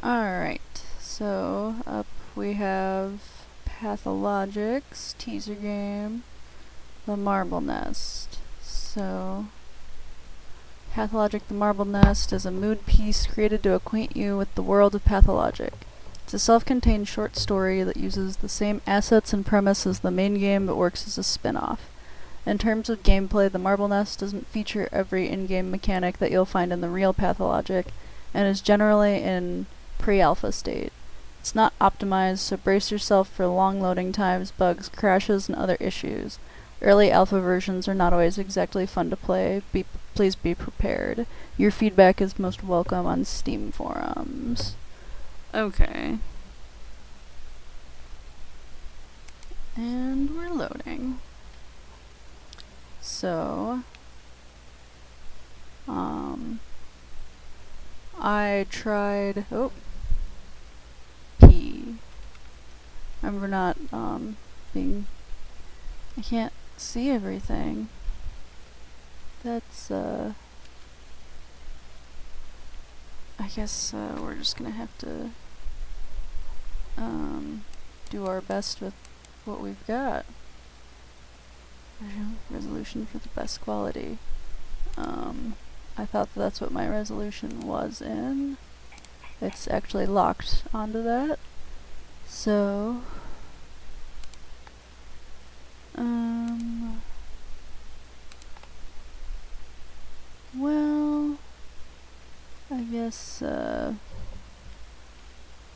Alright, so up we have Pathologic's teaser game, The Marble Nest. So, Pathologic The Marble Nest is a mood piece created to acquaint you with the world of Pathologic. It's a self-contained short story that uses the same assets and premise as the main game but works as a spin-off. In terms of gameplay, the Marble Nest doesn't feature every in-game mechanic that you'll find in the real Pathologic, and is generally in pre-alpha state. It's not optimized, so brace yourself for long loading times, bugs, crashes, and other issues. Early alpha versions are not always exactly fun to play. Please be prepared. Your feedback is most welcome on Steam forums. Okay. And we're loading. So, I tried, P. Remember not, I can't see everything. That's, I guess, we're just gonna have to, do our best with what we've got. Resolution for the best quality. I thought that's what my resolution was in. It's actually locked onto that. So, well, I guess, I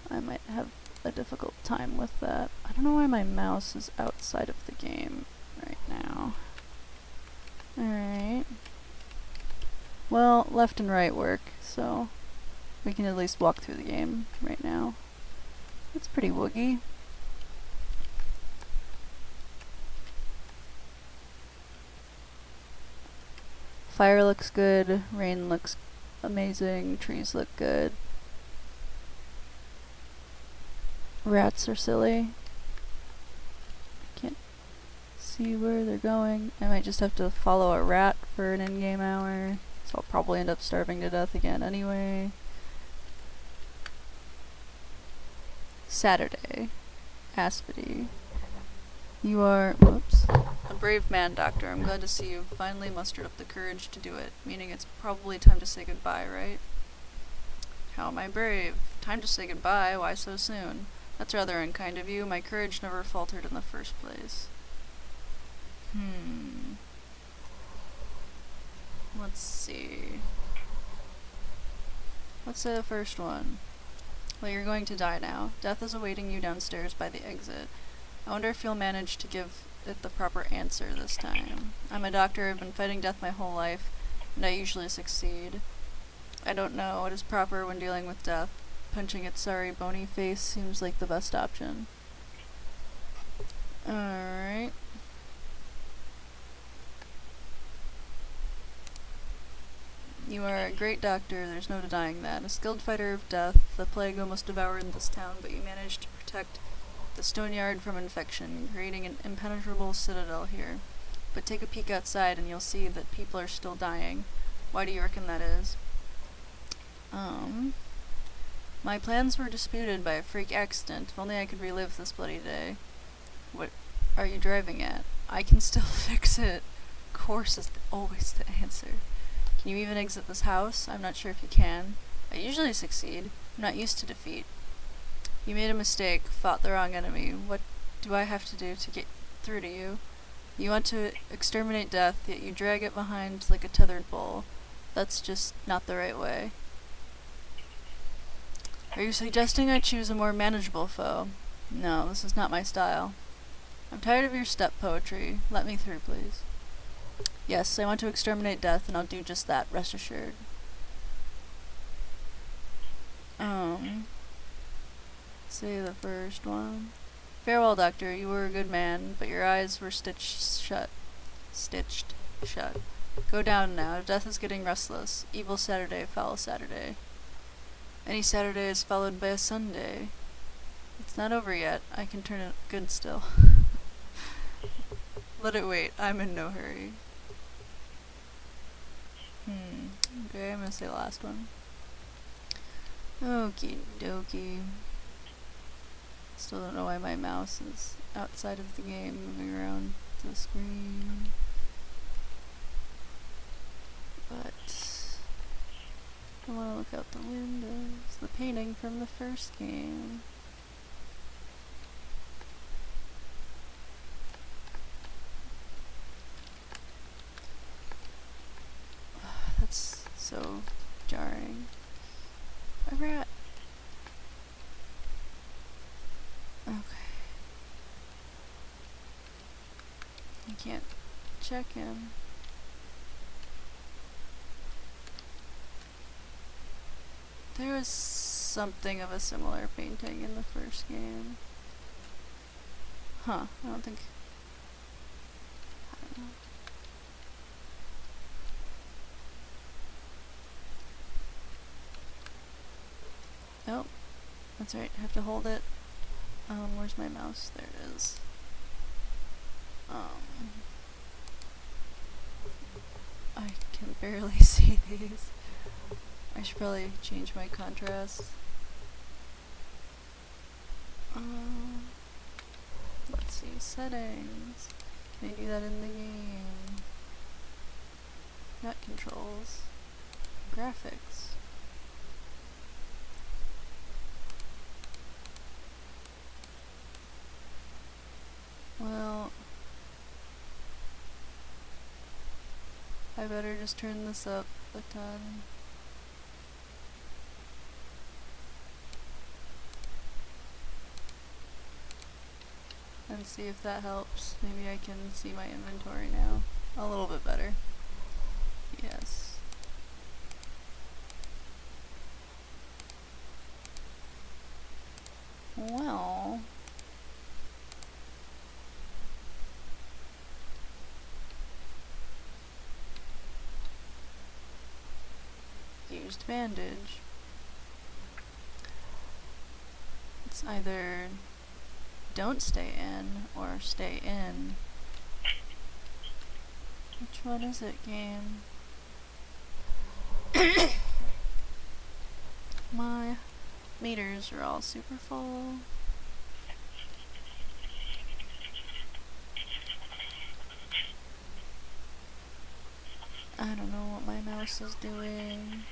might have a difficult time with that. I don't know why my mouse is outside of the game right now. Alright. Well, left and right work, so we can at least walk through the game right now. It's pretty woogie. Fire looks good, rain looks amazing, trees look good. Rats are silly. Can't see where they're going. I might just have to follow a rat for an in-game hour, so I'll probably end up starving to death again anyway. Saturday. Aspity. You are, whoops, a brave man, Doctor. I'm glad to see you've finally mustered up the courage to do it, meaning it's probably time to say goodbye, right? How am I brave? Time to say goodbye? Why so soon? That's rather unkind of you. My courage never faltered in the first place. Let's see. Let's say the first one. Well, you're going to die now. Death is awaiting you downstairs by the exit. I wonder if you'll manage to give it the proper answer this time. I'm a doctor. I've been fighting death my whole life, and I usually succeed. I don't know what is proper when dealing with death. Punching its sorry, bony face seems like the best option. Alright. You are a great doctor, there's no denying that. A skilled fighter of death, the plague almost devoured this town, but you managed to protect the stone yard from infection, creating an impenetrable citadel here. But take a peek outside and you'll see that people are still dying. Why do you reckon that is? My plans were disputed by a freak accident. If only I could relive this bloody day. What are you driving at? I can still fix it. Of course is always the answer. Can you even exit this house? I'm not sure if you can. I usually succeed. I'm not used to defeat. You made a mistake, fought the wrong enemy. What do I have to do to get through to you? You want to exterminate death, yet you drag it behind like a tethered bull. That's just not the right way. Are you suggesting I choose a more manageable foe? No, this is not my style. I'm tired of your step poetry. Let me through, please. Yes, I want to exterminate death, and I'll do just that, rest assured. Say the first one. Farewell, Doctor. You were a good man, but your eyes were stitched shut. Go down now. Death is getting restless. Evil Saturday, foul Saturday. Any Saturday is followed by a Sunday. It's not over yet. I can turn it good still. Let it wait. I'm in no hurry. Okay, I'm gonna say the last one. Okie dokie. Still don't know why my mouse is outside of the game, moving around the screen. But I want to look out the windows. The painting from the first game. That's so jarring. A rat. Okay. I can't check him. There was something of a similar painting in the first game. Huh, I don't know. Oh, that's right, I have to hold it. Where's my mouse? There it is. I can barely see these. I should probably change my contrast. Let's see, settings. Can I do that in the game? Not controls. Graphics. Well, I better just turn this up a ton. And see if that helps. Maybe I can see my inventory now a little bit better. Yes. Well, used bandage. It's either don't stay in or stay in. Which one is it, game? My meters are all super full. I don't know what my mouse is doing.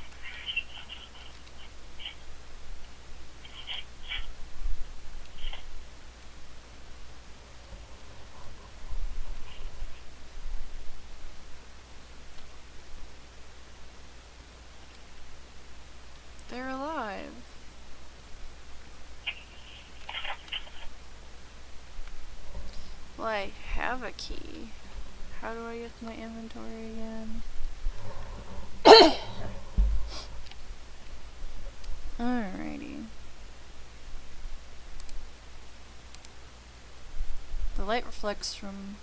They're alive. Well, I have a key. How do I get to my inventory again? Alrighty. The light reflects from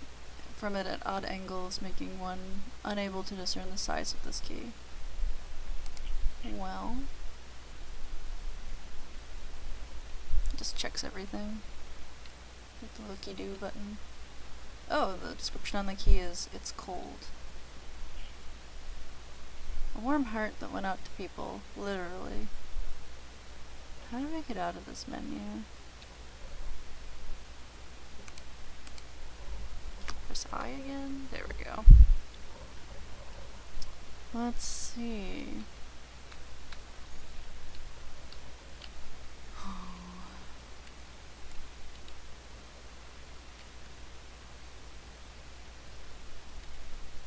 it at odd angles, making one unable to discern the size of this key. Well, it just checks everything with the looky-doo button. Oh, the description on the key is, it's cold. A warm heart that went out to people, literally. How do I get out of this menu? Press I again? There we go. Let's see.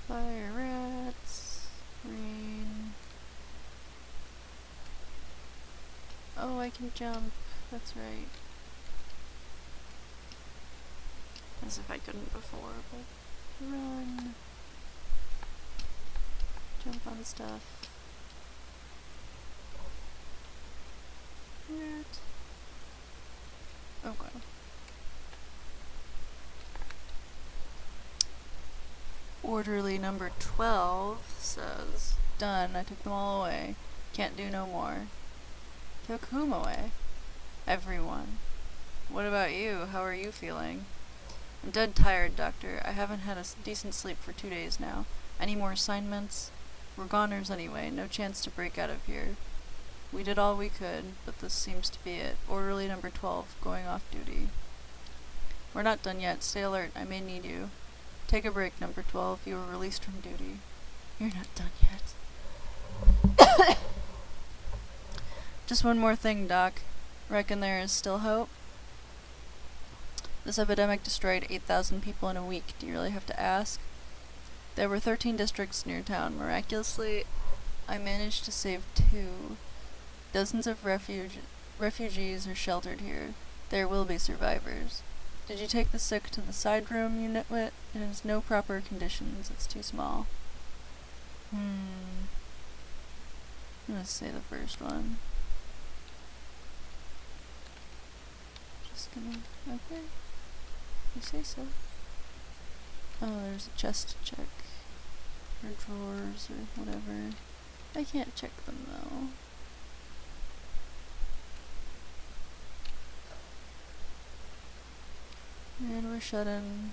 Fire rats, rain. Oh, I can jump. That's right. As if I couldn't before, but run. Jump on stuff. Rat. Okay. Orderly number 12 says, done, I took them all away. Can't do no more. Took whom away? Everyone. What about you? How are you feeling? I'm dead tired, Doctor. I haven't had a decent sleep for 2 days now. Any more assignments? We're goners anyway. No chance to break out of here. We did all we could, but this seems to be it. Orderly number 12, going off duty. We're not done yet. Stay alert. I may need you. Take a break, number 12. You were released from duty. You're not done yet. Just one more thing, Doc. Reckon there is still hope? This epidemic destroyed 8,000 people in a week. Do you really have to ask? There were 13 districts near town. Miraculously, I managed to save 2. Dozens of refugees are sheltered here. There will be survivors. Did you take the sick to the side room, you nitwit? It has no proper conditions. It's too small. I'm gonna say the first one. Just gonna... Okay. You say so. Oh, there's a chest to check. Or drawers, or whatever. I can't check them, though. And we're shut in.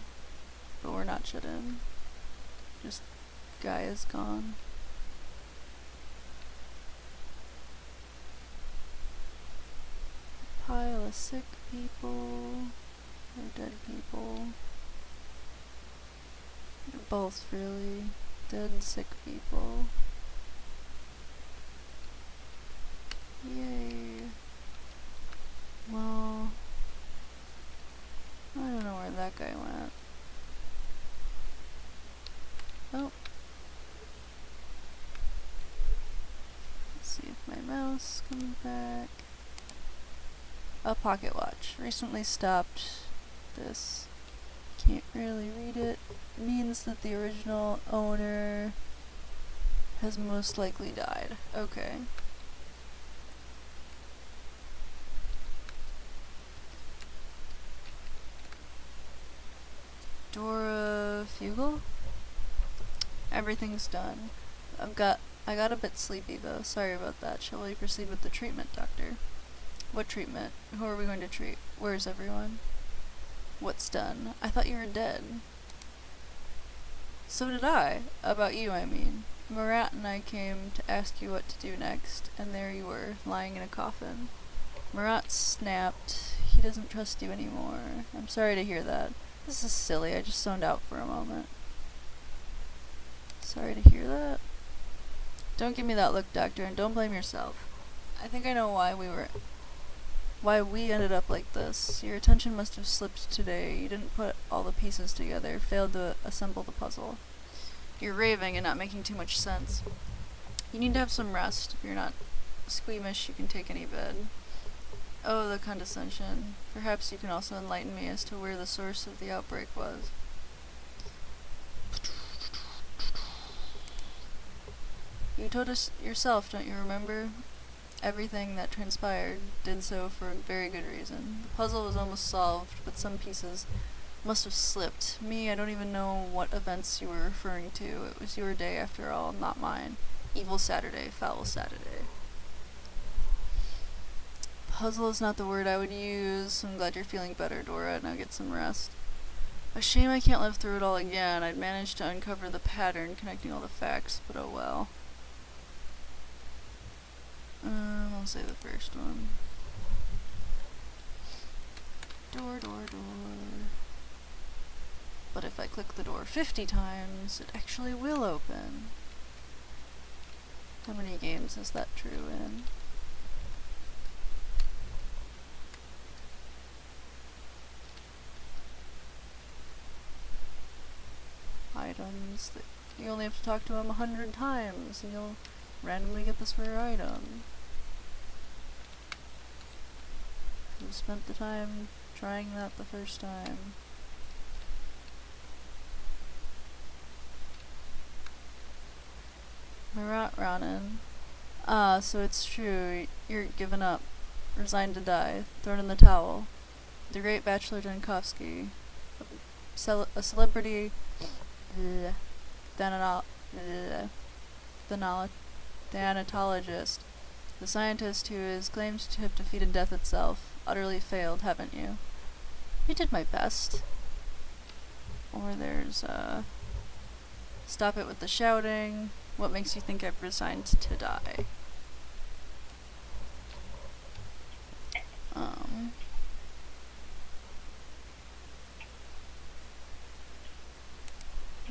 But we're not shut in. Just... guy is gone. Pile of sick people. Or dead people. Or both, really. Dead and sick people. Yay. Well, I don't know where that guy went. Oh. Let's see if my mouse comes back. A pocket watch. Recently stopped. This. Can't really read it. It means that the original owner has most likely died. Okay. Dora Fugel? Everything's done. I got a bit sleepy though. Sorry about that. Shall we proceed with the treatment, Doctor? What treatment? Who are we going to treat? Where's everyone? What's done? I thought you were dead. So did I. About you, I mean. Marat and I came to ask you what to do next, and there you were, lying in a coffin. Marat snapped. He doesn't trust you anymore. I'm sorry to hear that. This is silly. I just zoned out for a moment. Sorry to hear that. Don't give me that look, Doctor, and don't blame yourself. I think I know why we ended up like this. Your attention must have slipped today. You didn't put all the pieces together, failed to assemble the puzzle. You're raving and not making too much sense. You need to have some rest. If you're not squeamish, you can take any bed. Oh, the condescension. Perhaps you can also enlighten me as to where the source of the outbreak was. You told us yourself, don't you remember? Everything that transpired did so for a very good reason. The puzzle was almost solved, but some pieces must have slipped. Me, I don't even know what events you were referring to. It was your day after all, not mine. Evil Saturday, foul Saturday. Puzzle is not the word I would use. I'm glad you're feeling better, Dora. Now get some rest. A shame I can't live through it all again. I'd managed to uncover the pattern connecting all the facts, but oh well. I'll say the first one. Door, door, door. But if I click the door 50 times, it actually will open. How many games is that true in? Items that you only have to talk to him 100 times and you'll randomly get this rare item. You spent the time trying that the first time. Marat Ronan. Ah, so it's true. You're given up. Resigned to die. Thrown in the towel. The great Bachelor Jankowski. A celebrity... thanatologist. The scientist who is claimed to have defeated death itself. Utterly failed, haven't you? I did my best. Or there's, stop it with the shouting. What makes you think I've resigned to die?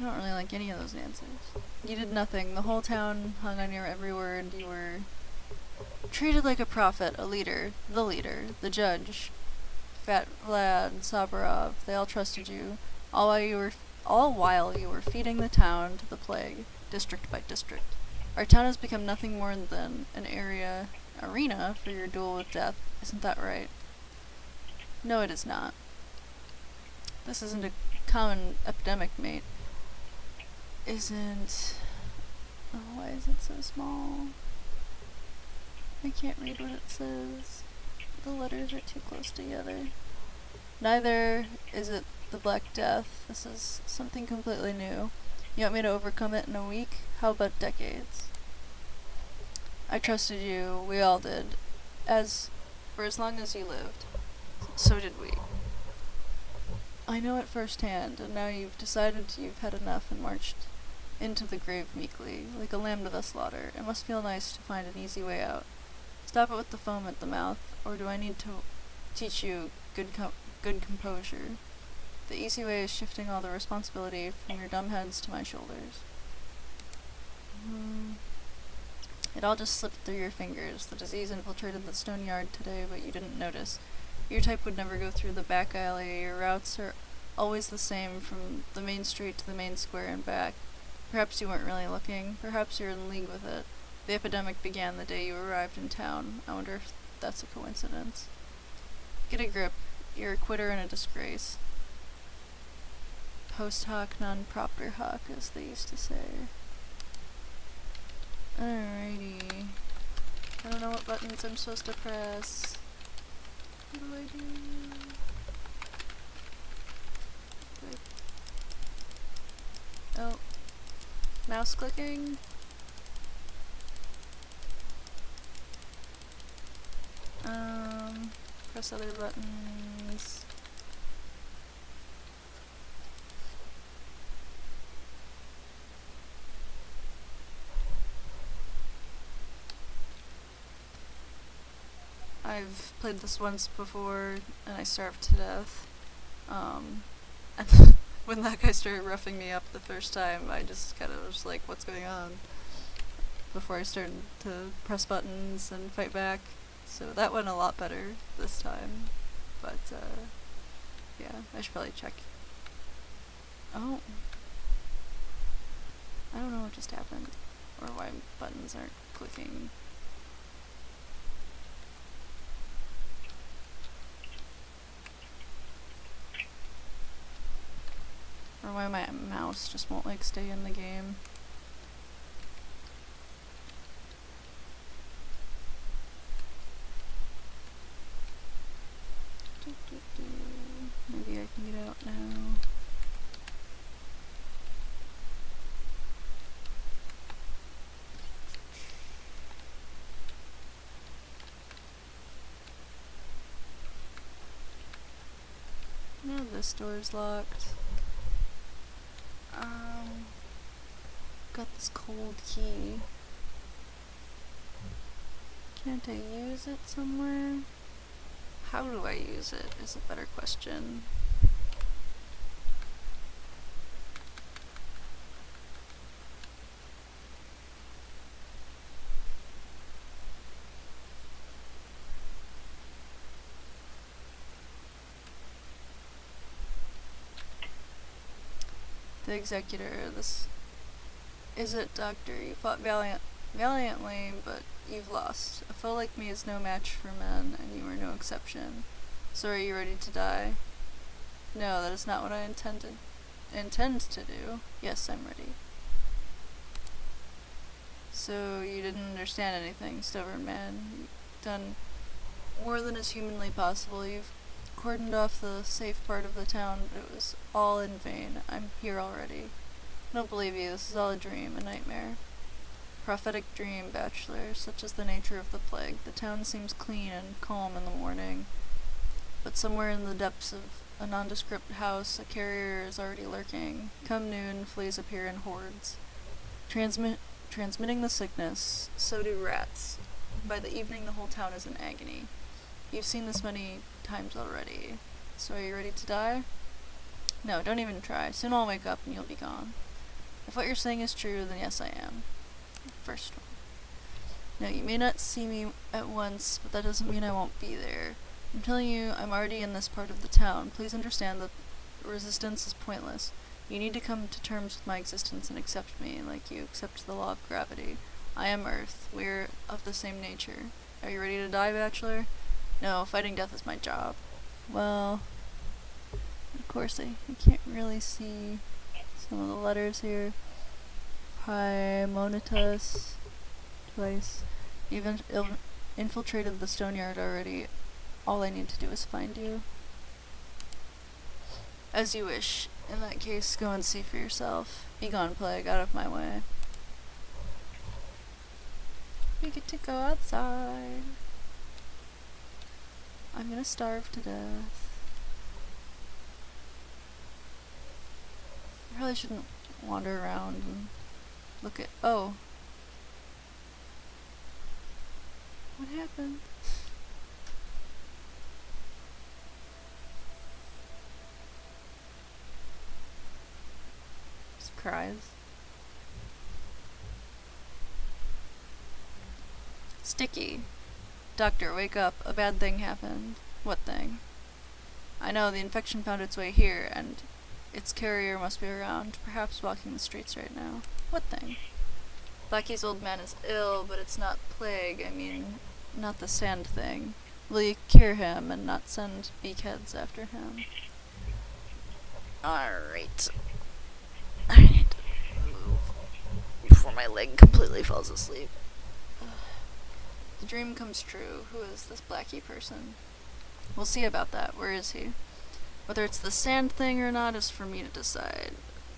I don't really like any of those answers. You did nothing. The whole town hung on your every word. You were treated like a prophet, a leader, the judge, Fat Vlad, Sabarov. They all trusted you, all while you were feeding the town to the plague, district by district. Our town has become nothing more than an arena for your duel with death. Isn't that right? No, it is not. This isn't a common epidemic, mate. Isn't... Oh, why is it so small? I can't read what it says. The letters are too close together. Neither is it the Black Death. This is something completely new. You want me to overcome it in a week? How about decades? I trusted you. We all did. For as long as you lived. So did we. I know it firsthand, and now you've decided you've had enough and marched into the grave meekly, like a lamb to the slaughter. It must feel nice to find an easy way out. Stop it with the foam at the mouth, or do I need to teach you good composure? The easy way is shifting all the responsibility from your dumb heads to my shoulders. It all just slipped through your fingers. The disease infiltrated the stone yard today, but you didn't notice. Your type would never go through the back alley. Your routes are always the same, from the main street to the main square and back. Perhaps you weren't really looking. Perhaps you're in league with it. The epidemic began the day you arrived in town. I wonder if that's a coincidence. Get a grip. You're a quitter and a disgrace. Post hoc non propter hoc, as they used to say. Alrighty. I don't know what buttons I'm supposed to press. What do I do? Oh. Mouse clicking? Press other buttons. I've played this once before, and I starved to death. And when that guy started roughing me up the first time, I just kind of was like, what's going on? Before I started to press buttons and fight back. So that went a lot better this time. But, yeah, I should probably check. Oh. I don't know what just happened, or why buttons aren't clicking. Or why my mouse just won't like stay in the game. Maybe I can get out now. No, this door's locked. Got this cold key. Can't I use it somewhere? How do I use it is a better question. The executor, this is it, Doctor. You fought valiantly, but you've lost. A foe like me is no match for men, and you are no exception. So are you ready to die? No, that is not what I intend to do. Yes, I'm ready. So you didn't understand anything, stubborn man. You've done more than is humanly possible. You've cordoned off the safe part of the town, but it was all in vain. I'm here already. I don't believe you. This is all a dream, a nightmare. Prophetic dream, bachelor. Such is the nature of the plague. The town seems clean and calm in the morning, but somewhere in the depths of a nondescript house, a carrier is already lurking. Come noon, fleas appear in hordes, transmitting the sickness. So do rats. By the evening, the whole town is in agony. You've seen this many times already. So are you ready to die? No, don't even try. Soon I'll wake up and you'll be gone. If what you're saying is true, then yes, I am. First one. Now, you may not see me at once, but that doesn't mean I won't be there. I'm telling you, I'm already in this part of the town. Please understand that resistance is pointless. You need to come to terms with my existence and accept me, like you accept the law of gravity. I am Earth. We're of the same nature. Are you ready to die, Bachelor? No, fighting death is my job. Well, of course I can't really see some of the letters here. Primonitus. Twice. You've infiltrated the Stoneyard already. All I need to do is find you. As you wish. In that case, go and see for yourself. Be gone, plague, out of my way. We get to go outside. I'm gonna starve to death. I probably shouldn't wander around and look at— oh. What happened? Just cries. Sticky. Doctor, wake up. A bad thing happened. What thing? I know, the infection found its way here, and its carrier must be around, perhaps walking the streets right now. What thing? Blackie's old man is ill, but it's not plague. I mean, not the sand thing. Will you cure him and not send beakheads after him? Alright. I need to move before my leg completely falls asleep. The dream comes true. Who is this Blackie person? We'll see about that. Where is he? Whether it's the sand thing or not is for me to decide.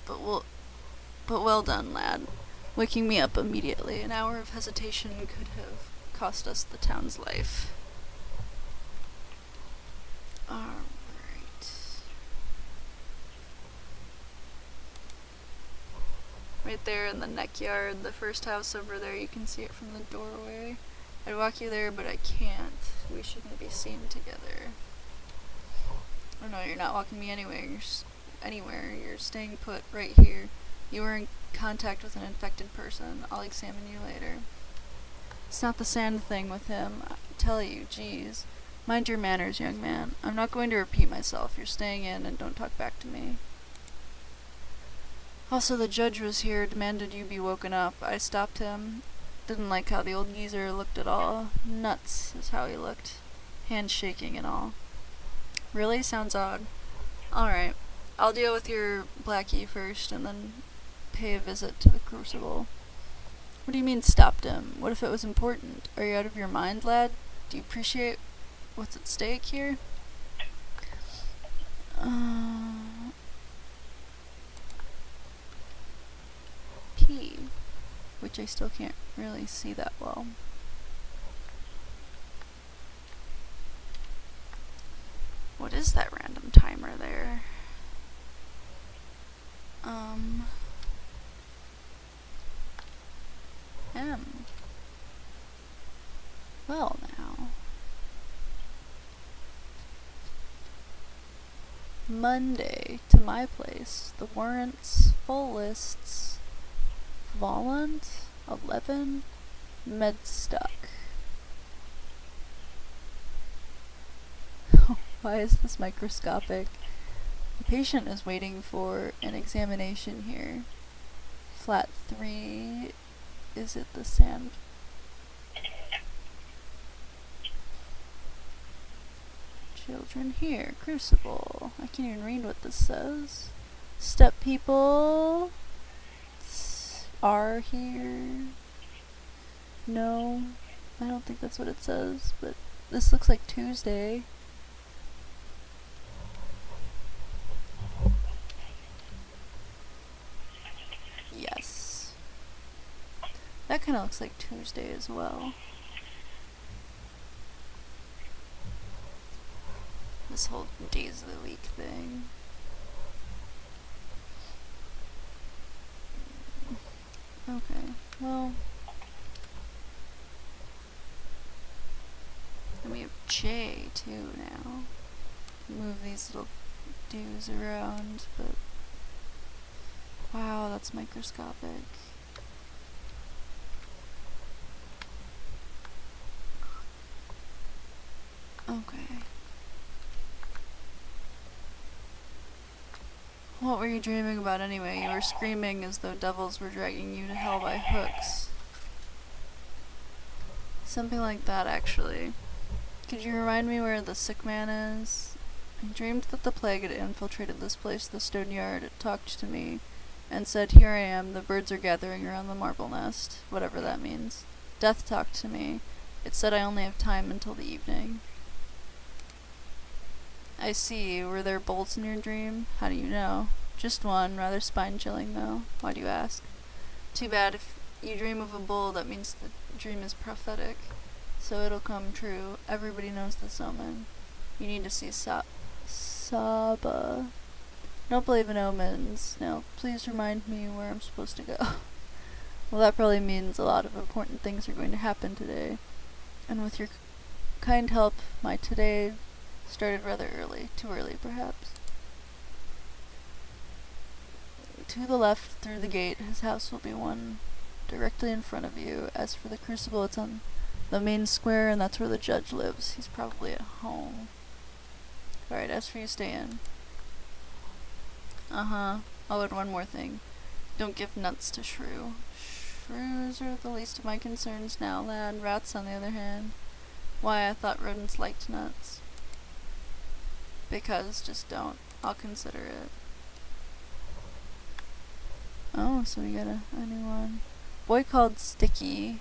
But well done, lad. Waking me up immediately. An hour of hesitation could have cost us the town's life. Alright. Right there in the neck yard, the first house over there, you can see it from the doorway. I'd walk you there, but I can't. We shouldn't be seen together. Oh no, you're not walking me anywhere. You're staying put right here. You were in contact with an infected person. I'll examine you later. It's not the sand thing with him. I tell you, geez. Mind your manners, young man. I'm not going to repeat myself. You're staying in and don't talk back to me. Also, the judge was here, demanded you be woken up. I stopped him. Didn't like how the old geezer looked at all. Nuts is how he looked. Hands shaking and all. Really? Sounds odd. Alright. I'll deal with your Blackie first and then pay a visit to the Crucible. What do you mean stopped him? What if it was important? Are you out of your mind, lad? Do you appreciate what's at stake here? P, which I still can't really see that well. What is that random timer there? M. Well, now. Monday, to my place. The warrants, full lists. Volant, 11. Med stuck. Why is this microscopic? The patient is waiting for an examination here. Flat 3. Is it the sand? Children here. Crucible. I can't even read what this says. Step people are here. No, I don't think that's what it says, but this looks like Tuesday. Yes. That kind of looks like Tuesday as well. This whole days of the week thing. Okay, well. And we have J too now. Move these little dudes around, but Wow, that's microscopic. Okay. What were you dreaming about anyway? You were screaming as though devils were dragging you to hell by hooks. Something like that, actually. Could you remind me where the sick man is? I dreamed that the plague had infiltrated this place, the stone yard. It talked to me and said, "Here I am, the birds are gathering around the marble nest," whatever that means. Death talked to me. It said I only have time until the evening. I see. Were there bolts in your dream? How do you know? Just one, rather spine-chilling though. Why do you ask? Too bad. If you dream of a bull, that means the dream is prophetic. So it'll come true. Everybody knows this omen. You need to see Saba. Don't believe in omens. Now, please remind me where I'm supposed to go. Well, that probably means a lot of important things are going to happen today. And with your kind help, my today started rather early. Too early, perhaps. To the left, through the gate, his house will be one directly in front of you. As for the crucible, it's on the main square, and that's where the judge lives. He's probably at home. Alright, as for you, stay in. Oh, and one more thing. Don't give nuts to shrew. Shrews are the least of my concerns now, lad. Rats, on the other hand. Why, I thought rodents liked nuts. Because, just don't. I'll consider it. Oh, so we got a new one. Boy called Sticky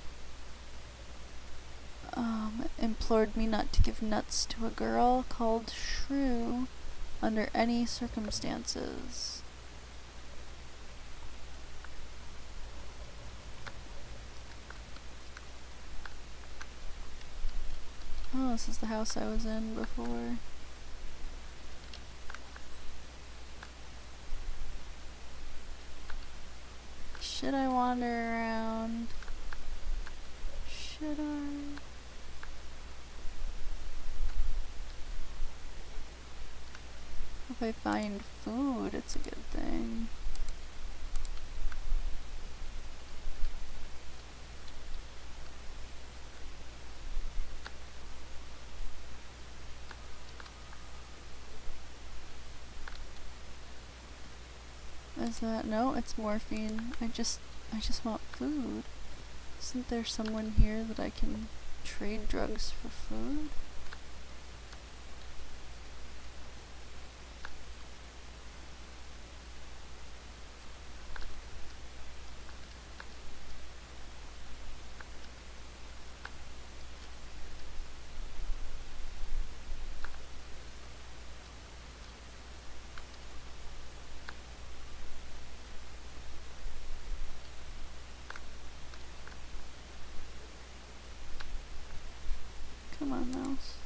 implored me not to give nuts to a girl called Shrew under any circumstances. Oh, this is the house I was in before. Should I wander around? Should I? If I find food, it's a good thing. Is that no? It's morphine. I just want food. Isn't there someone here that I can trade drugs for food? Come on, mouse.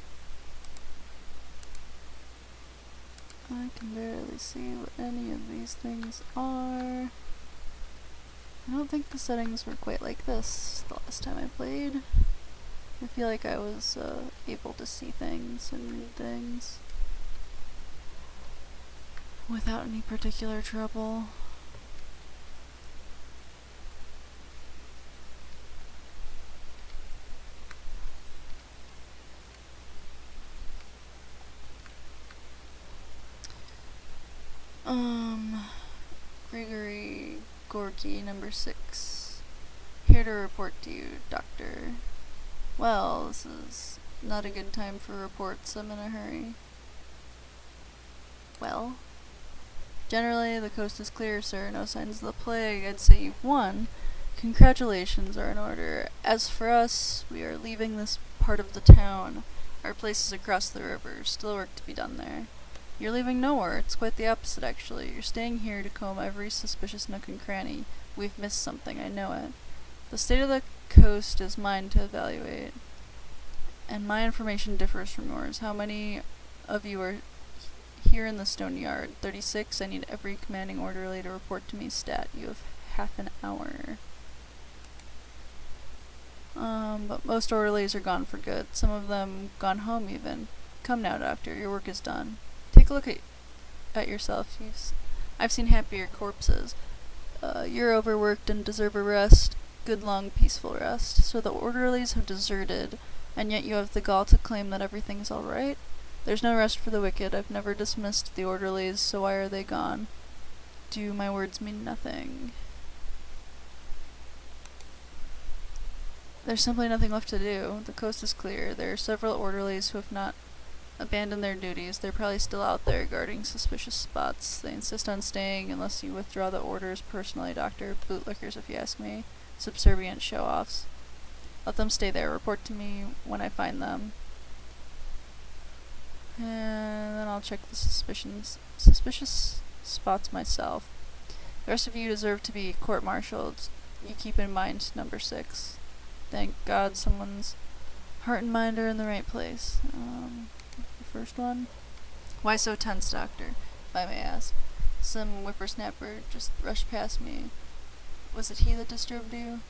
I can barely see what any of these things are. I don't think the settings were quite like this the last time I played. I feel like I was able to see things and read things without any particular trouble. Gregory Gorky, number 6. Here to report to you, Doctor. Well, this is not a good time for reports. I'm in a hurry. Well? Generally, the coast is clear, sir. No signs of the plague. I'd say you've won. Congratulations are in order. As for us, we are leaving this part of the town. Our place is across the river. Still work to be done there. You're leaving nowhere. It's quite the opposite, actually. You're staying here to comb every suspicious nook and cranny. We've missed something, I know it. The state of the coast is mine to evaluate, and my information differs from yours. How many of you are here in the stone yard? 36. I need every commanding orderly to report to me stat. You have half an hour. But most orderlies are gone for good. Some of them gone home even. Come now, Doctor. Your work is done. Take a look at yourself. I've seen happier corpses. You're overworked and deserve a rest. Good, long, peaceful rest. So the orderlies have deserted, and yet you have the gall to claim that everything's alright? There's no rest for the wicked. I've never dismissed the orderlies, so why are they gone? Do my words mean nothing? There's simply nothing left to do. The coast is clear. There are several orderlies who have not abandoned their duties. They're probably still out there guarding suspicious spots. They insist on staying unless you withdraw the orders personally, Doctor. Bootlickers, if you ask me. Subservient show-offs. Let them stay there. Report to me when I find them. And then I'll check the suspicious spots myself. The rest of you deserve to be court-martialed. You keep in mind number 6. Thank God someone's heart and mind are in the right place. The first one. Why so tense, Doctor, if I may ask? Some whippersnapper just rushed past me. Was it he that disturbed you?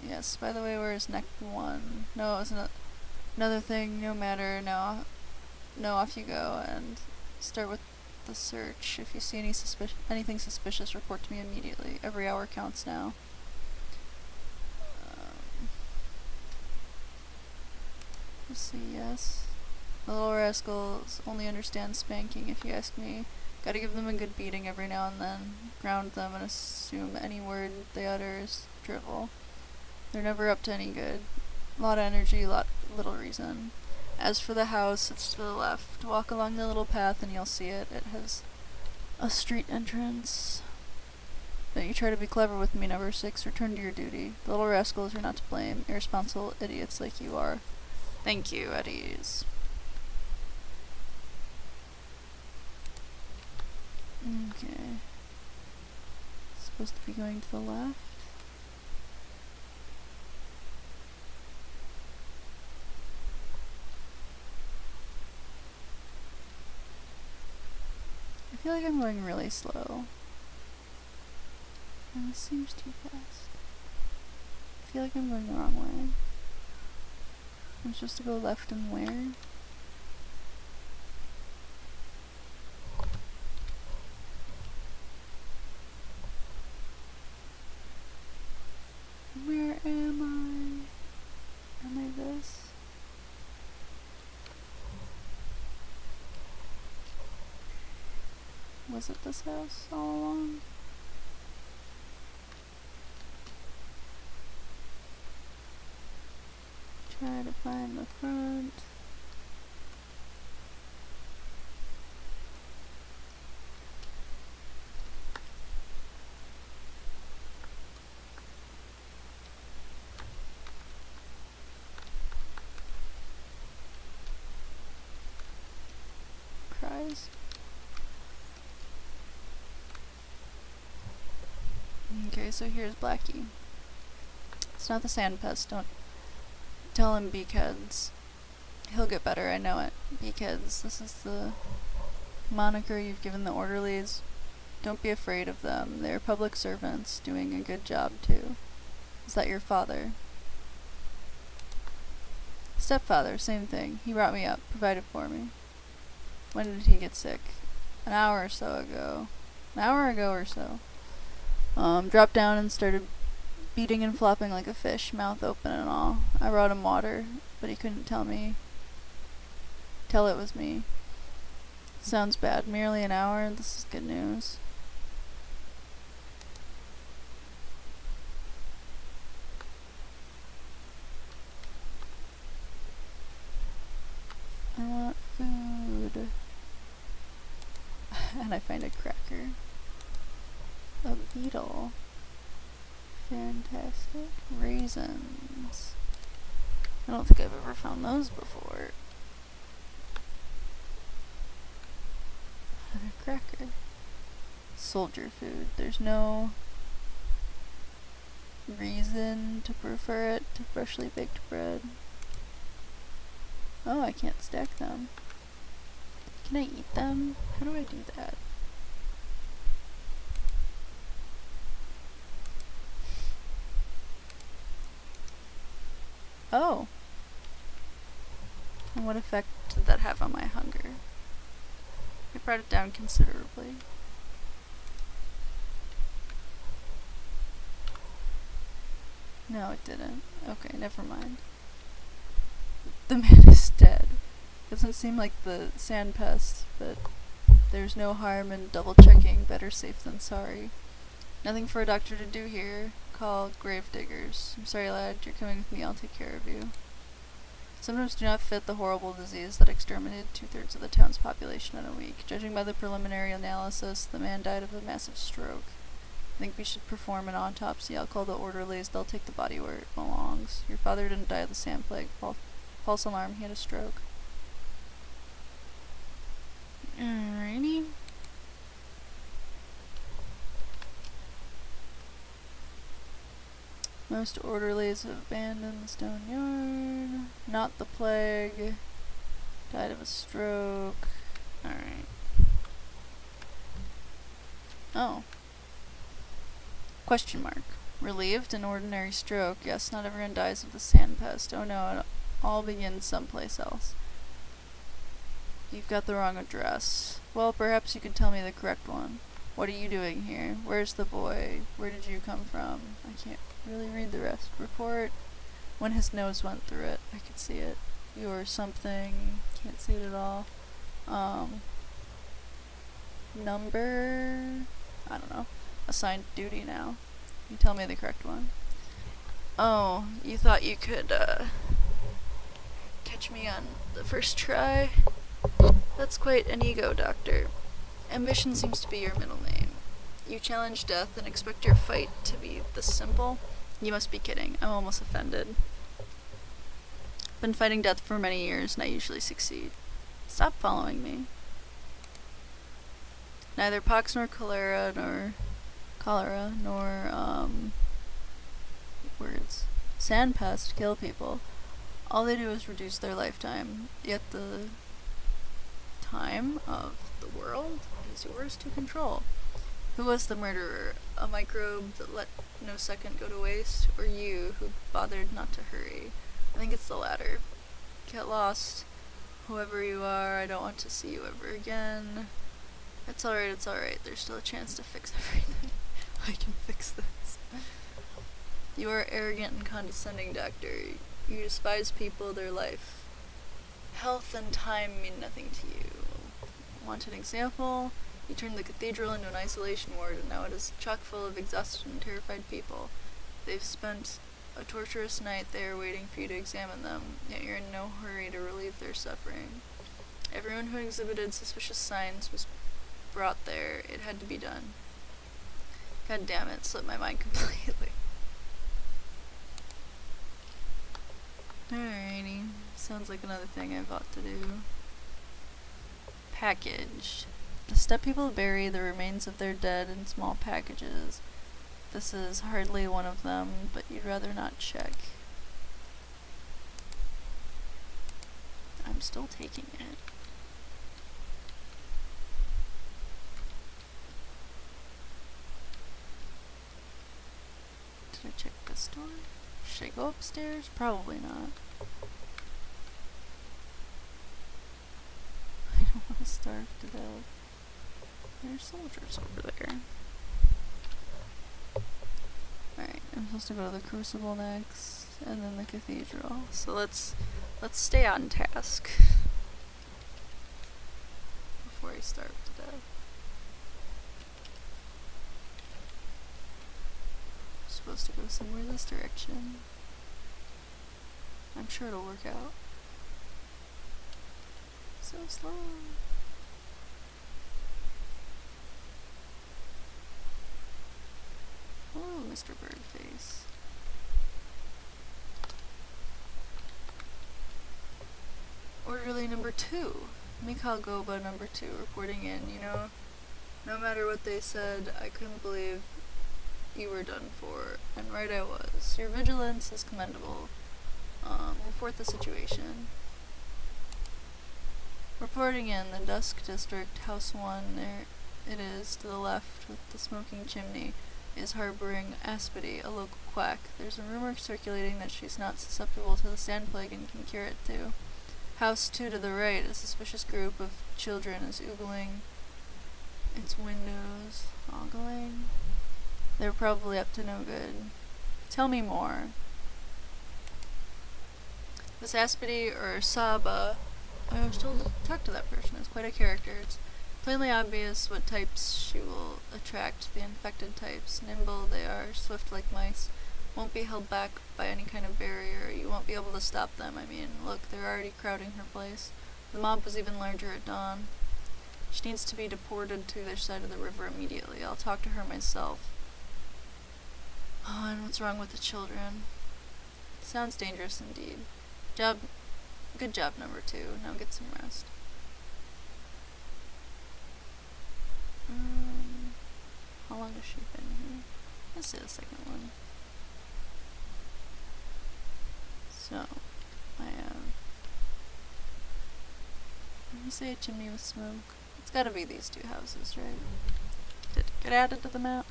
Yes, by the way, where is neck 1? No, it was another thing, no matter, no, off you go, and start with the search. If you see anything suspicious, report to me immediately. Every hour counts now. Let's see, yes. The little rascals only understand spanking, if you ask me. Gotta give them a good beating every now and then. Ground them and assume any word they utter is drivel. They're never up to any good. A lot of energy, little reason. As for the house, it's to the left. Walk along the little path and you'll see it. It has a street entrance. Don't you try to be clever with me, number 6. Return to your duty. The little rascals are not to blame. Irresponsible idiots like you are. Thank you, Eddies. Okay. Supposed to be going to the left. I feel like I'm going really slow. And this seems too fast. I feel like I'm going the wrong way. I'm supposed to go left and where? Where am I? Am I this? Was it this house all along? Try to find the front. Cries. Okay, so here's Blackie. It's not the sand pest, don't tell him, beakheads. He'll get better, I know it. Beakheads, this is the moniker you've given the orderlies. Don't be afraid of them. They're public servants, doing a good job too. Is that your father? Stepfather, same thing. He brought me up, provided for me. When did he get sick? An hour or so ago. An hour ago or so. Dropped down and started beating and flopping like a fish, mouth open and all. I brought him water, but he couldn't tell it was me. Sounds bad. Merely an hour? This is good news. I want food. And I find a cracker. A beetle. Fantastic. Raisins. I don't think I've ever found those before. Another cracker. Soldier food. There's no reason to prefer it to freshly baked bread. Oh, I can't stack them. Can I eat them? How do I do that? Oh. And what effect did that have on my hunger? It brought it down considerably. No, it didn't. Okay, never mind. The man is dead. Doesn't seem like the sand pest, but there's no harm in double checking. Better safe than sorry. Nothing for a doctor to do here. Call gravediggers. I'm sorry, lad. You're coming with me. I'll take care of you. Symptoms do not fit the horrible disease that exterminated 2/3 of the town's population in a week. Judging by the preliminary analysis, the man died of a massive stroke. I think we should perform an autopsy. I'll call the orderlies. They'll take the body where it belongs. Your father didn't die of the sand plague. False alarm. He had a stroke. Alrighty. Most orderlies have abandoned the stone yard. Not the plague. Died of a stroke. Alright. Oh. Question mark. Relieved? An ordinary stroke. Yes, not everyone dies of the sand pest. Oh no, it all begins someplace else. You've got the wrong address. Well, perhaps you could tell me the correct one. What are you doing here? Where's the boy? Where did you come from? I can't really read the rest. Report. When his nose went through it. I could see it. You're something. Can't see it at all. Number? I don't know. Assigned duty now. You tell me the correct one. Oh, you thought you could, catch me on the first try? That's quite an ego, Doctor. Ambition seems to be your middle name. You challenge death and expect your fight to be this simple? You must be kidding. I'm almost offended. Been fighting death for many years, and I usually succeed. Stop following me. Neither pox nor cholera, nor sand pest kill people. All they do is reduce their lifetime, yet the time of the world is yours to control. Who was the murderer? A microbe that let no second go to waste, or you who bothered not to hurry? I think it's the latter. Get lost. Whoever you are, I don't want to see you ever again. It's alright. There's still a chance to fix everything. I can fix this. You are arrogant and condescending, Doctor. You despise people, their life. Health and time mean nothing to you. Want an example? You turned the cathedral into an isolation ward, and now it is chock full of exhausted and terrified people. They've spent a torturous night there waiting for you to examine them, yet you're in no hurry to relieve their suffering. Everyone who exhibited suspicious signs was brought there. It had to be done. God damn it, slipped my mind completely. Alrighty. Sounds like another thing I've ought to do. Package. The step people bury the remains of their dead in small packages. This is hardly one of them, but you'd rather not check. I'm still taking it. Did I check this door? Should I go upstairs? Probably not. I don't want to starve to death. There's soldiers over there. Alright, I'm supposed to go to the Crucible next, and then the Cathedral. So let's stay on task before I starve to death. I'm supposed to go somewhere this direction. I'm sure it'll work out. So slow. Hello, Mr. Birdface. Orderly number 2. Mikhail Goba number 2 reporting in. You know, no matter what they said, I couldn't believe you were done for. And right I was. Your vigilance is commendable. Report the situation. Reporting in the Dusk District, House 1, there it is, to the left with the smoking chimney, is harboring Aspity, a local quack. There's a rumor circulating that she's not susceptible to the sand plague and can cure it too. House 2 to the right, a suspicious group of children is oogling its windows. Ogling? They're probably up to no good. Tell me more. This Aspity or Saba, I was told to talk to that person. It's quite a character. It's plainly obvious what types she will attract, the infected types. Nimble they are, swift like mice. Won't be held back by any kind of barrier. You won't be able to stop them. I mean, look, they're already crowding her place. The mob was even larger at dawn. She needs to be deported to their side of the river immediately. I'll talk to her myself. Oh, and what's wrong with the children? Sounds dangerous indeed. Good job, number 2. Now get some rest. How long has she been here? Let's do the second one. So, I have... Let me say a chimney with smoke. It's gotta be these 2 houses, right? Did it get added to the map?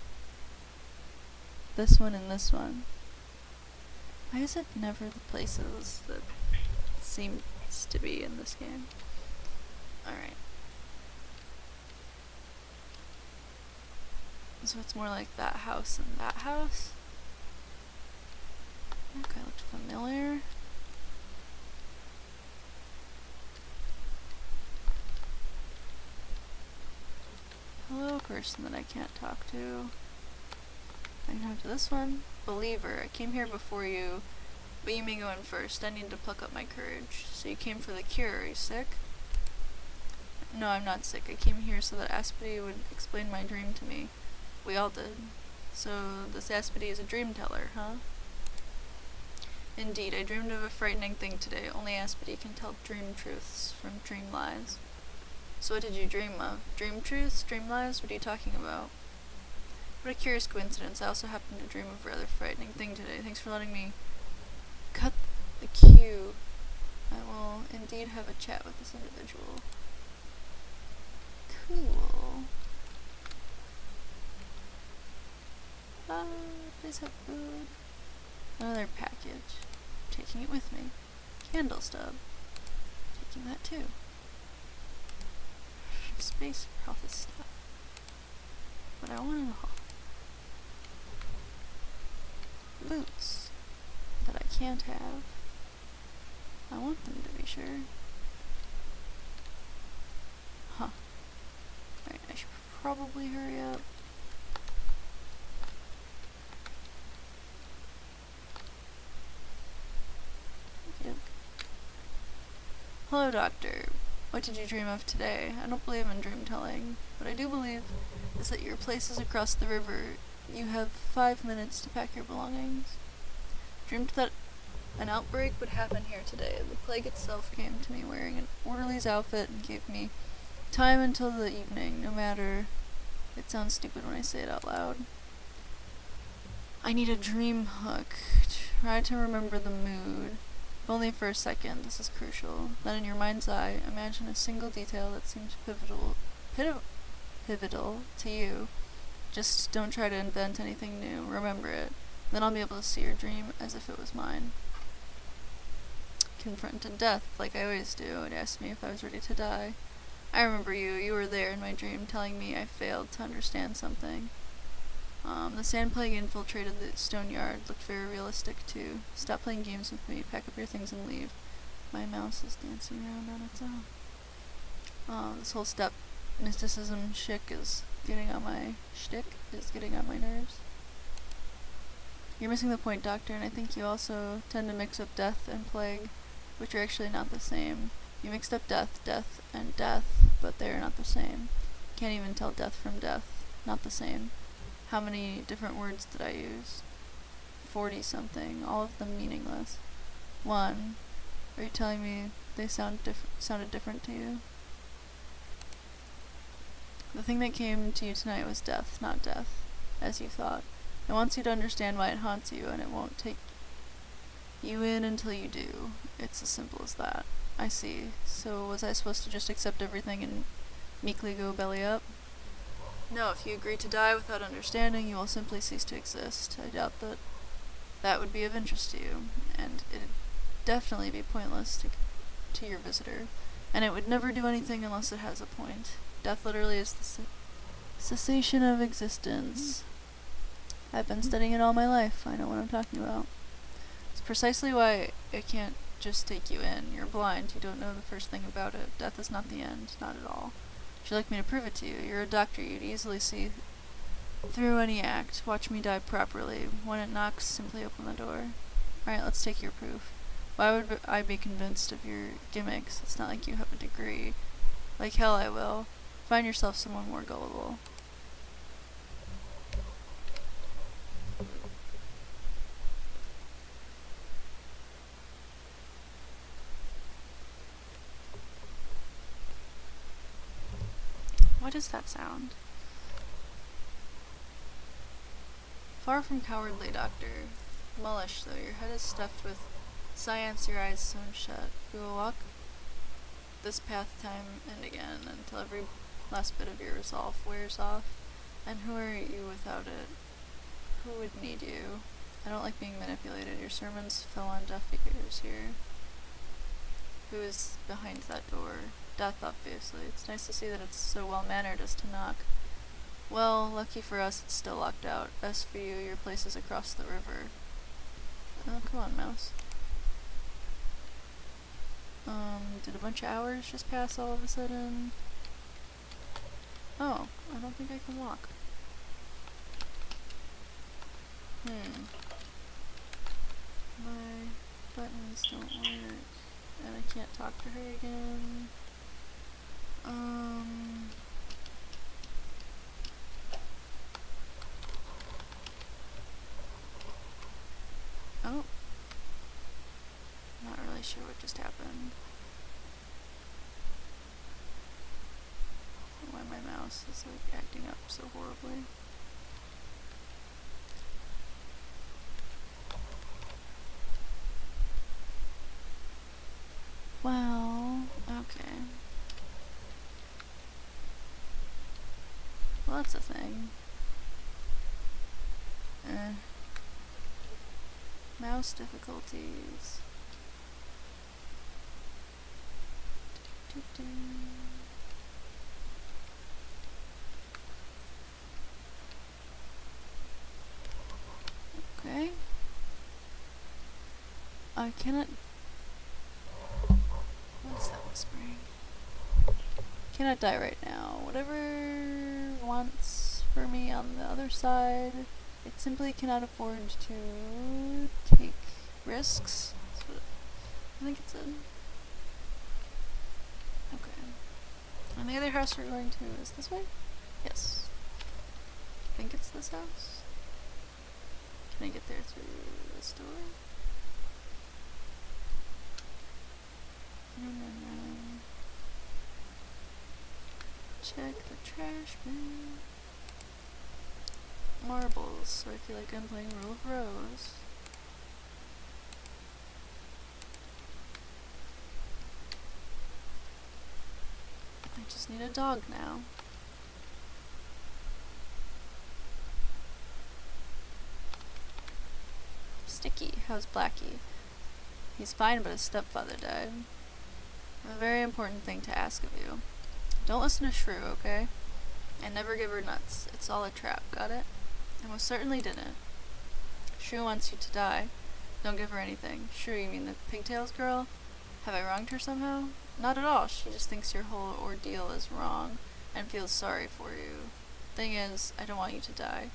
This one and this one. Why is it never the places that seems to be in this game? Alright. So it's more like that house and that house? That guy looked familiar. Hello, person that I can't talk to. I can talk to this one. Believer, I came here before you, but you may go in first. I need to pluck up my courage. So you came for the cure. Are you sick? No, I'm not sick. I came here so that Aspity would explain my dream to me. We all did. So this Aspity is a dream teller, huh? Indeed, I dreamed of a frightening thing today. Only Aspity can tell dream truths from dream lies. So what did you dream of? Dream truths? Dream lies? What are you talking about? What a curious coincidence. I also happened to dream of a rather frightening thing today. Thanks for letting me cut the queue. I will indeed have a chat with this individual. Cool. Please have food. Another package. Taking it with me. Candle stub. Taking that too. Space for all this stuff. But I want it all. Boots that I can't have. I want them to be sure. Huh. Alright, I should probably hurry up. Yep. Hello, Doctor. What did you dream of today? I don't believe in dream telling. What I do believe is that your place is across the river. You have 5 minutes to pack your belongings. Dreamed that an outbreak would happen here today. The plague itself came to me wearing an orderly's outfit and gave me time until the evening, no matter... It sounds stupid when I say it out loud. I need a dream hook. Try to remember the mood. If only for a second, this is crucial. Then in your mind's eye, imagine a single detail that seems pivotal to you. Just don't try to invent anything new. Remember it. Then I'll be able to see your dream as if it was mine. Confronted death, like I always do. It asked me if I was ready to die. I remember you. You were there in my dream, telling me I failed to understand something. The sand plague infiltrated the stone yard. Looked very realistic, too. Stop playing games with me. Pack up your things and leave. My mouse is dancing around on its own. This whole step mysticism shtick is getting on my nerves. You're missing the point, Doctor, and I think you also tend to mix up death and plague, which are actually not the same. You mixed up death, and death, but they are not the same. Can't even tell death from death. Not the same. How many different words did I use? 40-something, all of them meaningless. 1. Are you telling me they sounded different to you? The thing that came to you tonight was death, not death, as you thought. It wants you to understand why it haunts you, and it won't take you in until you do. It's as simple as that. I see. So was I supposed to just accept everything and meekly go belly up? No, if you agree to die without understanding, you will simply cease to exist. I doubt that that would be of interest to you, and it'd definitely be pointless to your visitor, and it would never do anything unless it has a point. Death literally is the cessation of existence. I've been studying it all my life. I know what I'm talking about. It's precisely why I can't just take you in. You're blind. You don't know the first thing about it. Death is not the end. Not at all. Would you like me to prove it to you? You're a doctor. You'd easily see through any act. Watch me die properly. When it knocks, simply open the door. Alright, let's take your proof. Why would I be convinced of your gimmicks? It's not like you have a degree. Like hell I will. Find yourself someone more gullible. What is that sound? Far from cowardly, Doctor. Mullish, though. Your head is stuffed with science, your eyes sewn shut. We will walk this path time and again until every last bit of your resolve wears off. And who are you without it? Who would need you? I don't like being manipulated. Your sermons fell on deaf ears here. Who is behind that door? Death, obviously. It's nice to see that it's so well-mannered as to knock. Well, lucky for us, it's still locked out. As for you, your place is across the river. Oh, come on, mouse. Did a bunch of hours just pass all of a sudden? Oh, I don't think I can walk. My buttons don't work. And I can't talk to her again. Oh. Not really sure what just happened. Why my mouse is like acting up so horribly. Well, okay. Well, that's a thing. Mouse difficulties. Okay. I cannot. What's that whispering? Cannot die right now. Whatever wants for me on the other side, it simply cannot afford to take risks. That's what I think it said. Okay. And the other house we're going to is this way? Yes. I think it's this house. Can I get there through this door? Check the trash bin. Marbles, so I feel like I'm playing Rule of Rose. I just need a dog now. Sticky, how's Blackie? He's fine, but his stepfather died. A very important thing to ask of you. Don't listen to Shrew, okay? And never give her nuts. It's all a trap, got it? I most certainly didn't. Shrew wants you to die. Don't give her anything. Shrew, you mean the pigtails girl? Have I wronged her somehow? Not at all. She just thinks your whole ordeal is wrong and feels sorry for you. Thing is, I don't want you to die.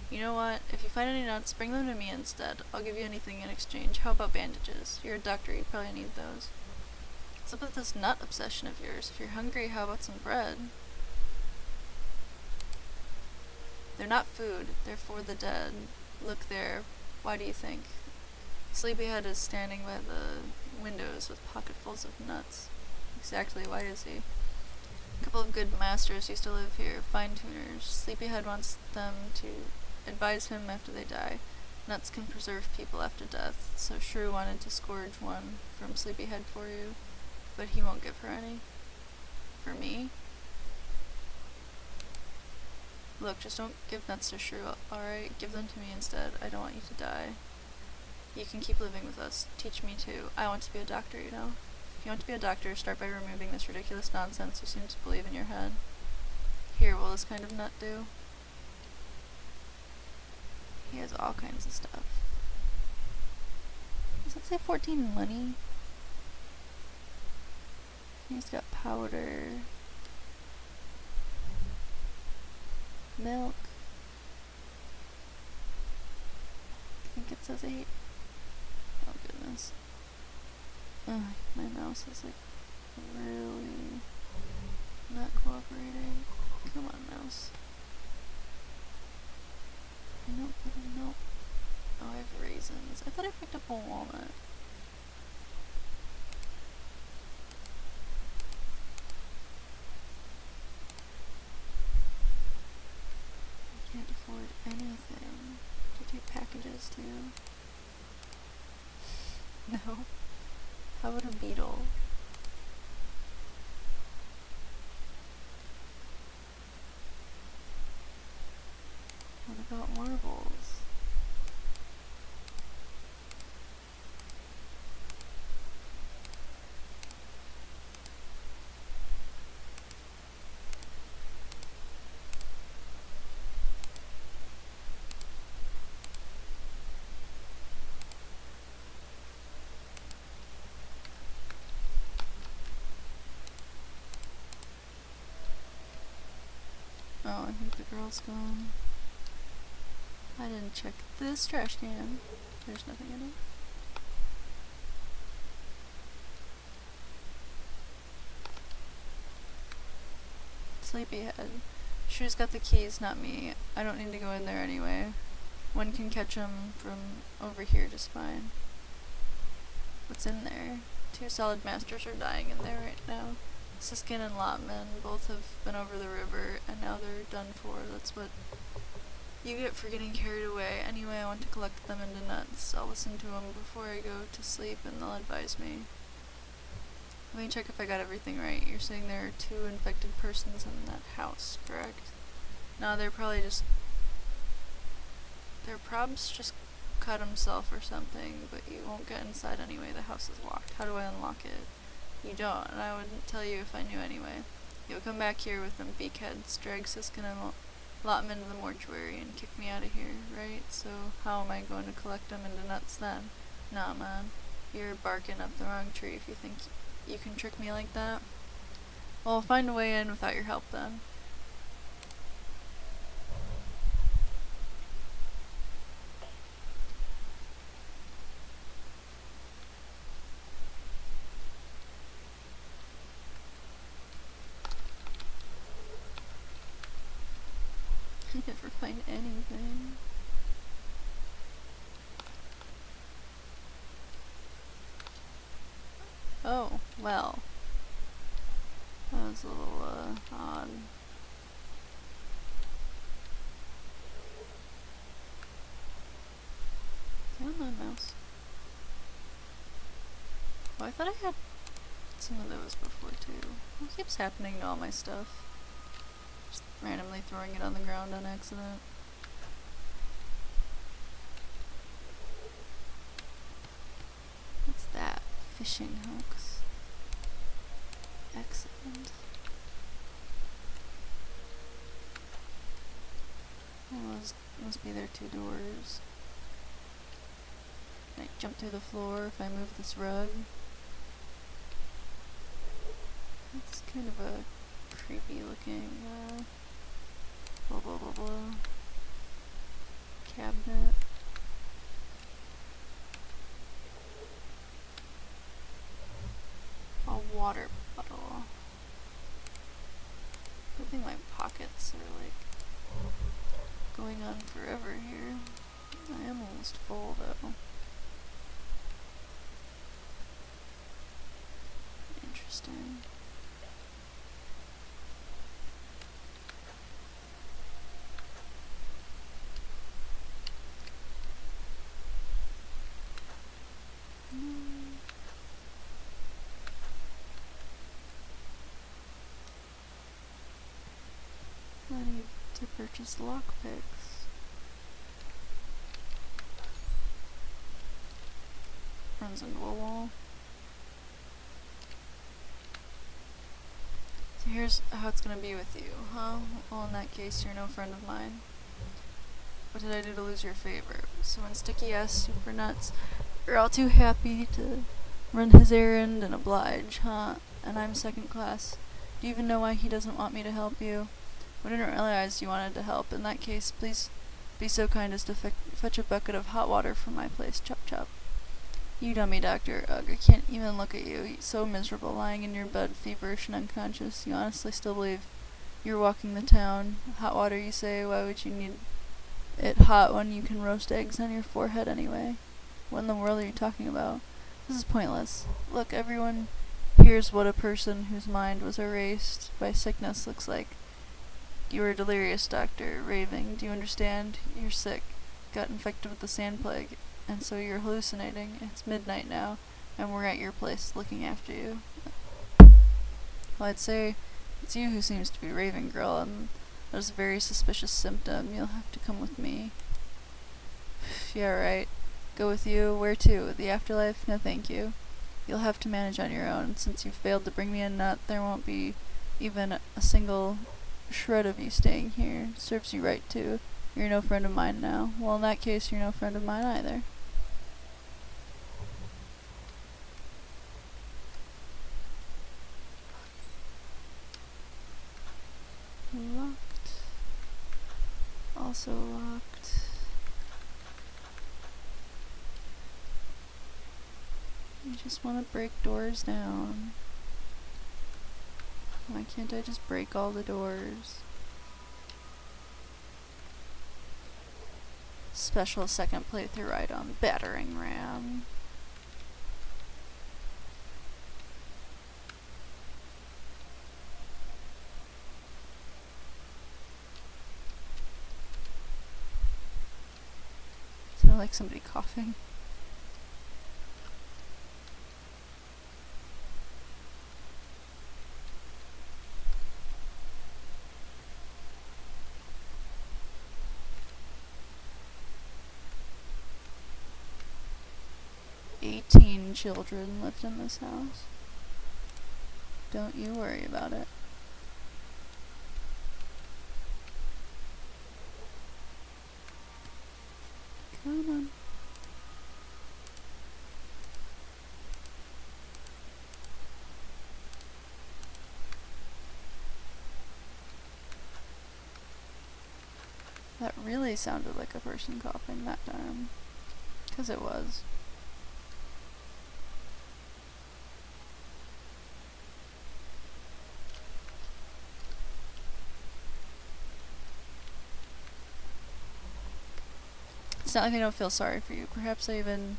You know what? If you find any nuts, bring them to me instead. I'll give you anything in exchange. How about bandages? You're a doctor, you probably need those. What's up with this nut obsession of yours? If you're hungry, how about some bread? They're not food. They're for the dead. Look there. Why do you think? Sleepyhead is standing by the windows with pocketfuls of nuts. Exactly, why is he? A couple of good masters used to live here, fine-tuners. Sleepyhead wants them to advise him after they die. Nuts can preserve people after death, so Shrew wanted to scourge one from Sleepyhead for you, but he won't give her any. For me? Look, just don't give nuts to Shrew, alright? Give them to me instead. I don't want you to die. You can keep living with us. Teach me too. I want to be a doctor, you know? If you want to be a doctor, start by removing this ridiculous nonsense you seem to believe in your head. Here, will this kind of nut do? He has all kinds of stuff. Does it say 14 money? He's got powder. Milk. I think it says 8. Oh goodness. Ugh, my mouse is like really not cooperating. Come on, mouse. Nope, nope. Oh, I have raisins. I thought I picked up a walnut. I can't afford anything. Do you take packages too? No. How about a beetle? What about marbles? Oh, I think the girl's gone. I didn't check this trash can. There's nothing in it. Sleepyhead. Shu's got the keys, not me. I don't need to go in there anyway. One can catch him from over here just fine. What's in there? 2 solid masters are dying in there right now. Siskin and Lotman both have been over the river, and now they're done for. That's what you get for getting carried away. Anyway, I want to collect them into nuts. I'll listen to them before I go to sleep, and they'll advise me. Let me check if I got everything right. You're saying there are 2 infected persons in that house, correct? No, they're probably just... Their probs just cut himself or something, but you won't get inside anyway. The house is locked. How do I unlock it? You don't, and I wouldn't tell you if I knew anyway. You'll come back here with them beakheads, drag Siskin and Lotman to the mortuary, and kick me out of here, right? So how am I going to collect them into nuts then? Nah, man. You're barking up the wrong tree if you think you can trick me like that. Well, I'll find a way in without your help then. I never find anything. Oh, well. That was a little, odd. Come on, mouse. Oh, I thought I had some of those before, too. What keeps happening to all my stuff? Just randomly throwing it on the ground on accident. What's that? Fishing hooks. Excellent. Oh, those must be their 2 doors. Can I jump through the floor if I move this rug? It's kind of a creepy looking, blah blah blah blah cabinet. A water bottle. I think my pockets are like going on forever here. I am almost full though. Interesting. I need to purchase lockpicks. Runs into a wall. So here's how it's gonna be with you, huh? Well, in that case, you're no friend of mine. What did I do to lose your favor? So when Sticky asks you for nuts, you're all too happy to run his errand and oblige, huh? And I'm second class. Do you even know why he doesn't want me to help you? I didn't realize you wanted to help. In that case, please be so kind as to fetch a bucket of hot water from my place. Chop chop. You dummy doctor. Ugh, I can't even look at you. You're so miserable, lying in your bed, feverish and unconscious. You honestly still believe you're walking the town. Hot water, you say? Why would you need it hot when you can roast eggs on your forehead anyway? What in the world are you talking about? This is pointless. Look, everyone here's what a person whose mind was erased by sickness looks like. You are delirious, doctor, raving. Do you understand? You're sick. Got infected with the sand plague, and so you're hallucinating. It's midnight now, and we're at your place looking after you. Well, I'd say it's you who seems to be raving, girl, and there's a very suspicious symptom. You'll have to come with me. Yeah, right. Go with you? Where to? The afterlife? No, thank you. You'll have to manage on your own. Since you failed to bring me a nut, there won't be even a single shred of you staying here. Serves you right, too. You're no friend of mine now. Well, in that case, you're no friend of mine either. Locked. Also locked. I just want to break doors down. Why can't I just break all the doors? Special second playthrough ride on battering ram. Sounded like somebody coughing. Children lived in this house. Don't you worry about it. Come on. That really sounded like a person coughing that time. 'Cause it was. It's not like I don't feel sorry for you. Perhaps I even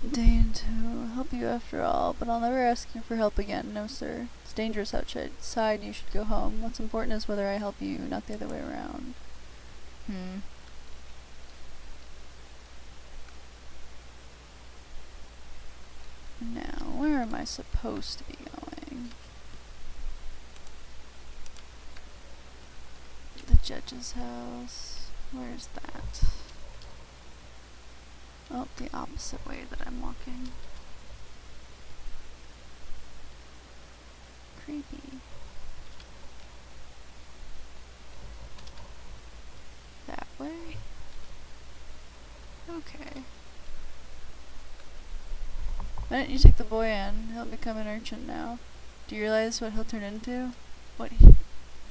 deign to help you after all, but I'll never ask you for help again. No, sir. It's dangerous outside. You should go home. What's important is whether I help you, not the other way around. Now, where am I supposed to be going? The judge's house. Where's that? Oh, the opposite way that I'm walking. Creepy. That way? Okay. Why didn't you take the boy in? He'll become an urchin now. Do you realize what he'll turn into? What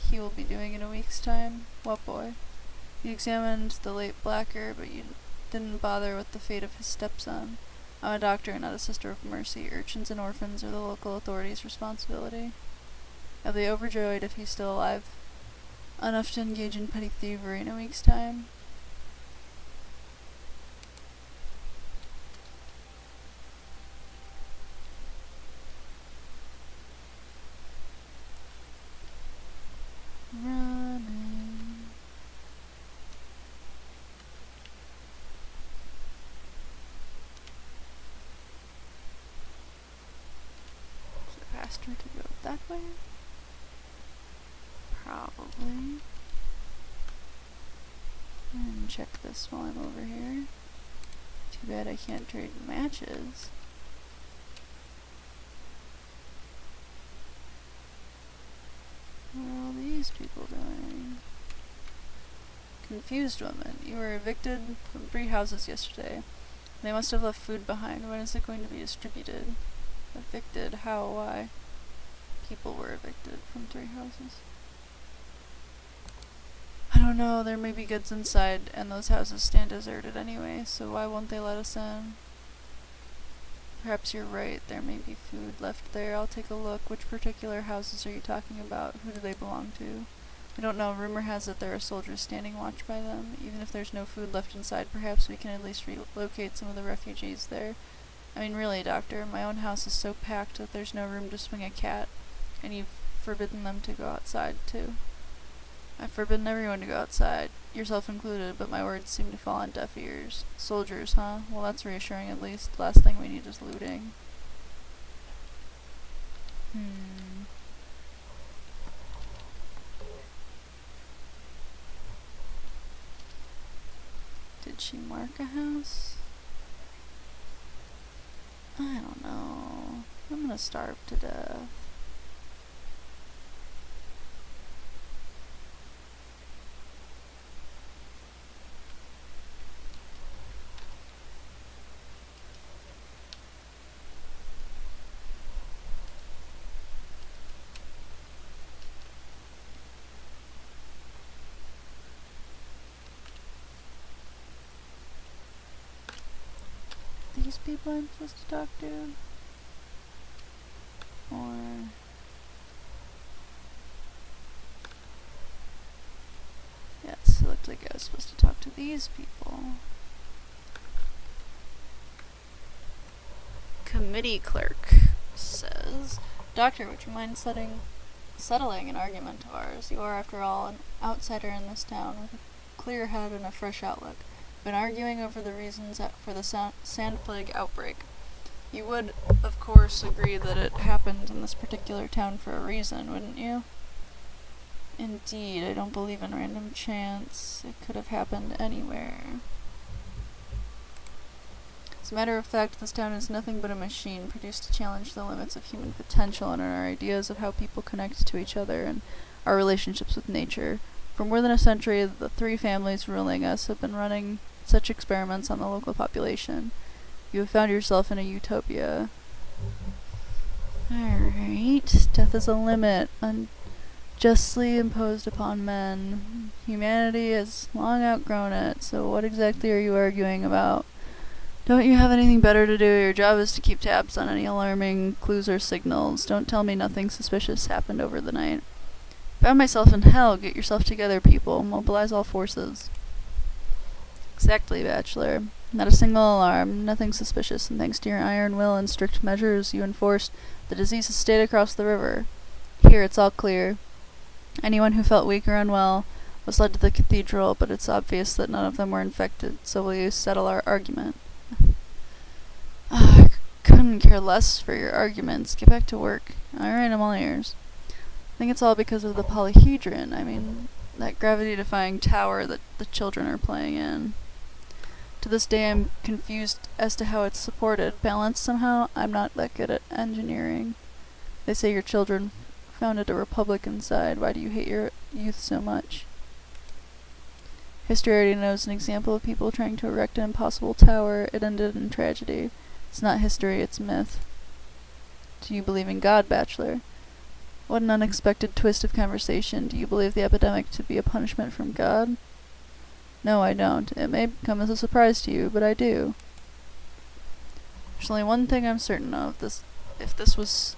he will be doing in a week's time? What boy? You examined the late Blacker, but you didn't bother with the fate of his stepson. I'm a doctor and not a sister of mercy. Urchins and orphans are the local authorities' responsibility. I'll be overjoyed if he's still alive enough to engage in petty thievery in a week's time. Running. Is it faster to go that way? Probably. And check this while I'm over here. Too bad I can't trade matches. What are all these people doing? Confused woman. You were evicted from 3 houses yesterday. They must have left food behind. When is it going to be distributed? Evicted? How? Why? People were evicted from 3 houses. I don't know, there may be goods inside, and those houses stand deserted anyway, so why won't they let us in? Perhaps you're right, there may be food left there. I'll take a look. Which particular houses are you talking about? Who do they belong to? I don't know. Rumor has it there are soldiers standing watch by them. Even if there's no food left inside, perhaps we can at least relocate some of the refugees there. I mean, really, Doctor, my own house is so packed that there's no room to swing a cat, and you've forbidden them to go outside, too. I've forbidden everyone to go outside, yourself included, but my words seem to fall on deaf ears. Soldiers, huh? Well, that's reassuring at least. Last thing we need is looting. Did she mark a house? I don't know. I'm gonna starve to death. These people I'm supposed to talk to? Or... yes, it looked like I was supposed to talk to these people. Committee clerk says, Doctor, would you mind settling an argument of ours? You are, after all, an outsider in this town with a clear head and a fresh outlook. Been arguing over the reasons for the sand plague outbreak. You would, of course, agree that it happened in this particular town for a reason, wouldn't you? Indeed, I don't believe in random chance. It could have happened anywhere. As a matter of fact, this town is nothing but a machine produced to challenge the limits of human potential and our ideas of how people connect to each other and our relationships with nature. For more than a century, the 3 families ruling us have been running such experiments on the local population. You have found yourself in a utopia. Alright. Death is a limit, unjustly imposed upon men. Humanity has long outgrown it, so what exactly are you arguing about? Don't you have anything better to do? Your job is to keep tabs on any alarming clues or signals. Don't tell me nothing suspicious happened over the night. Found myself in hell. Get yourself together, people. Mobilize all forces. Exactly, Bachelor. Not a single alarm, nothing suspicious, and thanks to your iron will and strict measures you enforced, the disease has stayed across the river. Here, it's all clear. Anyone who felt weak or unwell was led to the cathedral, but it's obvious that none of them were infected, so will you settle our argument? I couldn't care less for your arguments. Get back to work. Alright, I'm all ears. I think it's all because of the polyhedron. I mean, that gravity-defying tower that the children are playing in. To this day, I'm confused as to how it's supported. Balanced somehow? I'm not that good at engineering. They say your children founded a republic inside. Why do you hate your youth so much? History already knows an example of people trying to erect an impossible tower. It ended in tragedy. It's not history, it's myth. Do you believe in God, Bachelor? What an unexpected twist of conversation. Do you believe the epidemic to be a punishment from God? No, I don't. It may come as a surprise to you, but I do. There's only one thing I'm certain of. If this was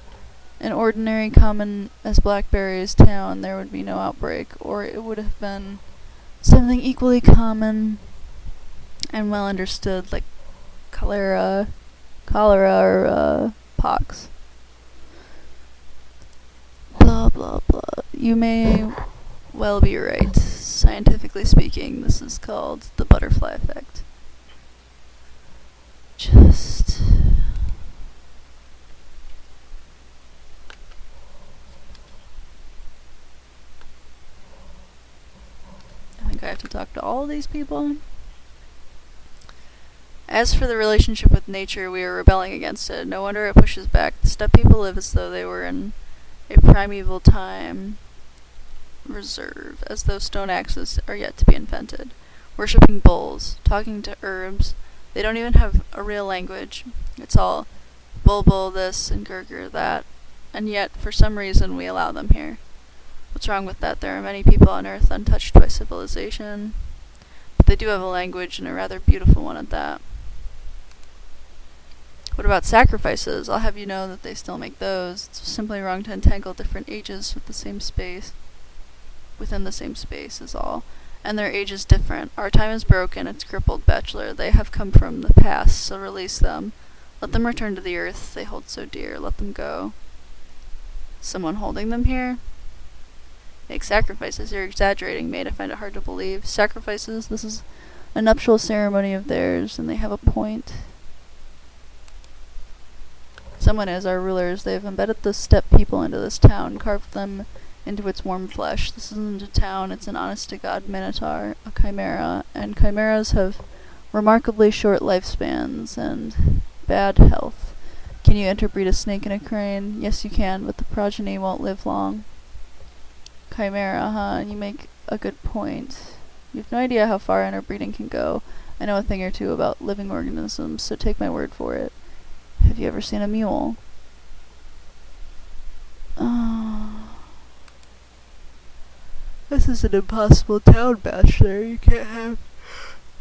an ordinary, common as blackberries town, there would be no outbreak, or it would have been something equally common and well understood, like cholera, or pox. Blah, blah, blah. You may well be right. Scientifically speaking, this is called the butterfly effect. I think I have to talk to all these people. As for the relationship with nature, we are rebelling against it. No wonder it pushes back. The steppe people live as though they were in a primeval time. reserve, as though stone axes are yet to be invented. Worshipping bulls, talking to herbs. They don't even have a real language. It's all bulbul this and gurgur that. And yet, for some reason, we allow them here. What's wrong with that? There are many people on Earth untouched by civilization. But they do have a language, and a rather beautiful one at that. What about sacrifices? I'll have you know that they still make those. It's simply wrong to entangle different ages with the same space. Within the same space is all. And their age is different. Our time is broken, it's crippled, Bachelor. They have come from the past, so release them. Let them return to the earth they hold so dear. Let them go. Someone holding them here? Make sacrifices. You're exaggerating, mate. I find it hard to believe. Sacrifices? This is a nuptial ceremony of theirs, and they have a point. Someone is our rulers. They have embedded the steppe people into this town, carved them into its warm flesh. This isn't a town, it's an honest-to-God minotaur, a chimera, and chimeras have remarkably short lifespans and bad health. Can you interbreed a snake and a crane? Yes, you can, but the progeny won't live long. Chimera, huh? You make a good point. You have no idea how far interbreeding can go. I know a thing or two about living organisms, so take my word for it. Have you ever seen a mule? This is an impossible town, Bachelor. You can't have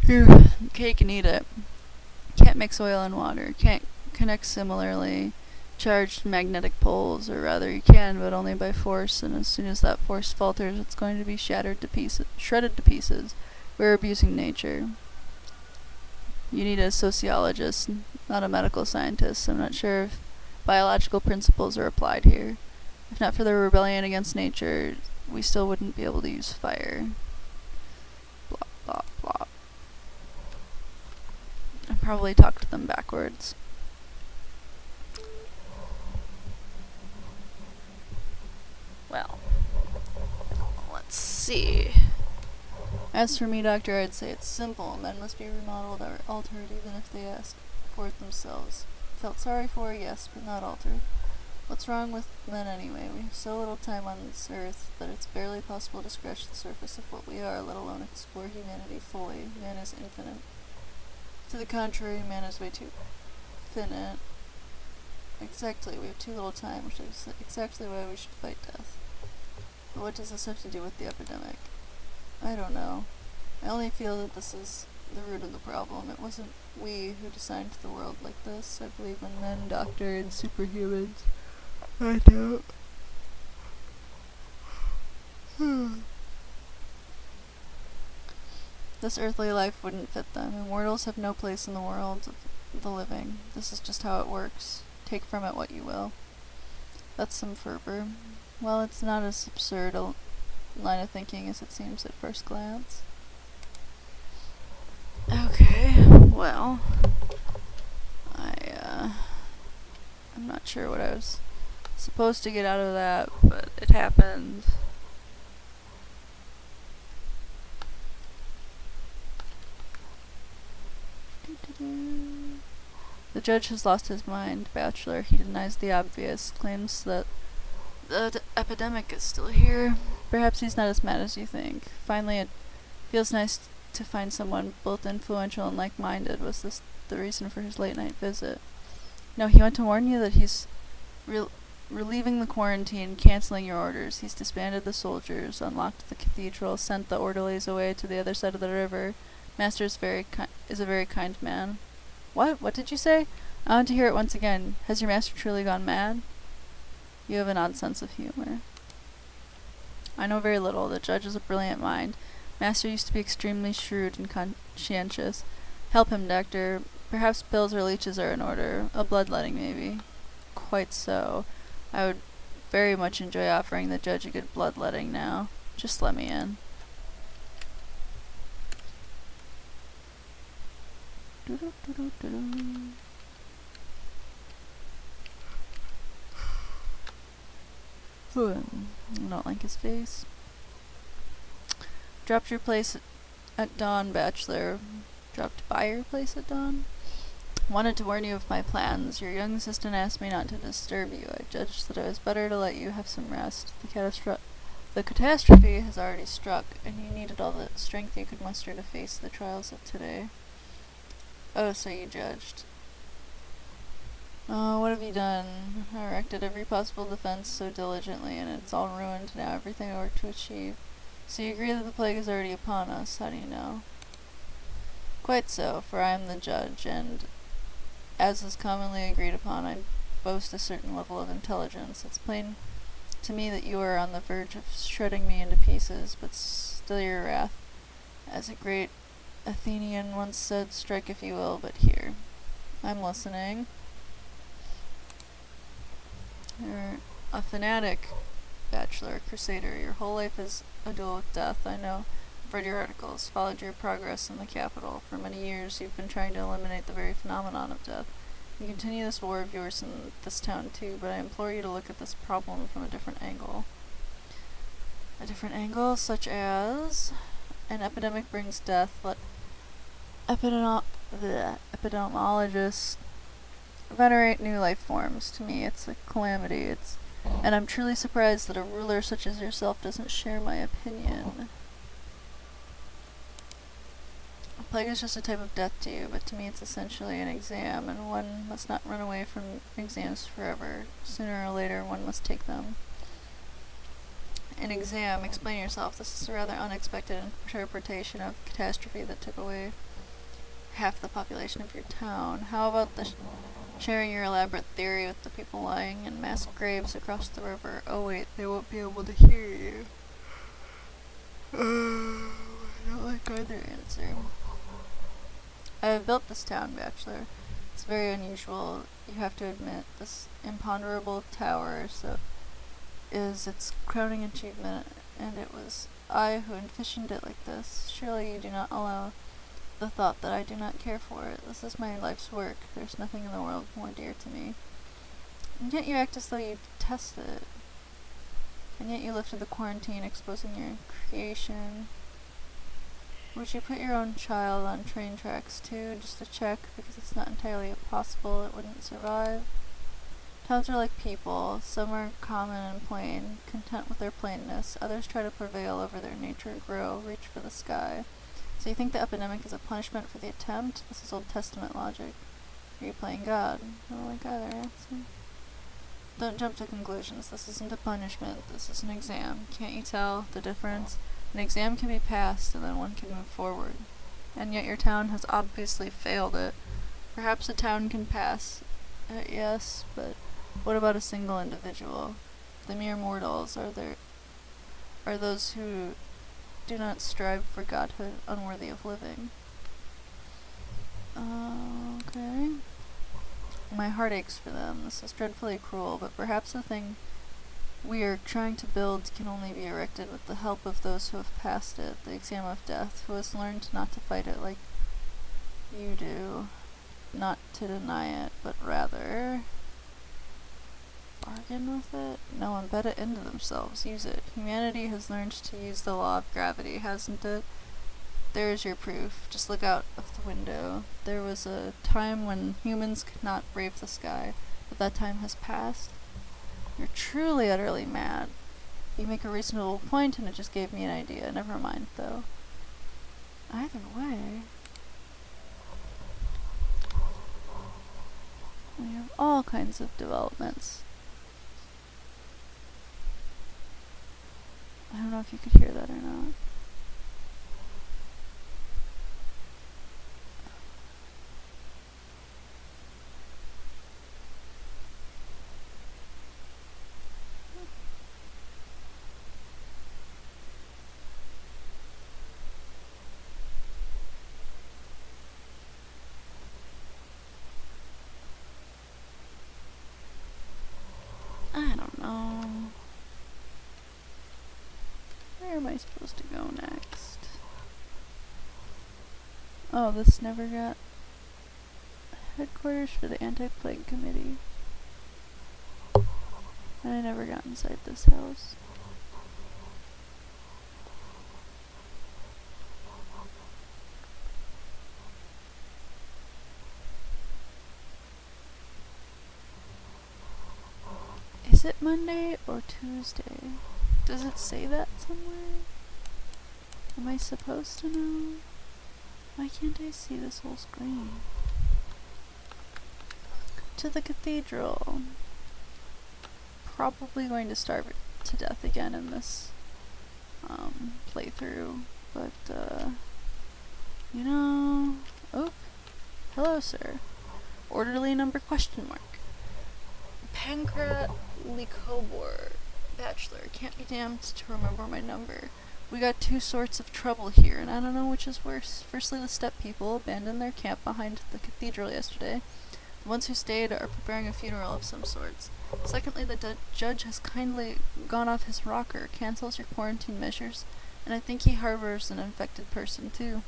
your cake and eat it. Can't mix oil and water. Can't connect similarly charged magnetic poles, or rather you can, but only by force, and as soon as that force falters, it's going to be shredded to pieces. We're abusing nature. You need a sociologist, not a medical scientist. I'm not sure if biological principles are applied here. If not for the rebellion against nature, we still wouldn't be able to use fire. Blah, blah, blah. I probably talked to them backwards. Well, let's see. As for me, Doctor, I'd say it's simple. Men must be remodeled or altered even if they ask for it themselves. Felt sorry for, yes, but not altered. What's wrong with men anyway? We have so little time on this earth that it's barely possible to scratch the surface of what we are, let alone explore humanity fully. Man is infinite. To the contrary, man is way too finite. Exactly, we have too little time, which is exactly why we should fight death. But what does this have to do with the epidemic? I don't know. I only feel that this is the root of the problem. It wasn't we who designed the world like this. I believe in men, doctor, and superhumans. I don't. This earthly life wouldn't fit them. Immortals have no place in the world of the living. This is just how it works. Take from it what you will. That's some fervor. Well, it's not as absurd a line of thinking as it seems at first glance. Okay, well, I'm not sure what I was supposed to get out of that, but it happened. The judge has lost his mind, Bachelor. He denies the obvious, claims that the epidemic is still here. Perhaps he's not as mad as you think. Finally, it feels nice to find someone both influential and like-minded. Was this the reason for his late-night visit? No, he went to warn you that he's relieving the quarantine, canceling your orders. He's disbanded the soldiers, unlocked the cathedral, sent the orderlies away to the other side of the river. Master is a very kind man. What? What did you say? I want to hear it once again. Has your master truly gone mad? You have an odd sense of humor. I know very little. The judge is a brilliant mind. Master used to be extremely shrewd and conscientious. Help him, Doctor. Perhaps pills or leeches are in order. A bloodletting, maybe. Quite so. I would very much enjoy offering the judge a good bloodletting now. Just let me in. I don't like his face. Dropped your place at dawn, Bachelor. Dropped by your place at dawn? Wanted to warn you of my plans. Your young assistant asked me not to disturb you. I judged that it was better to let you have some rest. The The catastrophe has already struck, and you needed all the strength you could muster to face the trials of today. Oh, so you judged. Oh, what have you done? I erected every possible defense so diligently, and it's all ruined now, everything I worked to achieve. So you agree that the plague is already upon us. How do you know? Quite so, for I am the judge, and, as is commonly agreed upon, I boast a certain level of intelligence. It's plain to me that you are on the verge of shredding me into pieces, but still your wrath. As a great Athenian once said, strike if you will, but here. I'm listening. You're a fanatic, bachelor, crusader. Your whole life is a duel with death. I know. I've read your articles, followed your progress in the capital. For many years you've been trying to eliminate the very phenomenon of death. You continue this war of yours in this town too, but I implore you to look at this problem from a different angle. A different angle, such as an epidemic brings death. Let epidemiologists venerate new life forms. To me, it's a calamity. And I'm truly surprised that a ruler such as yourself doesn't share my opinion. A plague is just a type of death to you, but to me it's essentially an exam, and one must not run away from exams forever. Sooner or later one must take them. An exam, explain yourself. This is a rather unexpected interpretation of catastrophe that took away half the population of your town. How about sharing your elaborate theory with the people lying in mass graves across the river? Oh wait, they won't be able to hear you. I don't like either answer. I have built this town, bachelor. It's very unusual, you have to admit. This imponderable tower is its crowning achievement, and it was I who envisioned it like this. Surely you do not allow the thought that I do not care for it. This is my life's work. There's nothing in the world more dear to me. And yet you act as though you detest it. And yet you lifted the quarantine, exposing your creation. Would you put your own child on train tracks too, just to check, because it's not entirely impossible it wouldn't survive? Towns are like people. Some are common and plain, content with their plainness. Others try to prevail over their nature, grow, reach for the sky. So you think the epidemic is a punishment for the attempt? This is Old Testament logic. Are you playing God? I don't like either answer. Don't jump to conclusions. This isn't a punishment. This is an exam. Can't you tell the difference? An exam can be passed, and then one can move forward. And yet your town has obviously failed it. Perhaps a town can pass it, yes, but what about a single individual? The mere mortals are those who do not strive for godhood, unworthy of living. Okay. My heart aches for them. This is dreadfully cruel, but perhaps the thing we are trying to build can only be erected with the help of those who have passed it, the exam of death, who has learned not to fight it like you do, not to deny it, but rather bargain with it? No, embed it into themselves, use it. Humanity has learned to use the law of gravity, hasn't it? There is your proof. Just look out of the window. There was a time when humans could not brave the sky, but that time has passed. You're truly, utterly mad. You make a reasonable point, and it just gave me an idea. Never mind, though. Either way, we have all kinds of developments. I don't know if you could hear that or not. I don't know. Where am I supposed to go next? Oh, this never got headquarters for the anti-plague committee. And I never got inside this house. Is it Monday or Tuesday? Does it say that somewhere? Am I supposed to know? Why can't I see this whole screen? To the cathedral. Probably going to starve it to death again in this playthrough, but you know, oh, hello sir. Orderly number question mark. Pancra Licobor, bachelor, can't be damned to remember my number. We got two sorts of trouble here, and I don't know which is worse. Firstly, the steppe people abandoned their camp behind the cathedral yesterday. The ones who stayed are preparing a funeral of some sorts. Secondly, the judge has kindly gone off his rocker, cancels your quarantine measures, and I think he harbors an infected person too.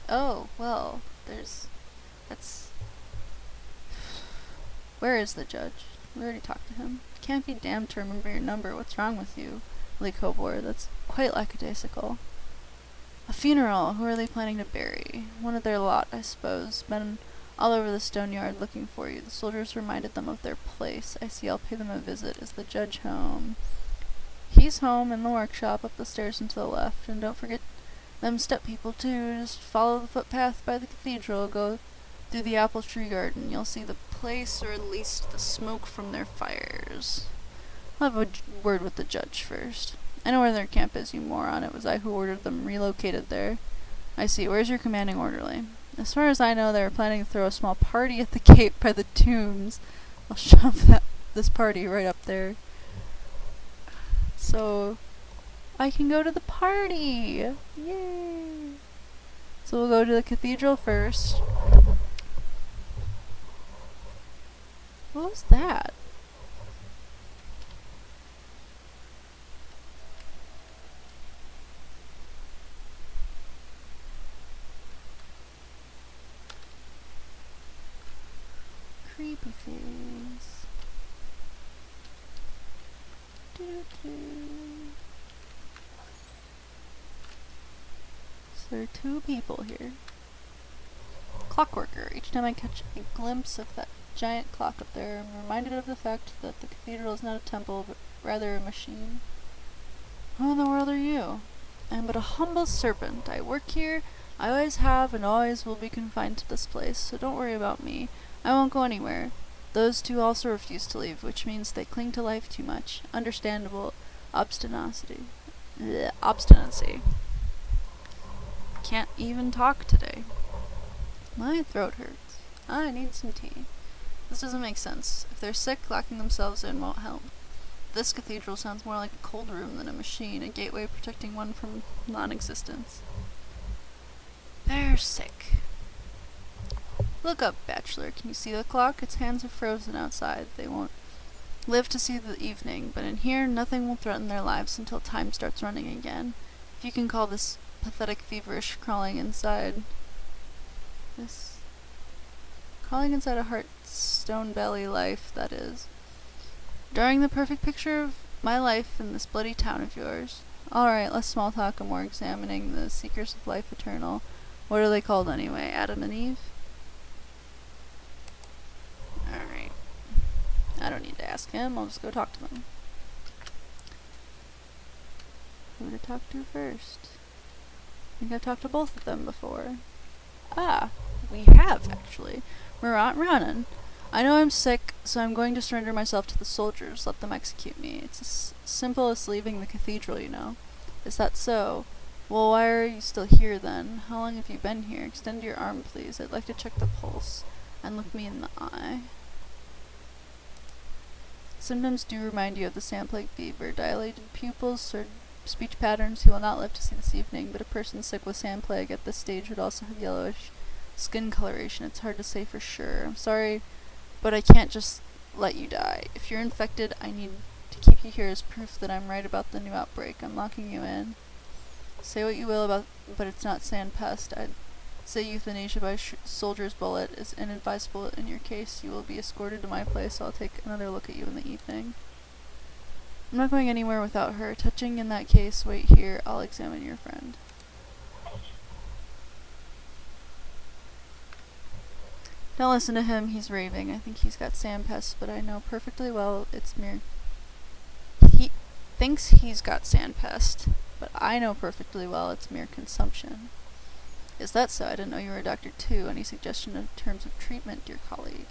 Oh, well, that's... Where is the judge? We already talked to him. Can't be damned to remember your number. What's wrong with you, Lee Cobor? That's quite lackadaisical. A funeral. Who are they planning to bury? One of their lot, I suppose. Men all over the stone yard looking for you. The soldiers reminded them of their place. I see. I'll pay them a visit. Is the judge home? He's home in the workshop up the stairs and to the left. And don't forget them steppe people too. Just follow the footpath by the cathedral. Go through the apple tree garden. You'll see the place, or at least the smoke from their fires. I'll have a word with the judge first. I know where their camp is, you moron. It was I who ordered them relocated there. I see. Where's your commanding orderly? As far as I know, they were planning to throw a small party at the gate by the tombs. I'll shove this party right up there. So, I can go to the party! Yay! So we'll go to the cathedral first. What was that? Creepy face. Doo-doo. So there are two people here. Clockworker. Each time I catch a glimpse of that giant clock up there, I'm reminded of the fact that the cathedral is not a temple, but rather a machine. Who in the world are you? I am but a humble serpent. I work here. I always have and always will be confined to this place, so don't worry about me. I won't go anywhere. Those two also refuse to leave, which means they cling to life too much. Understandable obstinacy. Obstinacy. Can't even talk today. My throat hurts. I need some tea. This doesn't make sense. If they're sick, locking themselves in won't help. This cathedral sounds more like a cold room than a machine, a gateway protecting one from non-existence. They're sick. Look up, bachelor. Can you see the clock? Its hands are frozen outside. They won't live to see the evening, but in here, nothing will threaten their lives until time starts running again. If you can call this pathetic, feverish crawling inside... Crawling inside a heart-stone belly life, that is. Drawing the perfect picture of my life in this bloody town of yours. Alright, less small talk and more examining the seekers of life eternal. What are they called anyway? Adam and Eve? Alright. I don't need to ask him, I'll just go talk to them. Who to talk to first? I think I've talked to both of them before. Ah, we have, actually. Murat Ranan. I know I'm sick, so I'm going to surrender myself to the soldiers. Let them execute me. It's as simple as leaving the cathedral, you know. Is that so? Well, why are you still here, then? How long have you been here? Extend your arm, please. I'd like to check the pulse. And look me in the eye. Symptoms do remind you of the sand-plague fever. Dilated pupils or speech patterns he will not live to see this evening, but a person sick with sand plague at this stage would also have yellowish skin coloration. It's hard to say for sure. I'm sorry, but I can't just let you die. If you're infected, I need to keep you here as proof that I'm right about the new outbreak. I'm locking you in. Say what you will about, but it's not sand pest. I'd say euthanasia by soldier's bullet is inadvisable in your case. You will be escorted to my place. I'll take another look at you in the evening. I'm not going anywhere without her. Touching in that case, wait here. I'll examine your friend. Don't listen to him, he's raving. I think he's got sand pests, but I know perfectly well it's mere... thinks he's got sandpest, but I know perfectly well it's mere consumption. Is that so? I didn't know you were a doctor too. Any suggestion in terms of treatment, dear colleague?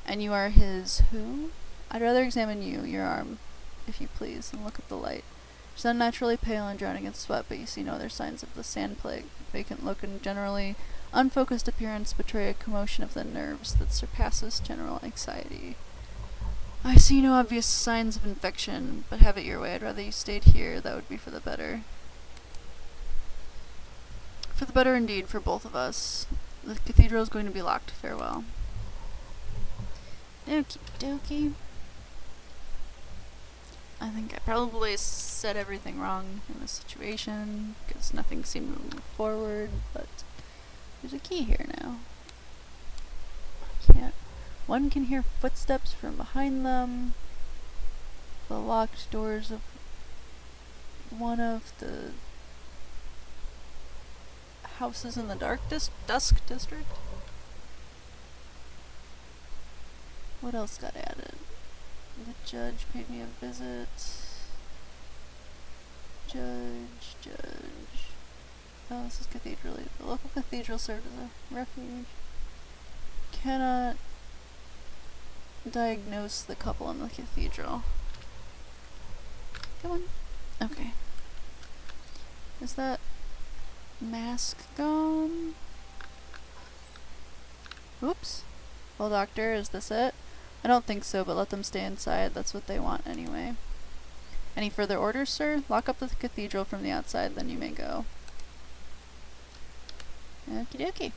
And you are his who? I'd rather examine you, your arm, if you please, and look at the light. She's unnaturally pale and drowning in sweat, but you see no other signs of the sand plague. Vacant look and generally unfocused appearance betray a commotion of the nerves that surpasses general anxiety. I see no obvious signs of infection, but have it your way. I'd rather you stayed here. That would be for the better. For the better indeed, for both of us. The cathedral is going to be locked. Farewell. Okie dokie. I think I probably said everything wrong in this situation, because nothing seemed to move forward, but there's a key here now. One can hear footsteps from behind them. The locked doors of one of the houses in the dusk district. What else got added? The judge paid me a visit. Judge. Oh, this is cathedral. The local cathedral served as a refuge. Cannot diagnose the couple in the cathedral. Come on. Okay. Is that mask gone? Oops. Well, doctor, is this it? I don't think so, but let them stay inside. That's what they want anyway. Any further orders, sir? Lock up the cathedral from the outside, then you may go. Okie dokie.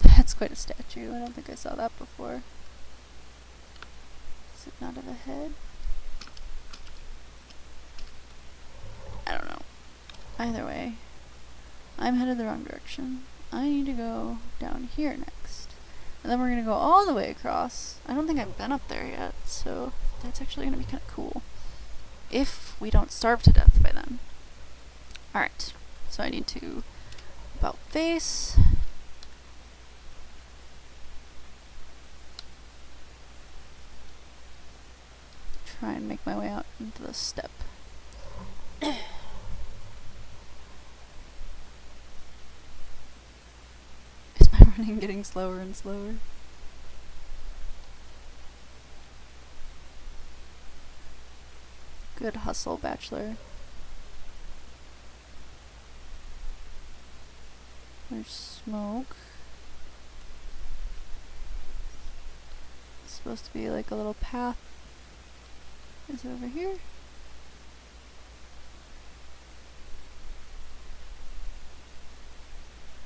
That's quite a statue. I don't think I saw that before. Does it not have a head? I don't know. Either way, I'm headed the wrong direction. I need to go down here next. And then we're going to go all the way across. I don't think I've been up there yet, so that's actually going to be kind of cool. If we don't starve to death by then. Alright, so I need to about face. Try and make my way out into the step. Is my running getting slower and slower? Good hustle, bachelor. There's smoke. It's supposed to be like a little path. Is it over here?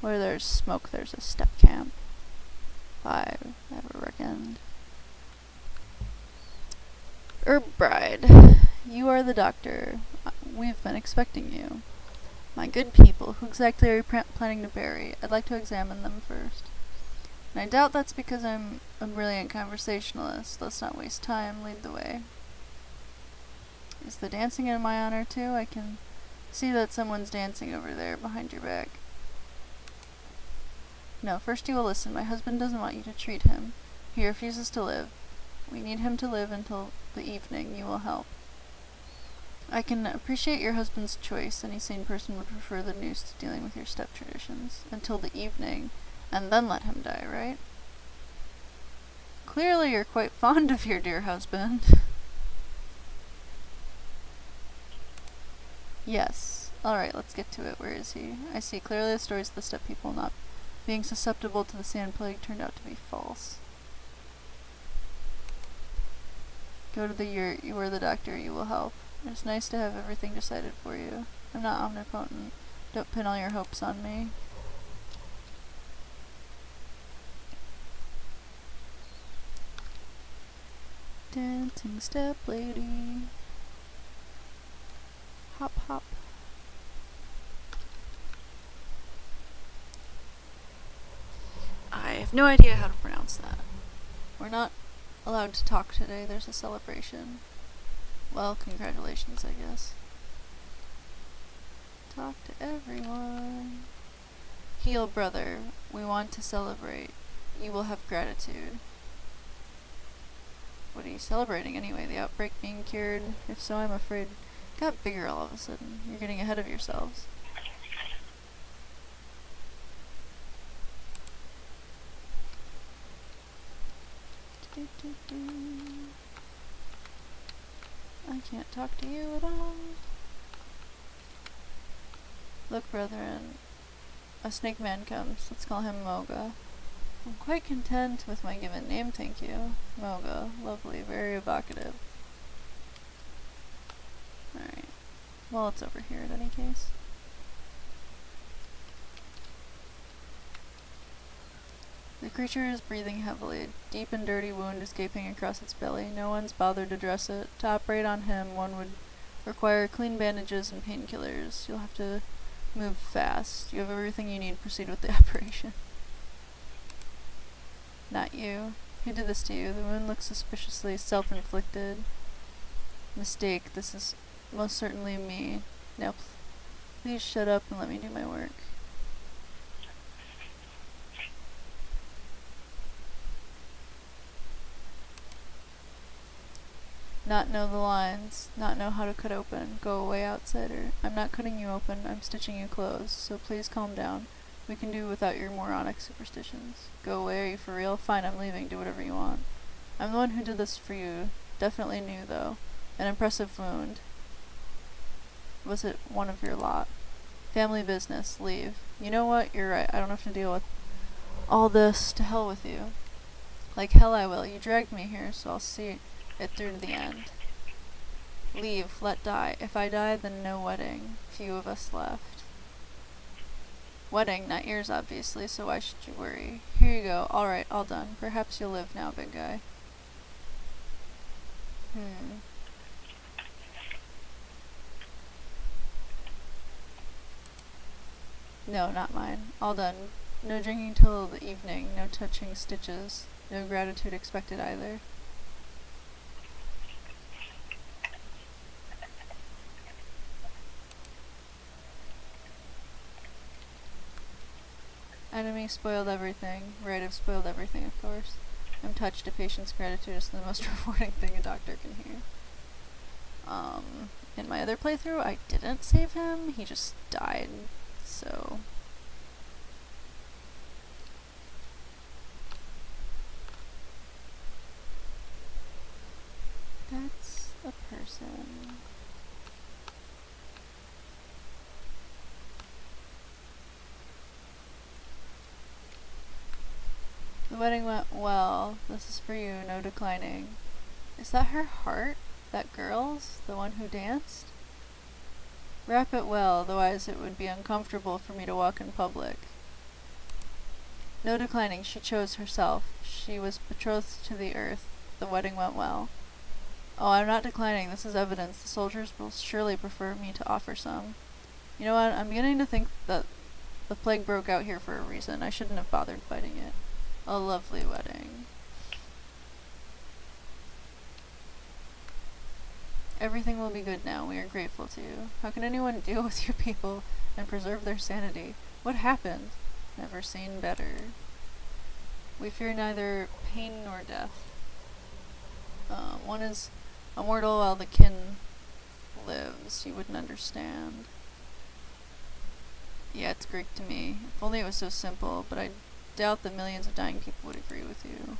Where there's smoke, there's a step camp. If I ever reckoned. Herb Bride, you are the doctor. We've been expecting you. My good people, who exactly are you planning to bury? I'd like to examine them first. And I doubt that's because I'm a brilliant conversationalist. Let's not waste time. Lead the way. Is the dancing in my honor too? I can see that someone's dancing over there behind your back. No, first you will listen. My husband doesn't want you to treat him. He refuses to live. We need him to live until the evening. You will help. I can appreciate your husband's choice. Any sane person would prefer the noose to dealing with your step traditions. Until the evening, and then let him die, right? Clearly you're quite fond of your dear husband. Yes. Alright, let's get to it. Where is he? I see. Clearly the stories of the step people not being susceptible to the sand plague turned out to be false. Go to the yurt. You are the doctor. You will help. It's nice to have everything decided for you. I'm not omnipotent. Don't pin all your hopes on me. Dancing step lady. Hop, hop. I have no idea how to pronounce that. We're not allowed to talk today. There's a celebration. Well, congratulations, I guess. Talk to everyone. Heal, brother. We want to celebrate. You will have gratitude. What are you celebrating anyway? The outbreak being cured? If so, I'm afraid it got bigger all of a sudden. You're getting ahead of yourselves. I can't talk to you at all. Look, brethren, a snake man comes. Let's call him Moga. I'm quite content with my given name, thank you. Moga. Lovely, very evocative. Alright. Well, it's over here in any case. The creature is breathing heavily. A deep and dirty wound is gaping across its belly. No one's bothered to dress it. To operate on him, one would require clean bandages and painkillers. You'll have to move fast. You have everything you need. Proceed with the operation. Not you. Who did this to you? The wound looks suspiciously self-inflicted. Mistake. This is most certainly me. Now, please shut up and let me do my work. Not know the lines. Not know how to cut open. Go away, outsider. I'm not cutting you open. I'm stitching you closed. So please calm down. We can do without your moronic superstitions. Go away, are you for real? Fine, I'm leaving. Do whatever you want. I'm the one who did this for you. Definitely new, though. An impressive wound. Was it one of your lot? Family business. Leave. You know what? You're right. I don't have to deal with all this. To hell with you. Like hell I will. You dragged me here, so I'll see it through to the end. Leave. Let die. If I die, then no wedding. Few of us left. Wedding, not yours, obviously, so why should you worry? Here you go. Alright, all done. Perhaps you'll live now, big guy. No, not mine. All done. No drinking till the evening. No touching stitches. No gratitude expected either. Enemy spoiled everything. Right, I've spoiled everything, of course. I'm touched. A patient's gratitude is the most rewarding thing a doctor can hear. In my other playthrough, I didn't save him. He just died, so... That's a person. The wedding went well. This is for you, no declining. Is that her heart? That girl's? The one who danced? Wrap it well, otherwise it would be uncomfortable for me to walk in public. No declining, she chose herself. She was betrothed to the earth. The wedding went well. Oh, I'm not declining. This is evidence. The soldiers will surely prefer me to offer some. You know what? I'm beginning to think that the plague broke out here for a reason. I shouldn't have bothered fighting it. A lovely wedding. Everything will be good now. We are grateful to you. How can anyone deal with your people and preserve their sanity? What happened? Never seen better. We fear neither pain nor death. One is immortal while the kin lives. You wouldn't understand. Yeah, it's Greek to me. If only it was so simple, but I doubt that millions of dying people would agree with you.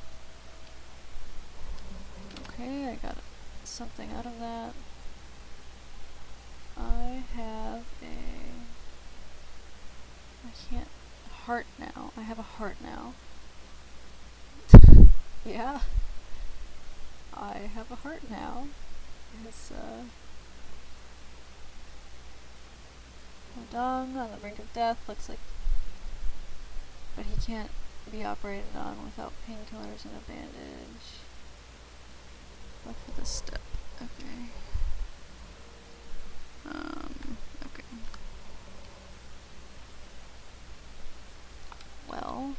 Okay, I got something out of that. I have heart now. I have a heart now. Yeah. I have a heart now. It's, Dong on the brink of death, looks like, but he can't be operated on without painkillers and a bandage. Left with a step. Okay. Okay. Well,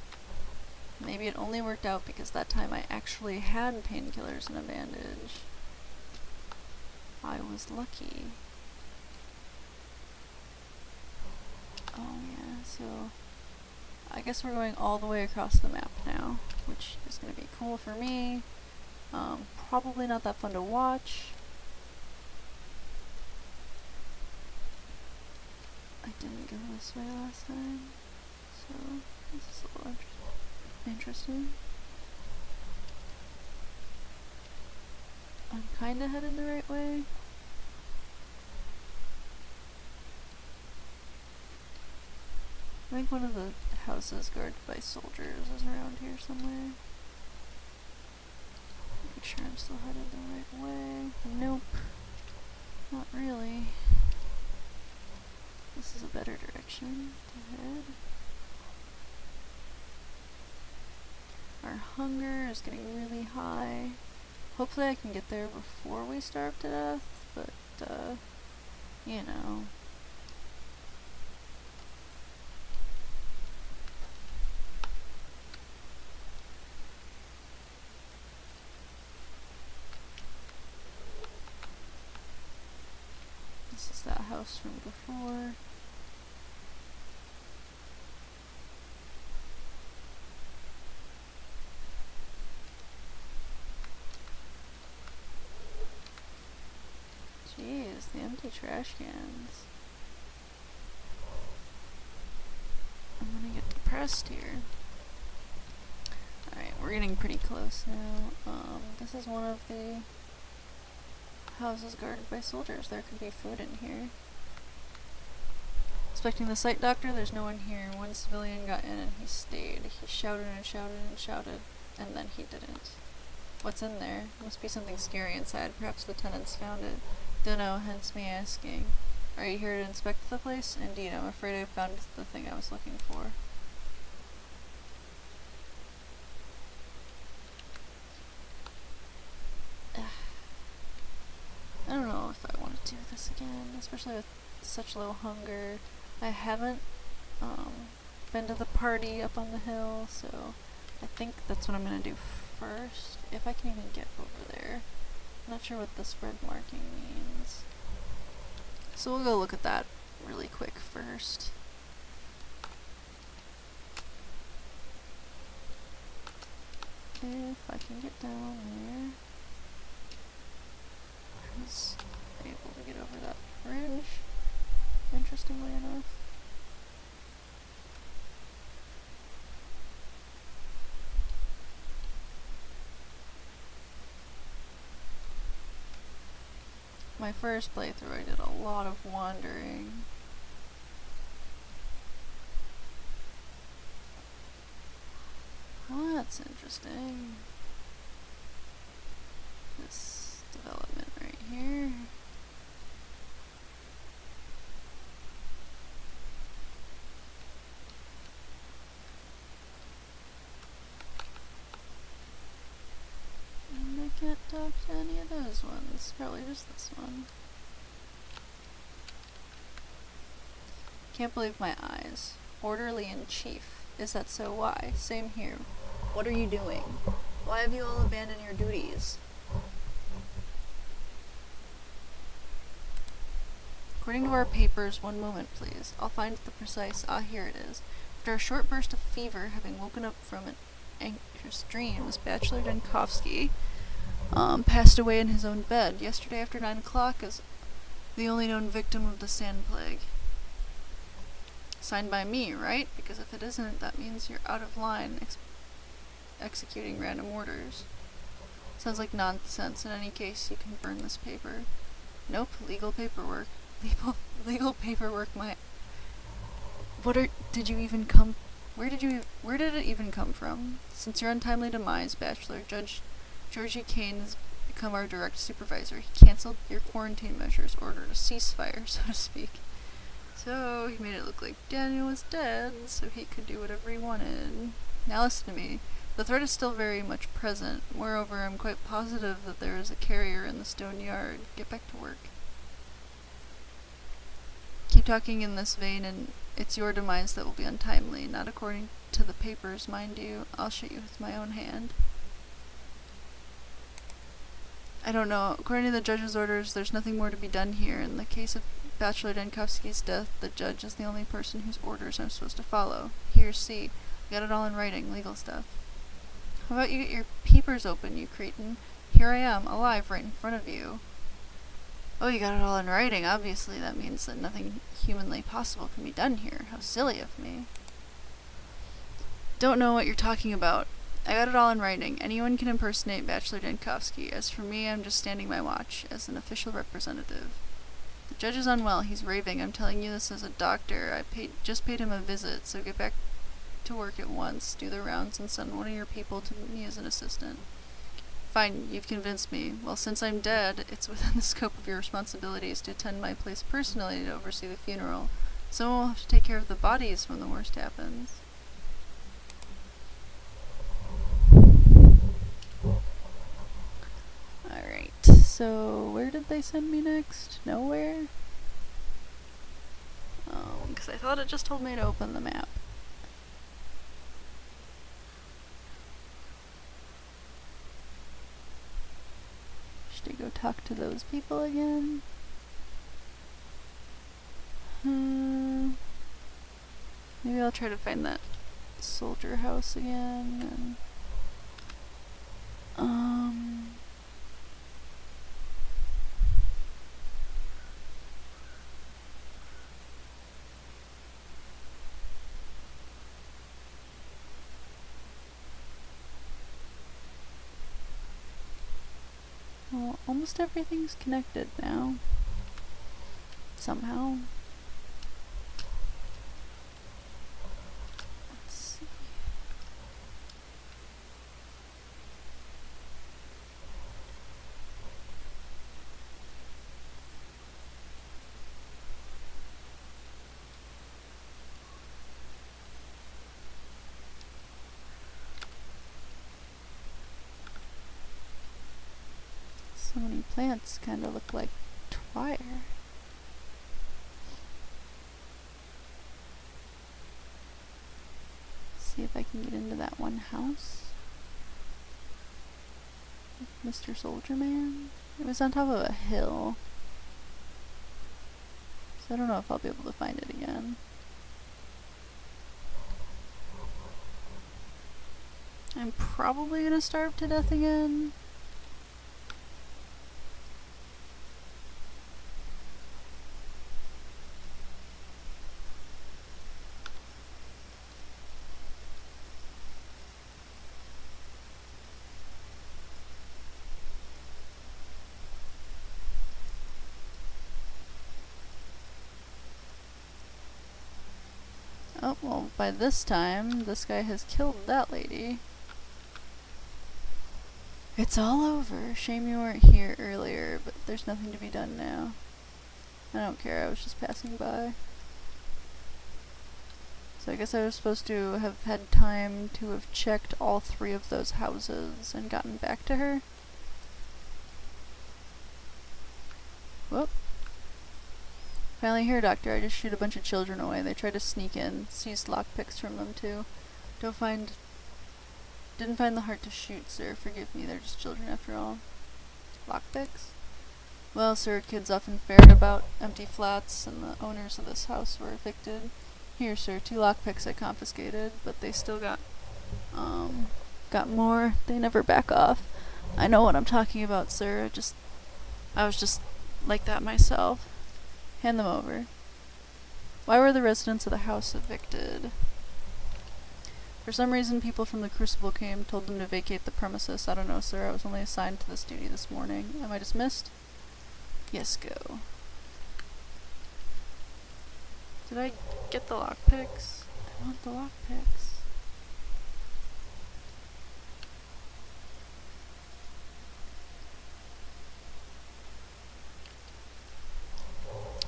maybe it only worked out because that time I actually had painkillers and a bandage. I was lucky. Oh yeah, so I guess we're going all the way across the map now, which is going to be cool for me. Probably not that fun to watch. I didn't go this way last time, so this is a little interesting. I'm kinda headed the right way. I think one of the houses guarded by soldiers is around here somewhere. Make sure I'm still headed the right way. Nope. Not really. This is a better direction to head. Our hunger is getting really high. Hopefully I can get there before we starve to death, but, you know. This is that house from before. Jeez, the empty trash cans. I'm gonna get depressed here. Alright, we're getting pretty close now. This is one of the houses guarded by soldiers. There could be food in here. Inspecting the site, doctor, there's no one here. One civilian got in and he stayed. He shouted and shouted and shouted, and then he didn't. What's in there? Must be something scary inside. Perhaps the tenants found it. Dunno, hence me asking. Are you here to inspect the place? Indeed, I'm afraid I found the thing I was looking for. I don't know if I want to do this again, especially with such low hunger. I haven't been to the party up on the hill, so I think that's what I'm going to do first, if I can even get over there. I'm not sure what the spread marking means. So we'll go look at that really quick first. If I can get down there. I was able to get over that bridge, interestingly enough. My first playthrough I did a lot of wandering. Oh, that's interesting. This development right here. And I can't talk to any of those ones. Probably just this one. Can't believe my eyes. Orderly in chief. Is that so? Why? Same here. What are you doing? Why have you all abandoned your duties? According to our papers, one moment please. I'll find the precise, here it is. After a short burst of fever, having woken up from an anxious dreams, Bachelor Denkovsky passed away in his own bed yesterday after 9 o'clock as the only known victim of the sand plague. Signed by me, right? Because if it isn't, that means you're out of line executing random orders. Sounds like nonsense. In any case, you can burn this paper. Nope, legal paperwork. Legal paperwork, did you even come, where did it even come from? Since your untimely demise, Bachelor, Judge Georgie Kane has become our direct supervisor. He cancelled your quarantine measures, ordered a ceasefire, so to speak. So, he made it look like Daniel was dead, so he could do whatever he wanted. Now listen to me. The threat is still very much present. Moreover, I'm quite positive that there is a carrier in the stone yard. Get back to work. Keep talking in this vein, and it's your demise that will be untimely. Not according to the papers, mind you. I'll shoot you with my own hand. I don't know. According to the judge's orders, there's nothing more to be done here. In the case of Bachelor Denkovsky's death, the judge is the only person whose orders I'm supposed to follow. Here, see. I got it all in writing, legal stuff. How about you get your peepers open, you cretin? Here I am, alive right in front of you. Oh, you got it all in writing. Obviously, that means that nothing humanly possible can be done here. How silly of me. Don't know what you're talking about. I got it all in writing. Anyone can impersonate Bachelor Dankovsky. As for me, I'm just standing my watch as an official representative. The judge is unwell. He's raving. I'm telling you this as a doctor. Just paid him a visit, so get back to work at once. Do the rounds and send one of your people to me as an assistant. Fine, you've convinced me. Well, since I'm dead, it's within the scope of your responsibilities to attend my place personally to oversee the funeral. Someone will have to take care of the bodies when the worst happens. Alright, so where did they send me next? Nowhere? Because I thought it just told me to open the map. Should I go talk to those people again? Maybe I'll try to find that soldier house again. Well, almost everything's connected now. Somehow. Let's see. So many plants kind of look like twire. See if I can get into that one house. Mr. Soldier Man. It was on top of a hill. So I don't know if I'll be able to find it again. I'm probably gonna starve to death again. Oh, well, by this time, this guy has killed that lady. It's all over. Shame you weren't here earlier, but there's nothing to be done now. I don't care, I was just passing by. So I guess I was supposed to have had time to have checked all 3 of those houses and gotten back to her. Whoop. Finally here, Doctor. I just shoot a bunch of children away. They tried to sneak in. Seized lockpicks from them, too. Didn't find the heart to shoot, sir. Forgive me. They're just children after all. Lockpicks? Well, sir, kids often ferret about empty flats, and the owners of this house were evicted. Here, sir, 2 lockpicks I confiscated, but they still got more. They never back off. I know what I'm talking about, sir. I was just like that myself. Hand them over. Why were the residents of the house evicted? For some reason, people from the Crucible came, told them to vacate the premises. I don't know, sir. I was only assigned to this duty this morning. Am I dismissed? Yes, go. Did I get the lockpicks? I want the lockpicks.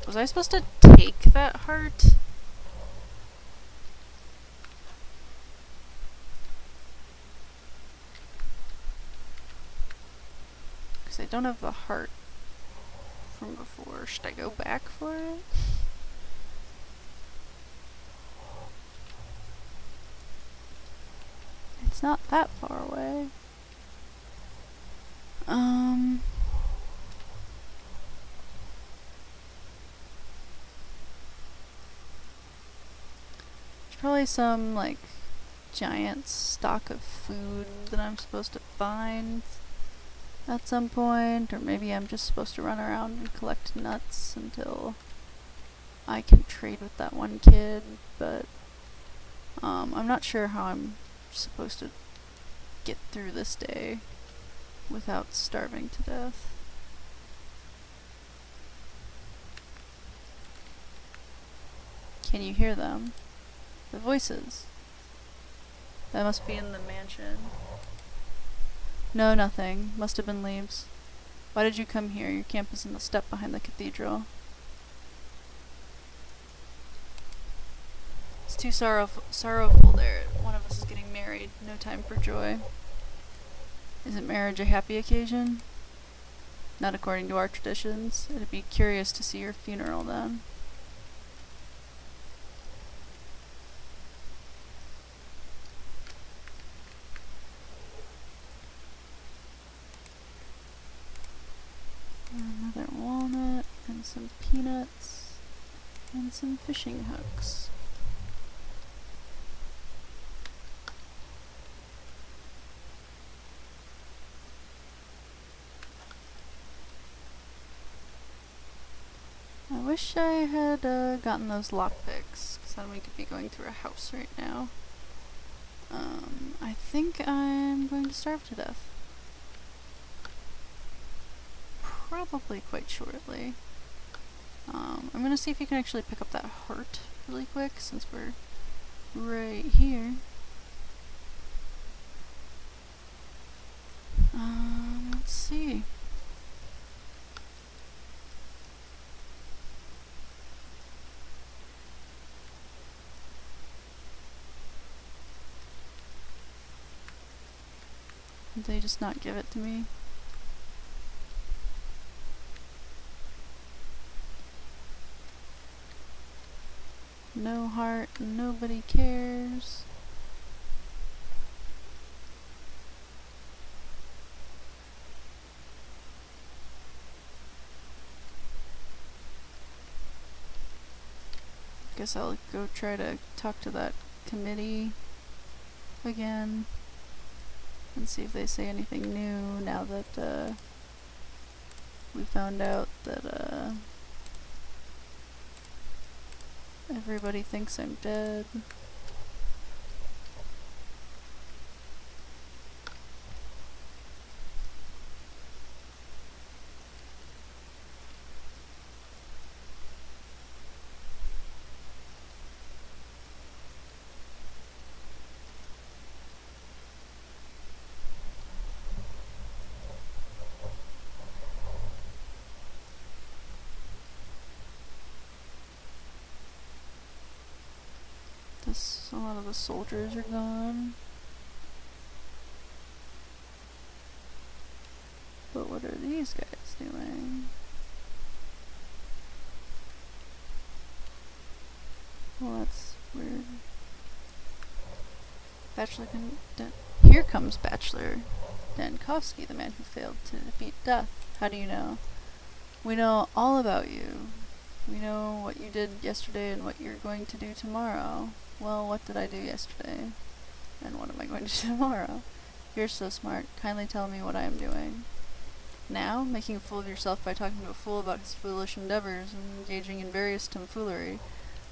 Was I supposed to take that heart? Because I don't have the heart from before. Should I go back for it? It's not that far away. There's probably some, like, giant stock of food that I'm supposed to find. at some point, or maybe I'm just supposed to run around and collect nuts until I can trade with that one kid, but I'm not sure how I'm supposed to get through this day without starving to death. Can you hear them? The voices. That must be in the mansion. No, nothing. Must have been leaves. Why did you come here? Your camp is in the steppe behind the cathedral. It's too sorrowful there. One of us is getting married. No time for joy. Isn't marriage a happy occasion? Not according to our traditions. It'd be curious to see your funeral then. Another walnut, and some peanuts, and some fishing hooks. I wish I had gotten those lockpicks, because then we could be going through a house right now. I think I'm going to starve to death. Probably quite shortly. I'm gonna see if you can actually pick up that heart really quick, since we're right here. Let's see. Did they just not give it to me? No heart, nobody cares. Guess I'll go try to talk to that committee again and see if they say anything new now that we found out that everybody thinks I'm dead. A lot of the soldiers are gone. But what are these guys doing? Well, that's weird. Here comes Bachelor Dankovsky, the man who failed to defeat death. How do you know? We know all about you. We know what you did yesterday and what you're going to do tomorrow. Well, what did I do yesterday? And what am I going to do tomorrow? You're so smart. Kindly tell me what I am doing. Now, making a fool of yourself by talking to a fool about his foolish endeavors and engaging in various tomfoolery.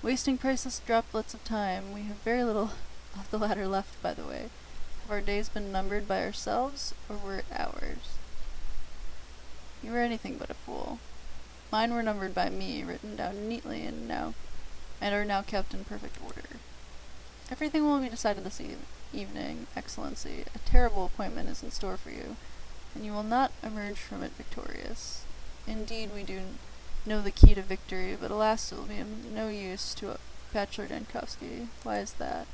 Wasting priceless droplets of time. We have very little of the latter left, by the way. Have our days been numbered by ourselves, or were it ours? You were anything but a fool. Mine were numbered by me, written down neatly, and are now kept in perfect order. Everything will be decided this evening, Excellency. A terrible appointment is in store for you, and you will not emerge from it victorious. Indeed, we do know the key to victory, but alas, it will be of no use to Bachelor Dankovsky. Why is that?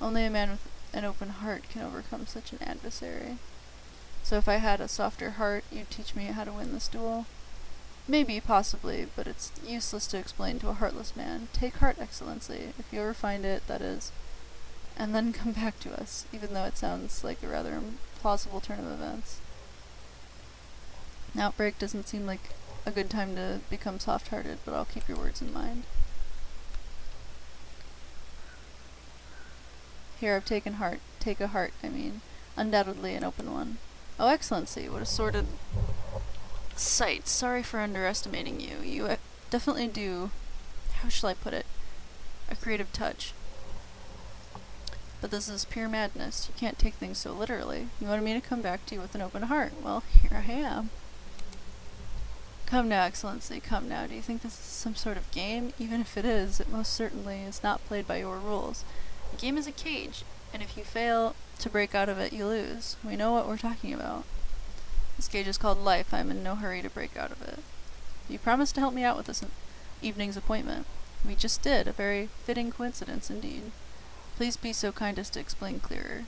Only a man with an open heart can overcome such an adversary. So if I had a softer heart, you'd teach me how to win this duel? Maybe, possibly, but it's useless to explain to a heartless man. Take heart, Excellency, if you ever find it, that is, and then come back to us, even though it sounds like a rather implausible turn of events. An outbreak doesn't seem like a good time to become soft-hearted, but I'll keep your words in mind. Here, I've taken heart. Take a heart, I mean. Undoubtedly an open one. Oh, Excellency, what a sordid sight. Sorry for underestimating you. You definitely do, how shall I put it, a creative touch. But this is pure madness. You can't take things so literally. You wanted me to come back to you with an open heart. Well, here I am. Come now, Excellency, come now. Do you think this is some sort of game? Even if it is, it most certainly is not played by your rules. A game is a cage, and if you fail to break out of it, you lose. We know what we're talking about. This cage is called life. I'm in no hurry to break out of it. You promised to help me out with this evening's appointment. We just did. A very fitting coincidence indeed. Please be so kind as to explain clearer.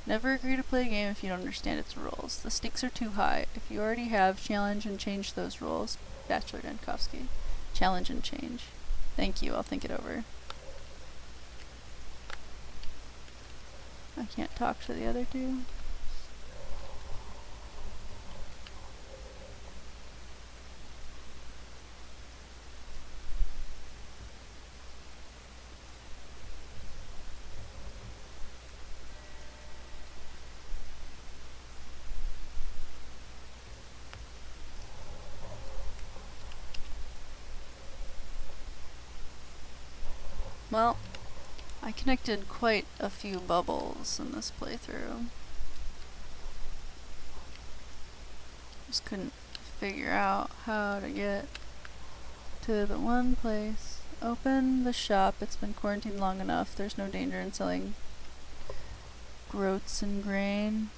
Never agree to play a game if you don't understand its rules. The stakes are too high. If you already have, challenge and change those rules. Bachelor Denkovsky. Challenge and change. Thank you, I'll think it over. I can't talk to the other two. Well, I connected quite a few bubbles in this playthrough. Just couldn't figure out how to get to the one place. Open the shop. It's been quarantined long enough. There's no danger in selling groats and grain.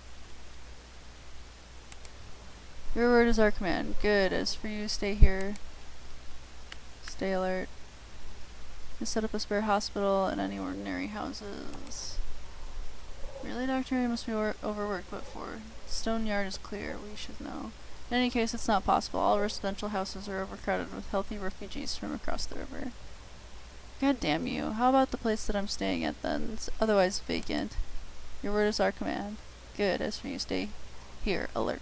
Your word is our command. Good. As for you, stay here. Stay alert. To set up a spare hospital in any ordinary houses. Really, Doctor? You must be overworked, but for Stone Yard is clear. We should know. In any case, it's not possible. All residential houses are overcrowded with healthy refugees from across the river. God damn you. How about the place that I'm staying at then? It's otherwise vacant. Your word is our command. Good. As for you, stay here. Alert.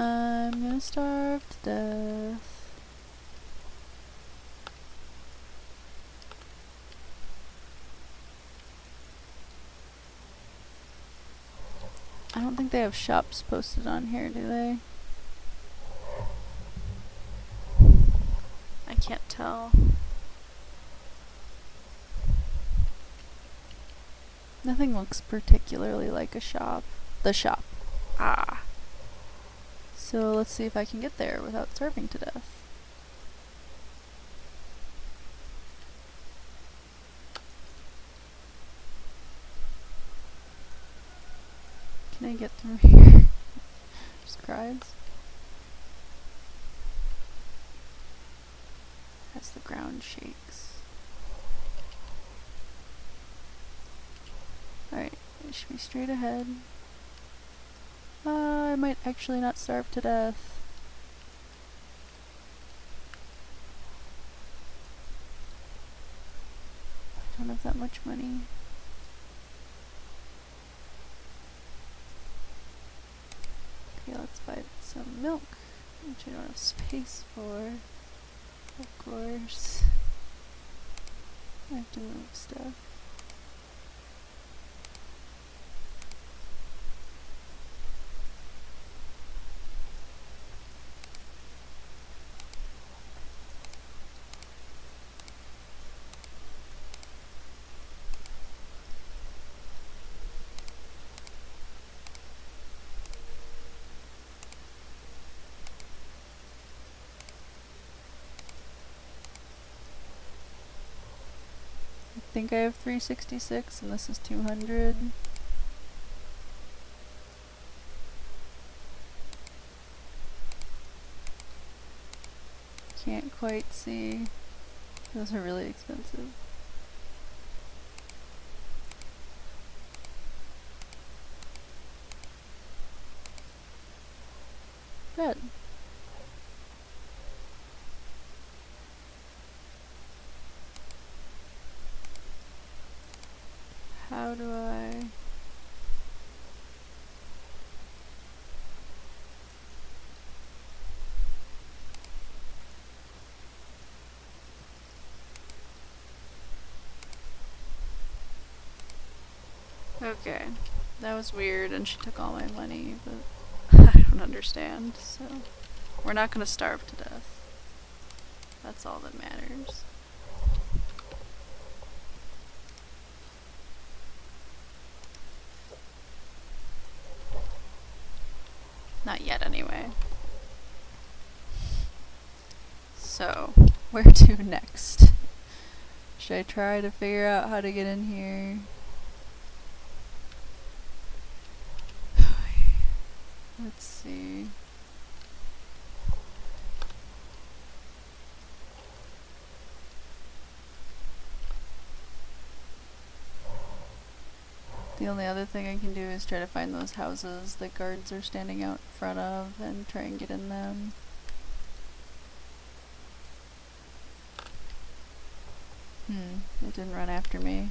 I'm gonna starve to death. I don't think they have shops posted on here, do they? I can't tell. Nothing looks particularly like a shop. The shop. Ah. So let's see if I can get there without starving to death. Can I get through here? Scribes. As the ground shakes. Alright, it should be straight ahead. I might actually not starve to death. I don't have that much money. Okay, let's buy some milk, which I don't have space for. Of course. I have to move stuff. I think I have 366 and this is 200. Can't quite see. Those are really expensive. Good. How do I... Okay. That was weird, and she took all my money, but I don't understand, so we're not gonna starve to death. That's all that matters. Not yet, anyway. So, where to next? Should I try to figure out how to get in here? Let's see. The only other thing I can do is try to find those houses that guards are standing out in front of and try and get in them. It didn't run after me.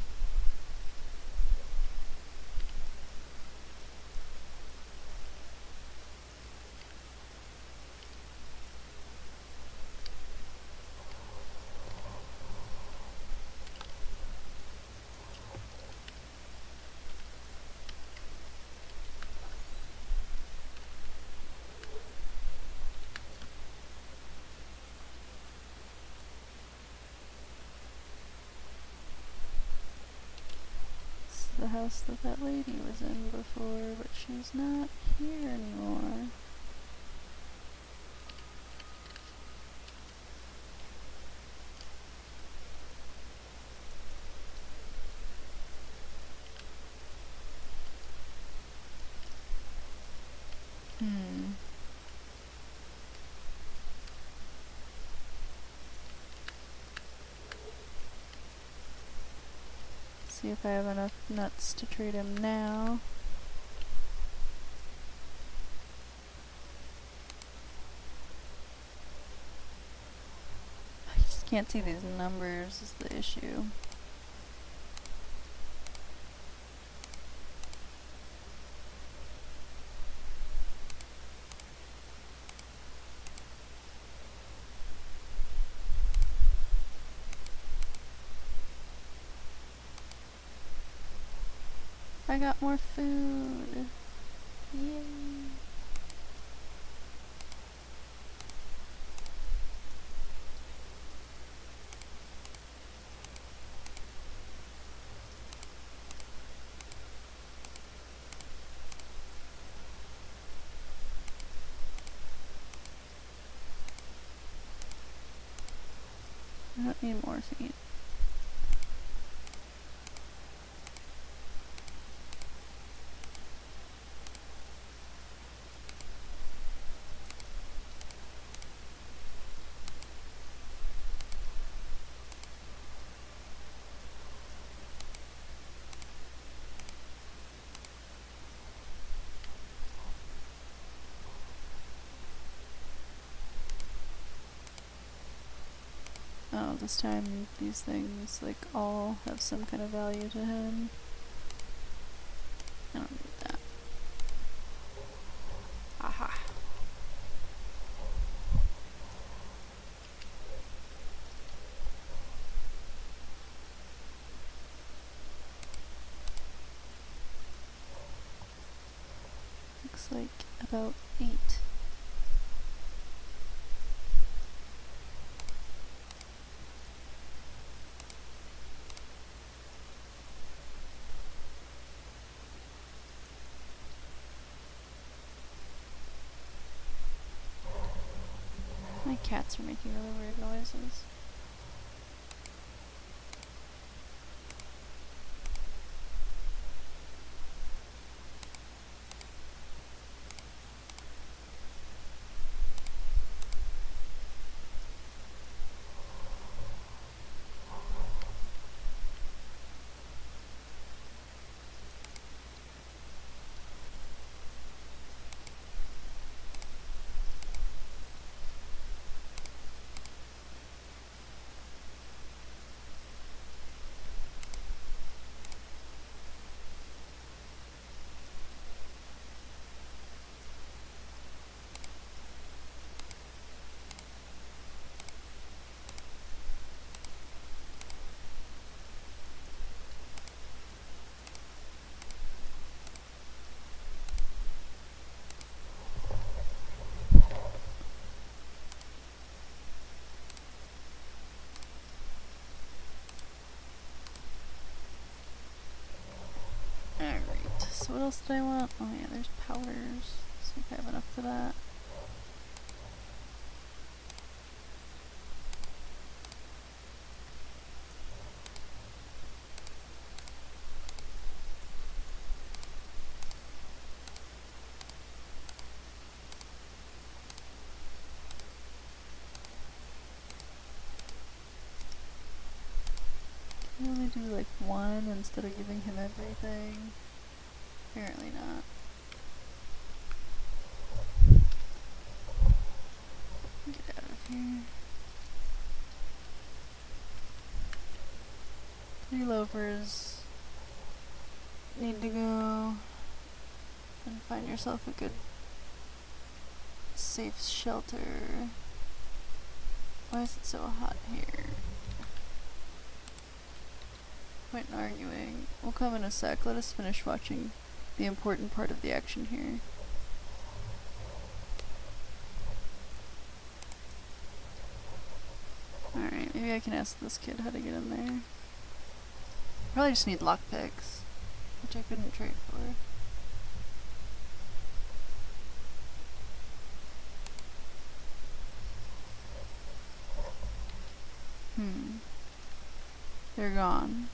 The house that that lady was in before, but she's not here anymore. See if I have enough nuts to trade him now. I just can't see these numbers is the issue. I got more food. Yay. I don't need morphine. Oh, this time these things, like, all have some kind of value to him. I don't need that. Aha. Looks like about 8. My cats are making really weird noises. So what else did I want? Oh yeah, there's powders. See if I have enough for that. Can I only do like one instead of giving him everything? Apparently not. Get out of here. 3 loafers. Need to go and find yourself a good safe shelter. Why is it so hot here? Point in arguing. We'll come in a sec. Let us finish watching the important part of the action here. Alright, maybe I can ask this kid how to get in there. Probably just need lockpicks, which I couldn't trade for. They're gone.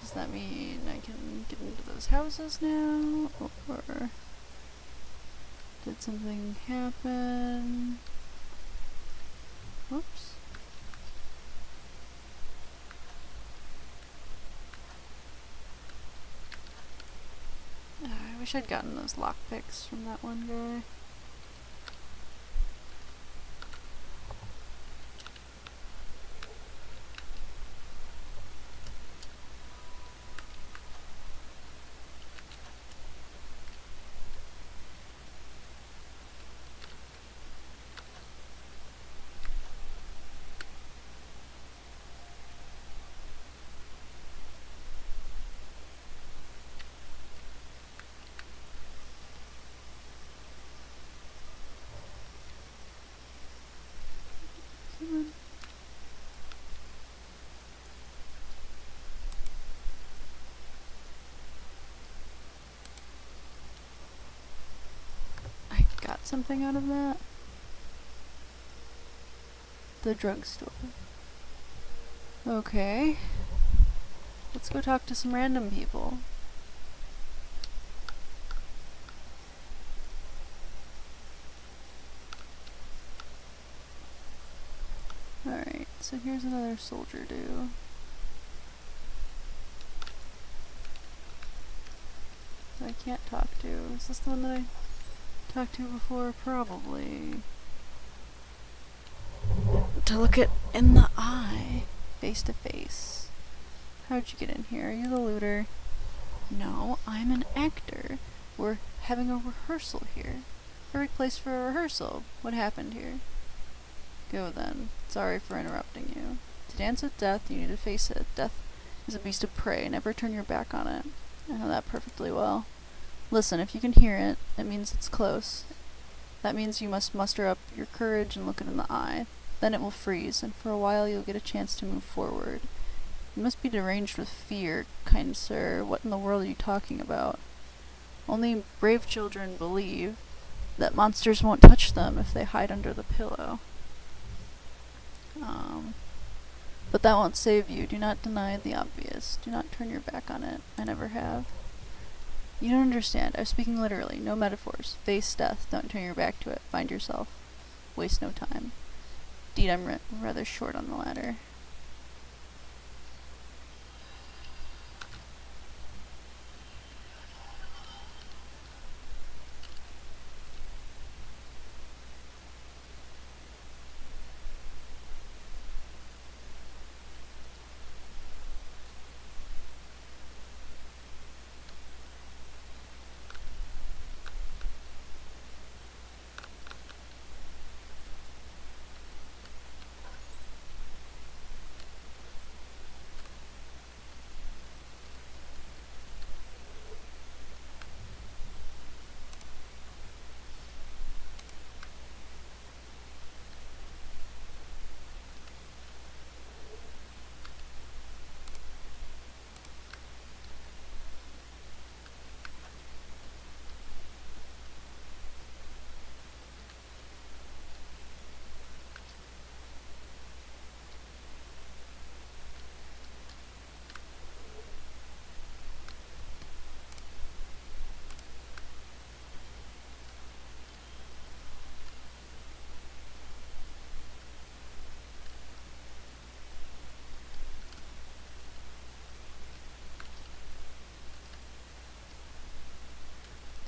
Does that mean I can get into those houses now? Or did something happen? Whoops. I wish I'd gotten those lockpicks from that one guy. I got something out of that. The drugstore. Okay. Let's go talk to some random people. Alright, so here's another soldier dude. I can't talk to. Is this the one that I talked to before? Probably. To look it in the eye, face to face. How'd you get in here? Are you the looter? No, I'm an actor. We're having a rehearsal here. Perfect place for a rehearsal. What happened here? Go then. Sorry for interrupting you. To dance with death, you need to face it. Death is a beast of prey. Never turn your back on it. I know that perfectly well. Listen, if you can hear it, it means it's close. That means you must muster up your courage and look it in the eye. Then it will freeze, and for a while you'll get a chance to move forward. You must be deranged with fear, kind sir. What in the world are you talking about? Only brave children believe that monsters won't touch them if they hide under the pillow. But that won't save you. Do not deny the obvious. Do not turn your back on it. I never have. You don't understand. I'm speaking literally. No metaphors. Face death. Don't turn your back to it. Find yourself. Waste no time. Indeed, I'm rather short on the ladder.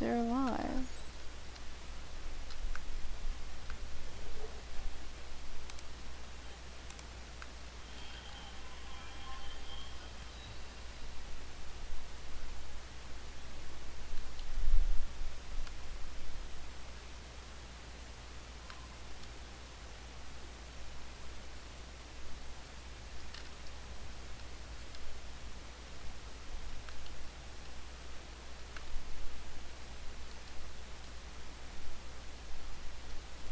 They're alive.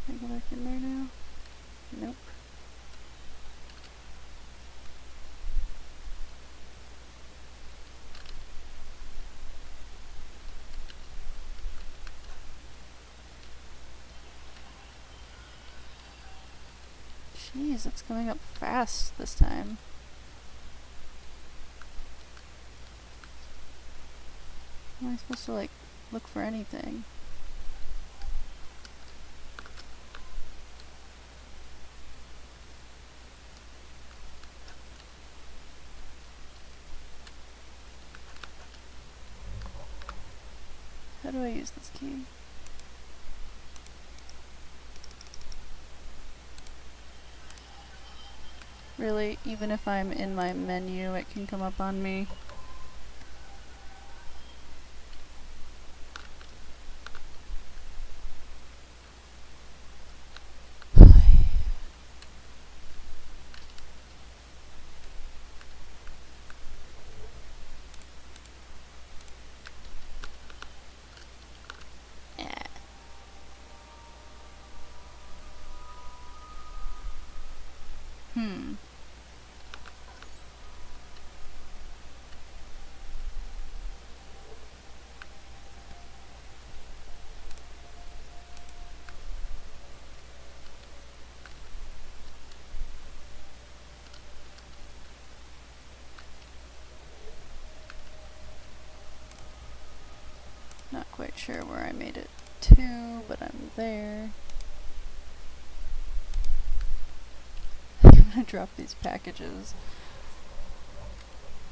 Can I go back in there now? Nope. Jeez, it's coming up fast this time. Am I supposed to, like, look for anything? How do I use this key? Really, even if I'm in my menu, it can come up on me. Hmm. Not quite sure where I made it to, but I'm there. I'm gonna drop these packages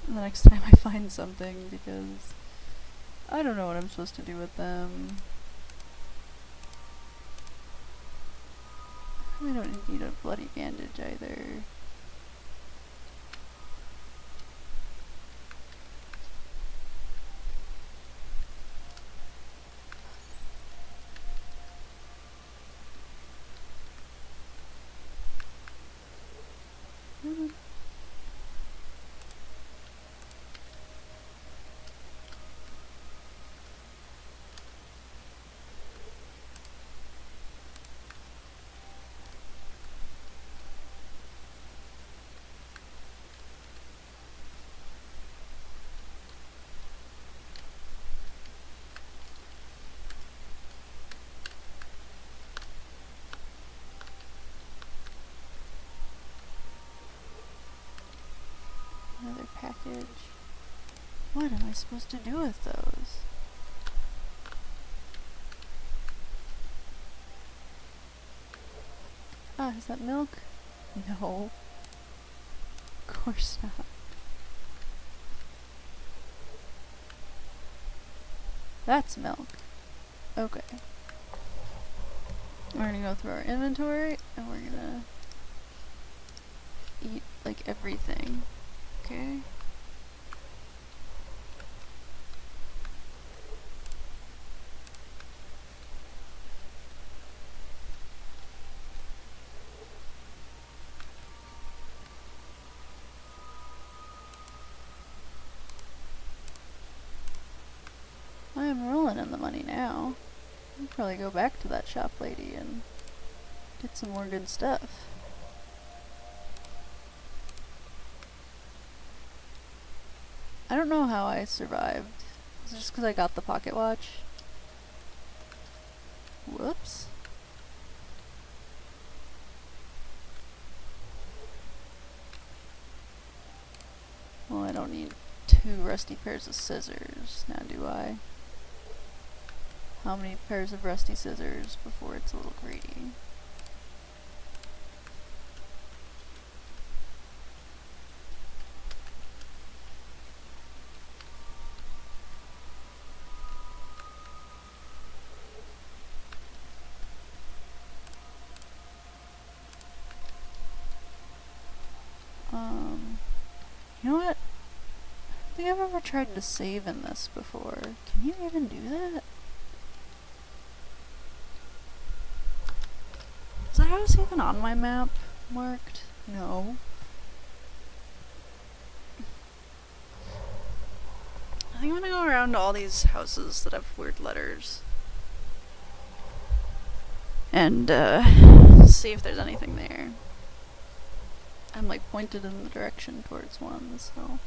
the next time I find something, because I don't know what I'm supposed to do with them. I don't need a bloody bandage either. Another package. What am I supposed to do with those? Ah, is that milk? No. Of course not. That's milk. Okay. We're gonna go through our inventory and we're gonna eat like everything. Okay. I am rolling in the money now. I'll probably go back to that shop lady and get some more good stuff. I don't know how I survived. Is it just because I got the pocket watch? Whoops. Well, I don't need 2 rusty pairs of scissors, now do I? How many pairs of rusty scissors before it's a little greedy? You know what? I think I've ever tried to save in this before. Can you even do that? Is that house even on my map marked? No. I think I'm gonna go around to all these houses that have weird letters. And, see if there's anything there. I'm like pointed in the direction towards one, so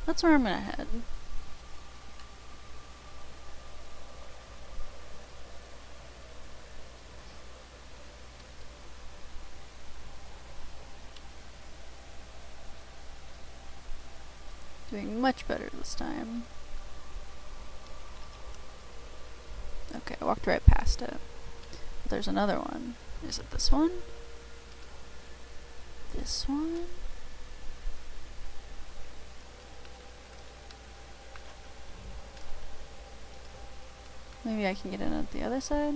that's where I'm gonna head. Doing much better this time. Okay, I walked right past it. There's another one. Is it this one? This one? Maybe I can get in at the other side?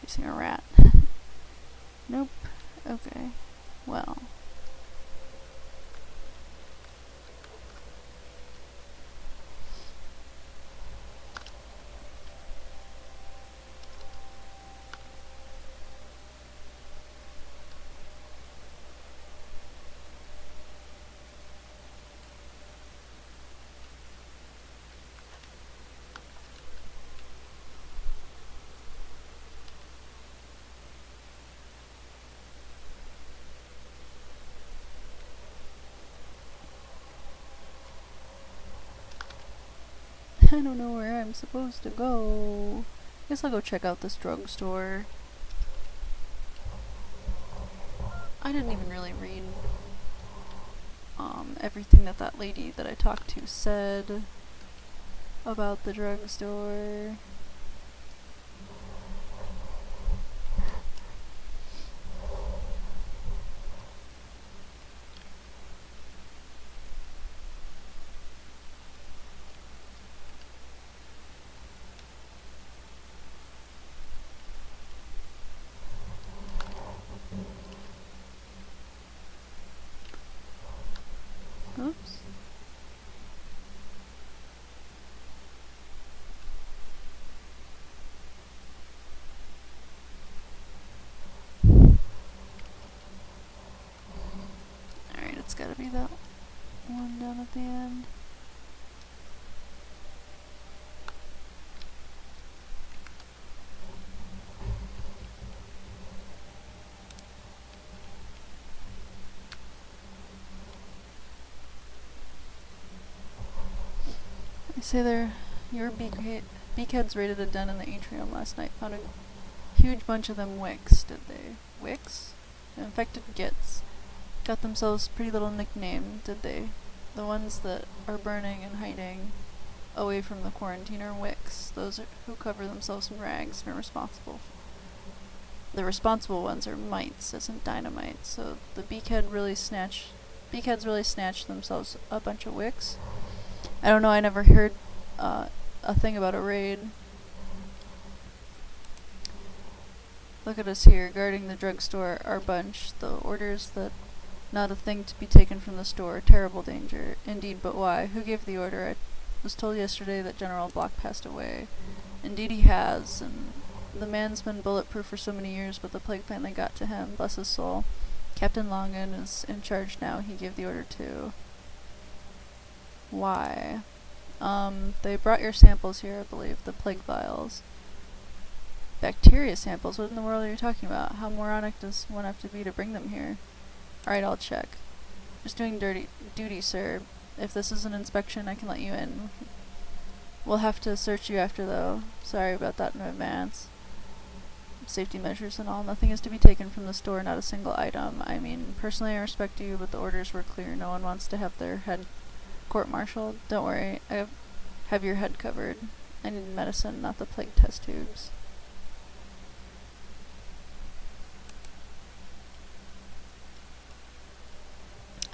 Chasing a rat. Nope. Okay. Well. I don't know where I'm supposed to go. Guess I'll go check out this drugstore. I didn't even really read everything that lady that I talked to said about the drugstore. Oops. Alright, it's gotta be that one down at the end. They say your beakheads raided a den in the atrium last night. Found a huge bunch of them wicks, did they? Wicks? The infected gits. Got themselves a pretty little nickname, did they? The ones that are burning and hiding away from the quarantine are wicks. Those who cover themselves in rags and are responsible. The responsible ones are mites, isn't dynamite. So the beakheads really snatched themselves a bunch of wicks. I don't know, I never heard a thing about a raid. Look at us here, guarding the drugstore, our bunch. The orders that not a thing to be taken from the store. Terrible danger. Indeed, but why? Who gave the order? I was told yesterday that General Block passed away. Indeed he has, and the man's been bulletproof for so many years, but the plague finally got to him. Bless his soul. Captain Longan is in charge now. He gave the order too. Why? They brought your samples here, I believe. The plague vials. Bacteria samples? What in the world are you talking about? How moronic does one have to be to bring them here? Alright, I'll check. Just doing duty, sir. If this is an inspection, I can let you in. We'll have to search you after, though. Sorry about that in advance. Safety measures and all. Nothing is to be taken from the store, not a single item. I mean, personally I respect you, but the orders were clear. No one wants to have their head court-martialed. Don't worry, I have your head covered. I need medicine, not the plague test tubes.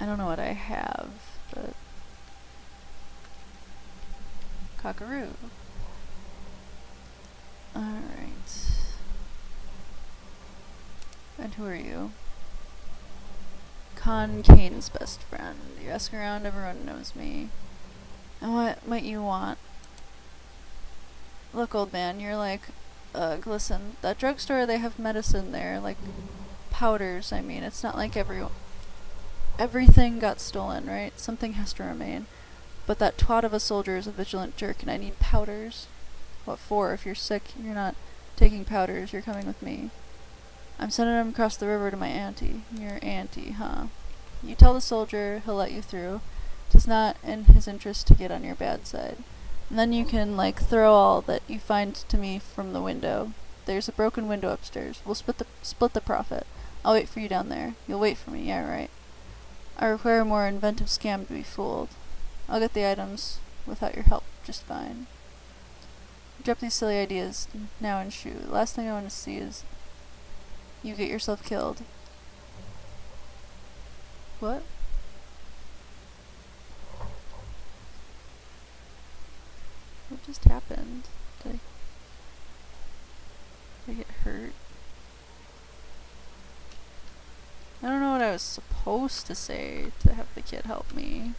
I don't know what I have, but... Cockaroo. Alright. And who are you? Con Kane's best friend. You ask around, everyone knows me. And what might you want? Look, old man, you're like, ugh, listen, that drugstore, they have medicine there, like, powders, I mean, it's not like everything got stolen, right? Something has to remain. But that twat of a soldier is a vigilant jerk, and I need powders. What for? If you're sick, you're not taking powders, you're coming with me. I'm sending him across the river to my auntie. Your auntie, huh? You tell the soldier, he'll let you through. 'Tis not in his interest to get on your bad side. And then you can, like, throw all that you find to me from the window. There's a broken window upstairs. We'll split the profit. I'll wait for you down there. You'll wait for me, yeah, right. I require a more inventive scam to be fooled. I'll get the items without your help just fine. Drop these silly ideas now and shoo. The last thing I want to see is you get yourself killed. What? What just happened? Did I get hurt? I don't know what I was supposed to say to have the kid help me.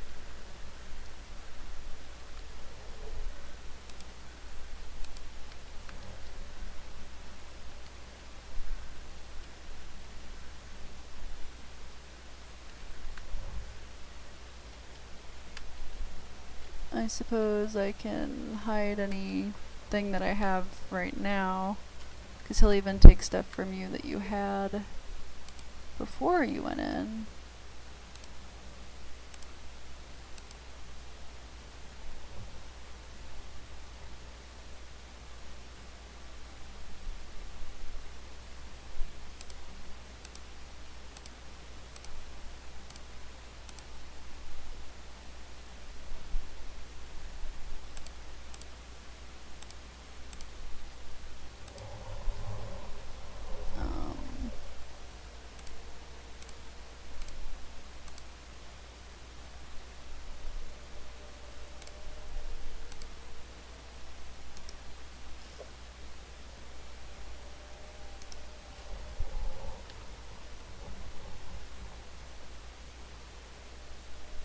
I suppose I can hide anything that I have right now, because he'll even take stuff from you that you had before you went in.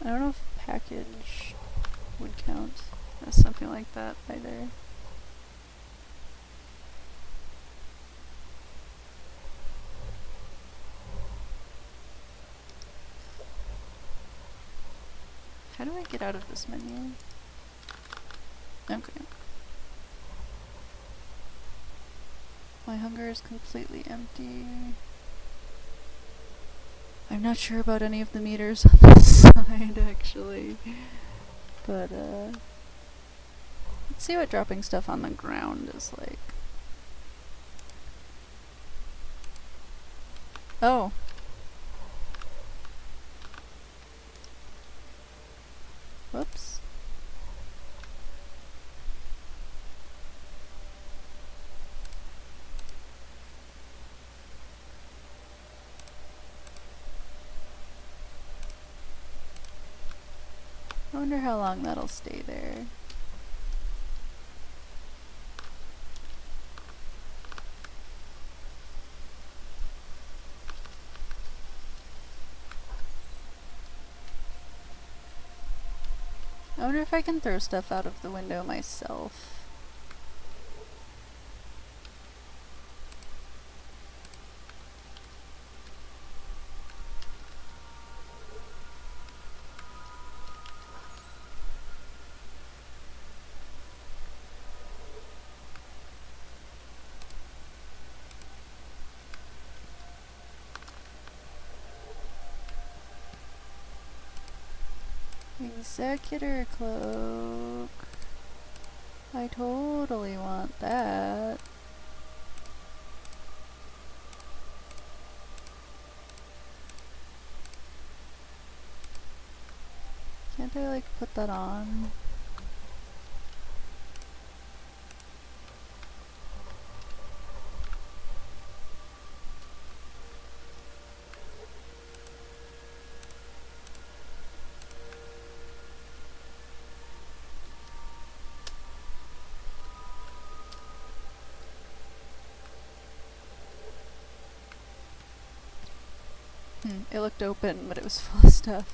I don't know if package would count as something like that either. How do I get out of this menu? Okay. My hunger is completely empty. I'm not sure about any of the meters on this side, actually. But, let's see what dropping stuff on the ground is like. Oh. Whoops. I wonder how long that'll stay there. I wonder if I can throw stuff out of the window myself. Executor cloak. I totally want that. Can't I, like, put that on? It looked open, but it was full of stuff.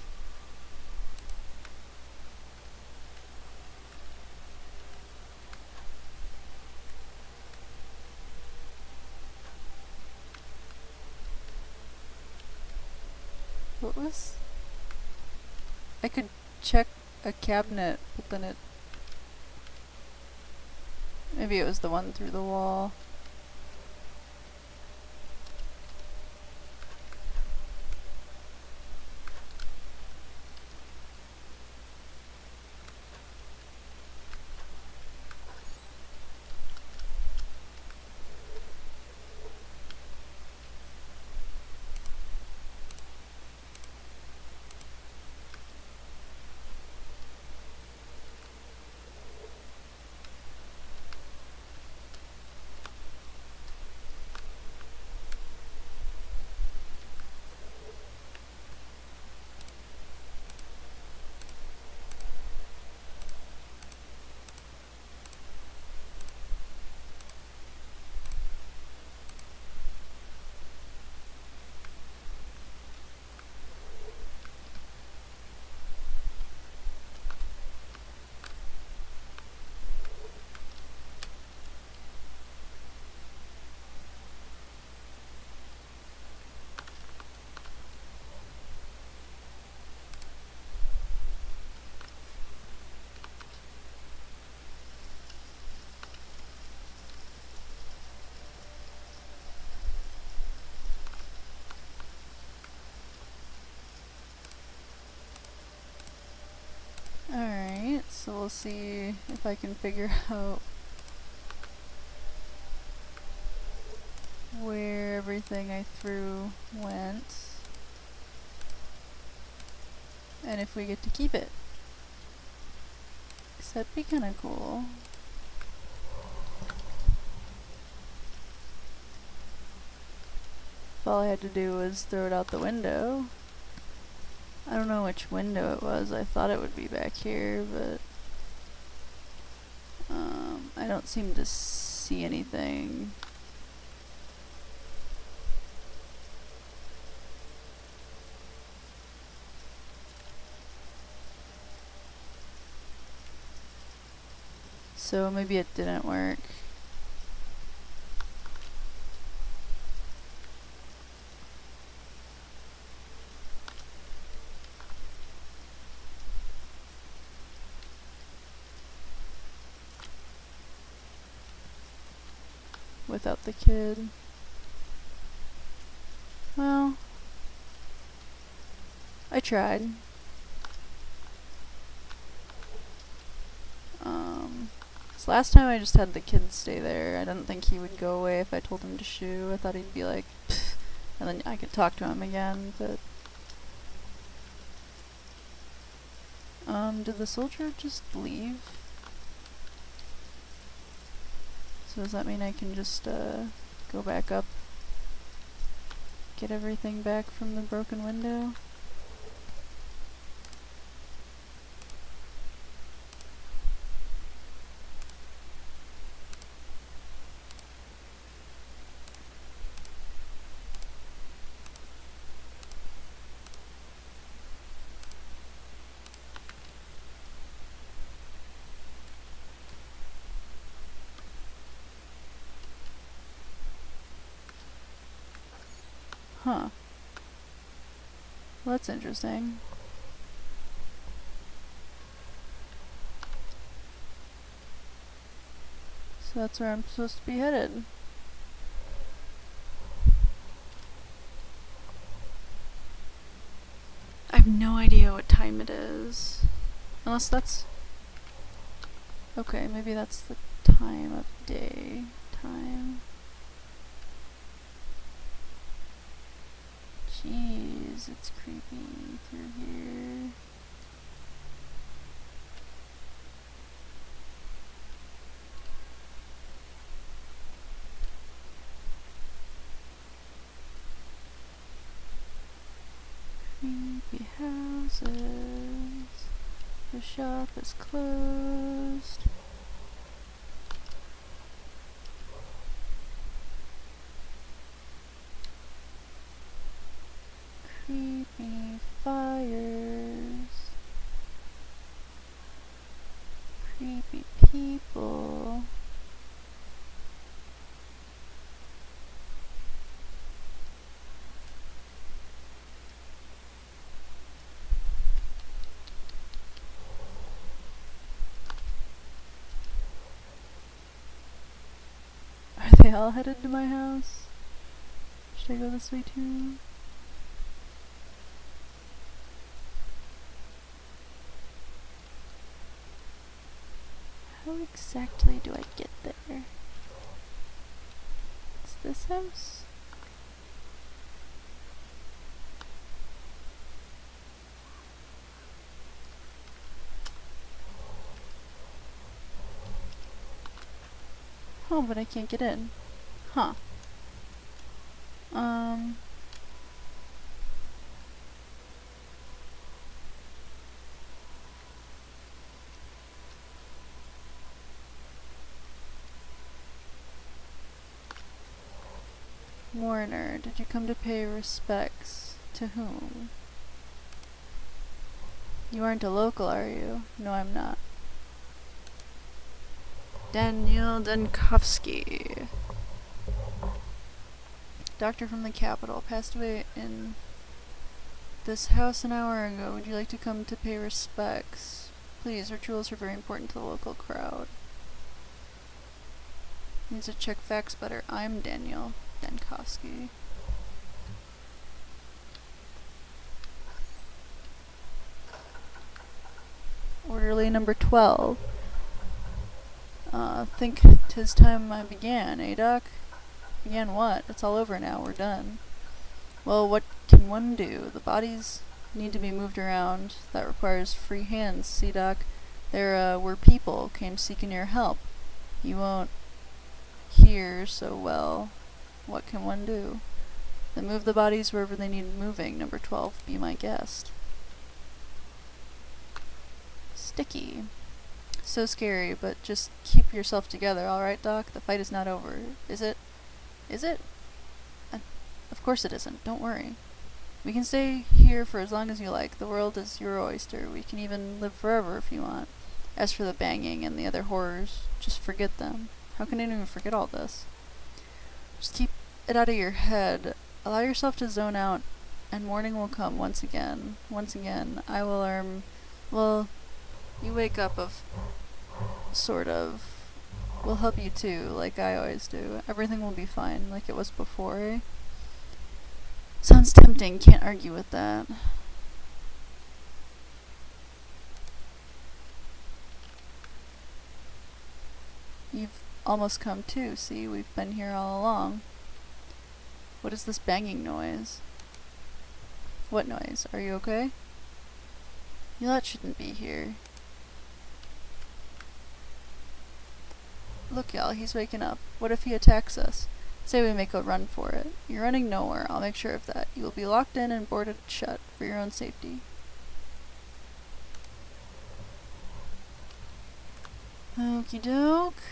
What was... I could check a cabinet, but then it... Maybe it was the one through the wall. Alright, so we'll see if I can figure out where everything I threw went. And if we get to keep it. 'Cause that'd be kinda cool. If all I had to do was throw it out the window. I don't know which window it was. I thought it would be back here, but I don't seem to see anything. So maybe it didn't work. Without the kid. Well, I tried. So last time I just had the kid stay there. I didn't think he would go away if I told him to shoo. I thought he'd be like, pfft, and then I could talk to him again, but... did the soldier just leave? So does that mean I can just, go back up? Get everything back from the broken window? Huh. Well, that's interesting. So that's where I'm supposed to be headed. I have no idea what time it is. Unless that's... Okay, maybe that's the time of day. Time. Jeez, it's creeping through here. Creepy houses. The shop is closed. they all headed to my house? Should I go this way too? How exactly do I get there? It's this house? Oh, but I can't get in. Huh. Warner, did you come to pay respects? To whom? You aren't a local, are you? No, I'm not. Daniel Denkovsky. Doctor from the capital. Passed away in this house an hour ago. Would you like to come to pay respects? Please, rituals are very important to the local crowd. Needs to check facts better. I'm Daniel Denkovsky. Orderly number 12. Think 'tis time I began, eh, Doc? Began what? It's all over now, we're done. Well, what can one do? The bodies need to be moved around. That requires free hands, see, Doc? There were people came seeking your help. You won't hear so well. What can one do? Then move the bodies wherever they need moving. Number 12, be my guest. Sticky. So scary, but just keep yourself together, alright, Doc? The fight is not over. Is it? Is it? Of course it isn't. Don't worry. We can stay here for as long as you like. The world is your oyster. We can even live forever if you want. As for the banging and the other horrors, just forget them. How can anyone forget all this? Just keep it out of your head. Allow yourself to zone out, and morning will come once again. Once again, I will well, you wake up sort of. We'll help you too, like I always do. Everything will be fine, like it was before, eh? Sounds tempting, can't argue with that. You've almost come too, see? We've been here all along. What is this banging noise? What noise? Are you okay? That shouldn't be here. Look, y'all, he's waking up. What if he attacks us? Say we make a run for it. You're running nowhere, I'll make sure of that. You will be locked in and boarded shut for your own safety. Okie doke.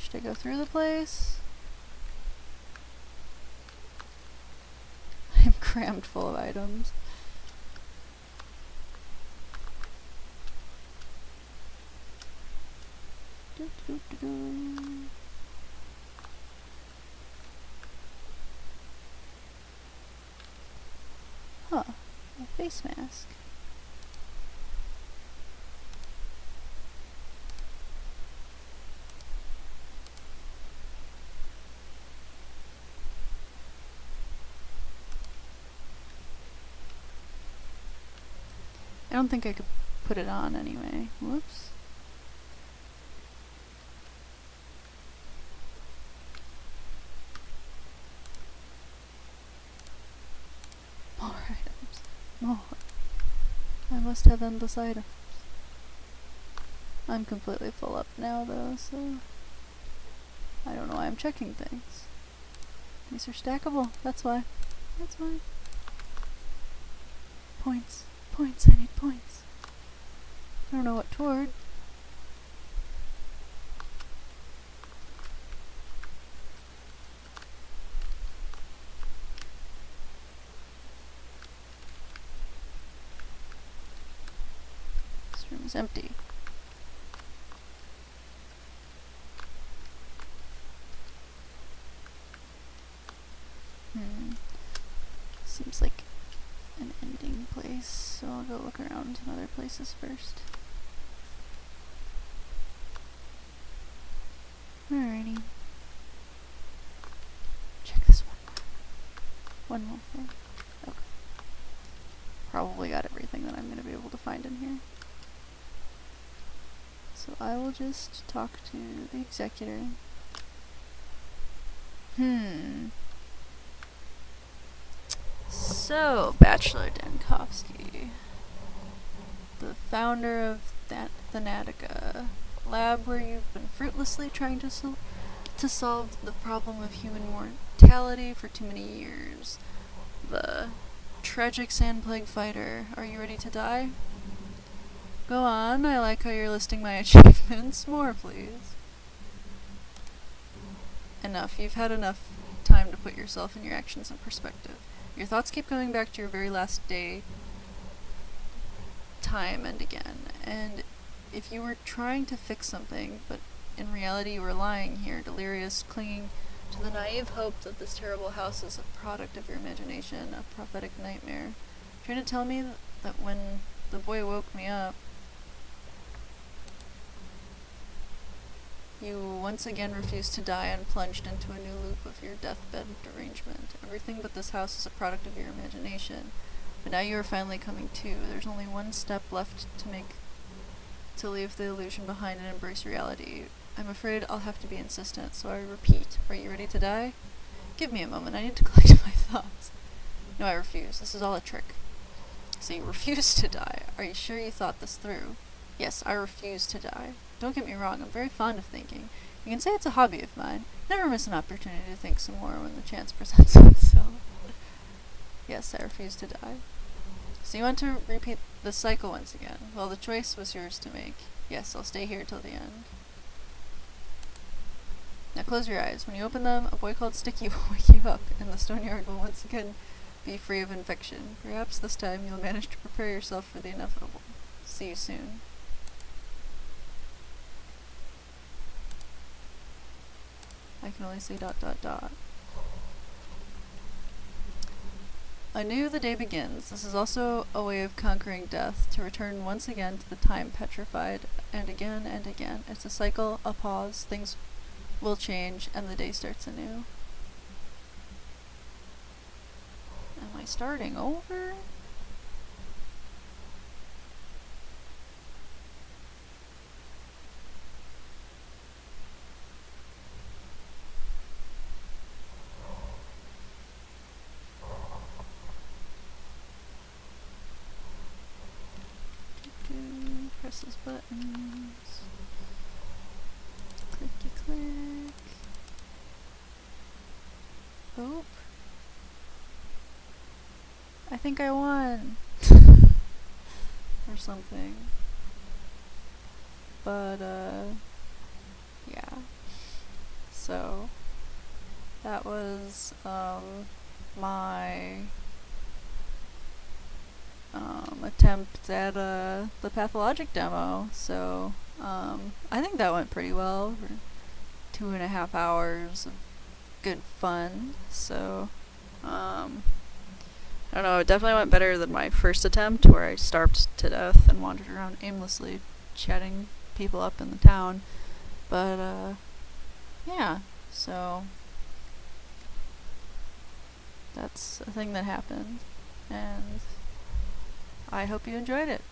Should I go through the place? I'm crammed full of items. Huh, a face mask. I don't think I could put it on anyway. Whoops. More items. More. I must have endless items. I'm completely full up now though, so I don't know why I'm checking things. These are stackable, that's why. That's why. Points. Points, I need points. I don't know what toward. This room is empty. Seems like an ending place, so I'll go look around in other places first. Alrighty. One more thing. Okay. Probably got everything that I'm going to be able to find in here. So I will just talk to the executor. So, Bachelor Denkovsky, the founder of Thanatica, lab where you've been fruitlessly trying to solve the problem of human mortality for too many years. The tragic sand plague fighter, are you ready to die? Go on, I like how you're listing my achievements. More, please. Enough, you've had enough time to put yourself and your actions in perspective. Your thoughts keep going back to your very last day, time and again. And if you were trying to fix something, but in reality you were lying here, delirious, clinging to the naive hope that this terrible house is a product of your imagination, a prophetic nightmare, trying to tell me that when the boy woke me up, you once again refused to die and plunged into a new loop of your deathbed derangement. Everything but this house is a product of your imagination. But now you are finally coming to. There's only one step left to leave the illusion behind and embrace reality. I'm afraid I'll have to be insistent, so I repeat. Are you ready to die? Give me a moment, I need to collect my thoughts. No, I refuse. This is all a trick. So you refuse to die. Are you sure you thought this through? Yes, I refuse to die. Don't get me wrong, I'm very fond of thinking. You can say it's a hobby of mine. Never miss an opportunity to think some more when the chance presents itself. Yes, I refuse to die. So you want to repeat the cycle once again? Well, the choice was yours to make. Yes, I'll stay here till the end. Now close your eyes. When you open them, a boy called Sticky will wake you up, and the stone yard will once again be free of infection. Perhaps this time you'll manage to prepare yourself for the inevitable. See you soon. I can only say ... Anew the day begins. This is also a way of conquering death, to return once again to the time petrified, and again and again. It's a cycle, a pause, things will change, and the day starts anew. Am I starting over? Press those buttons. Clicky click. Oh. I think I won. Or something. But, yeah. So, that was, my attempt at the Pathologic demo. So I think that went pretty well for 2.5 hours of good fun. So I don't know, it definitely went better than my first attempt where I starved to death and wandered around aimlessly chatting people up in the town. But yeah, so that's a thing that happened, and I hope you enjoyed it.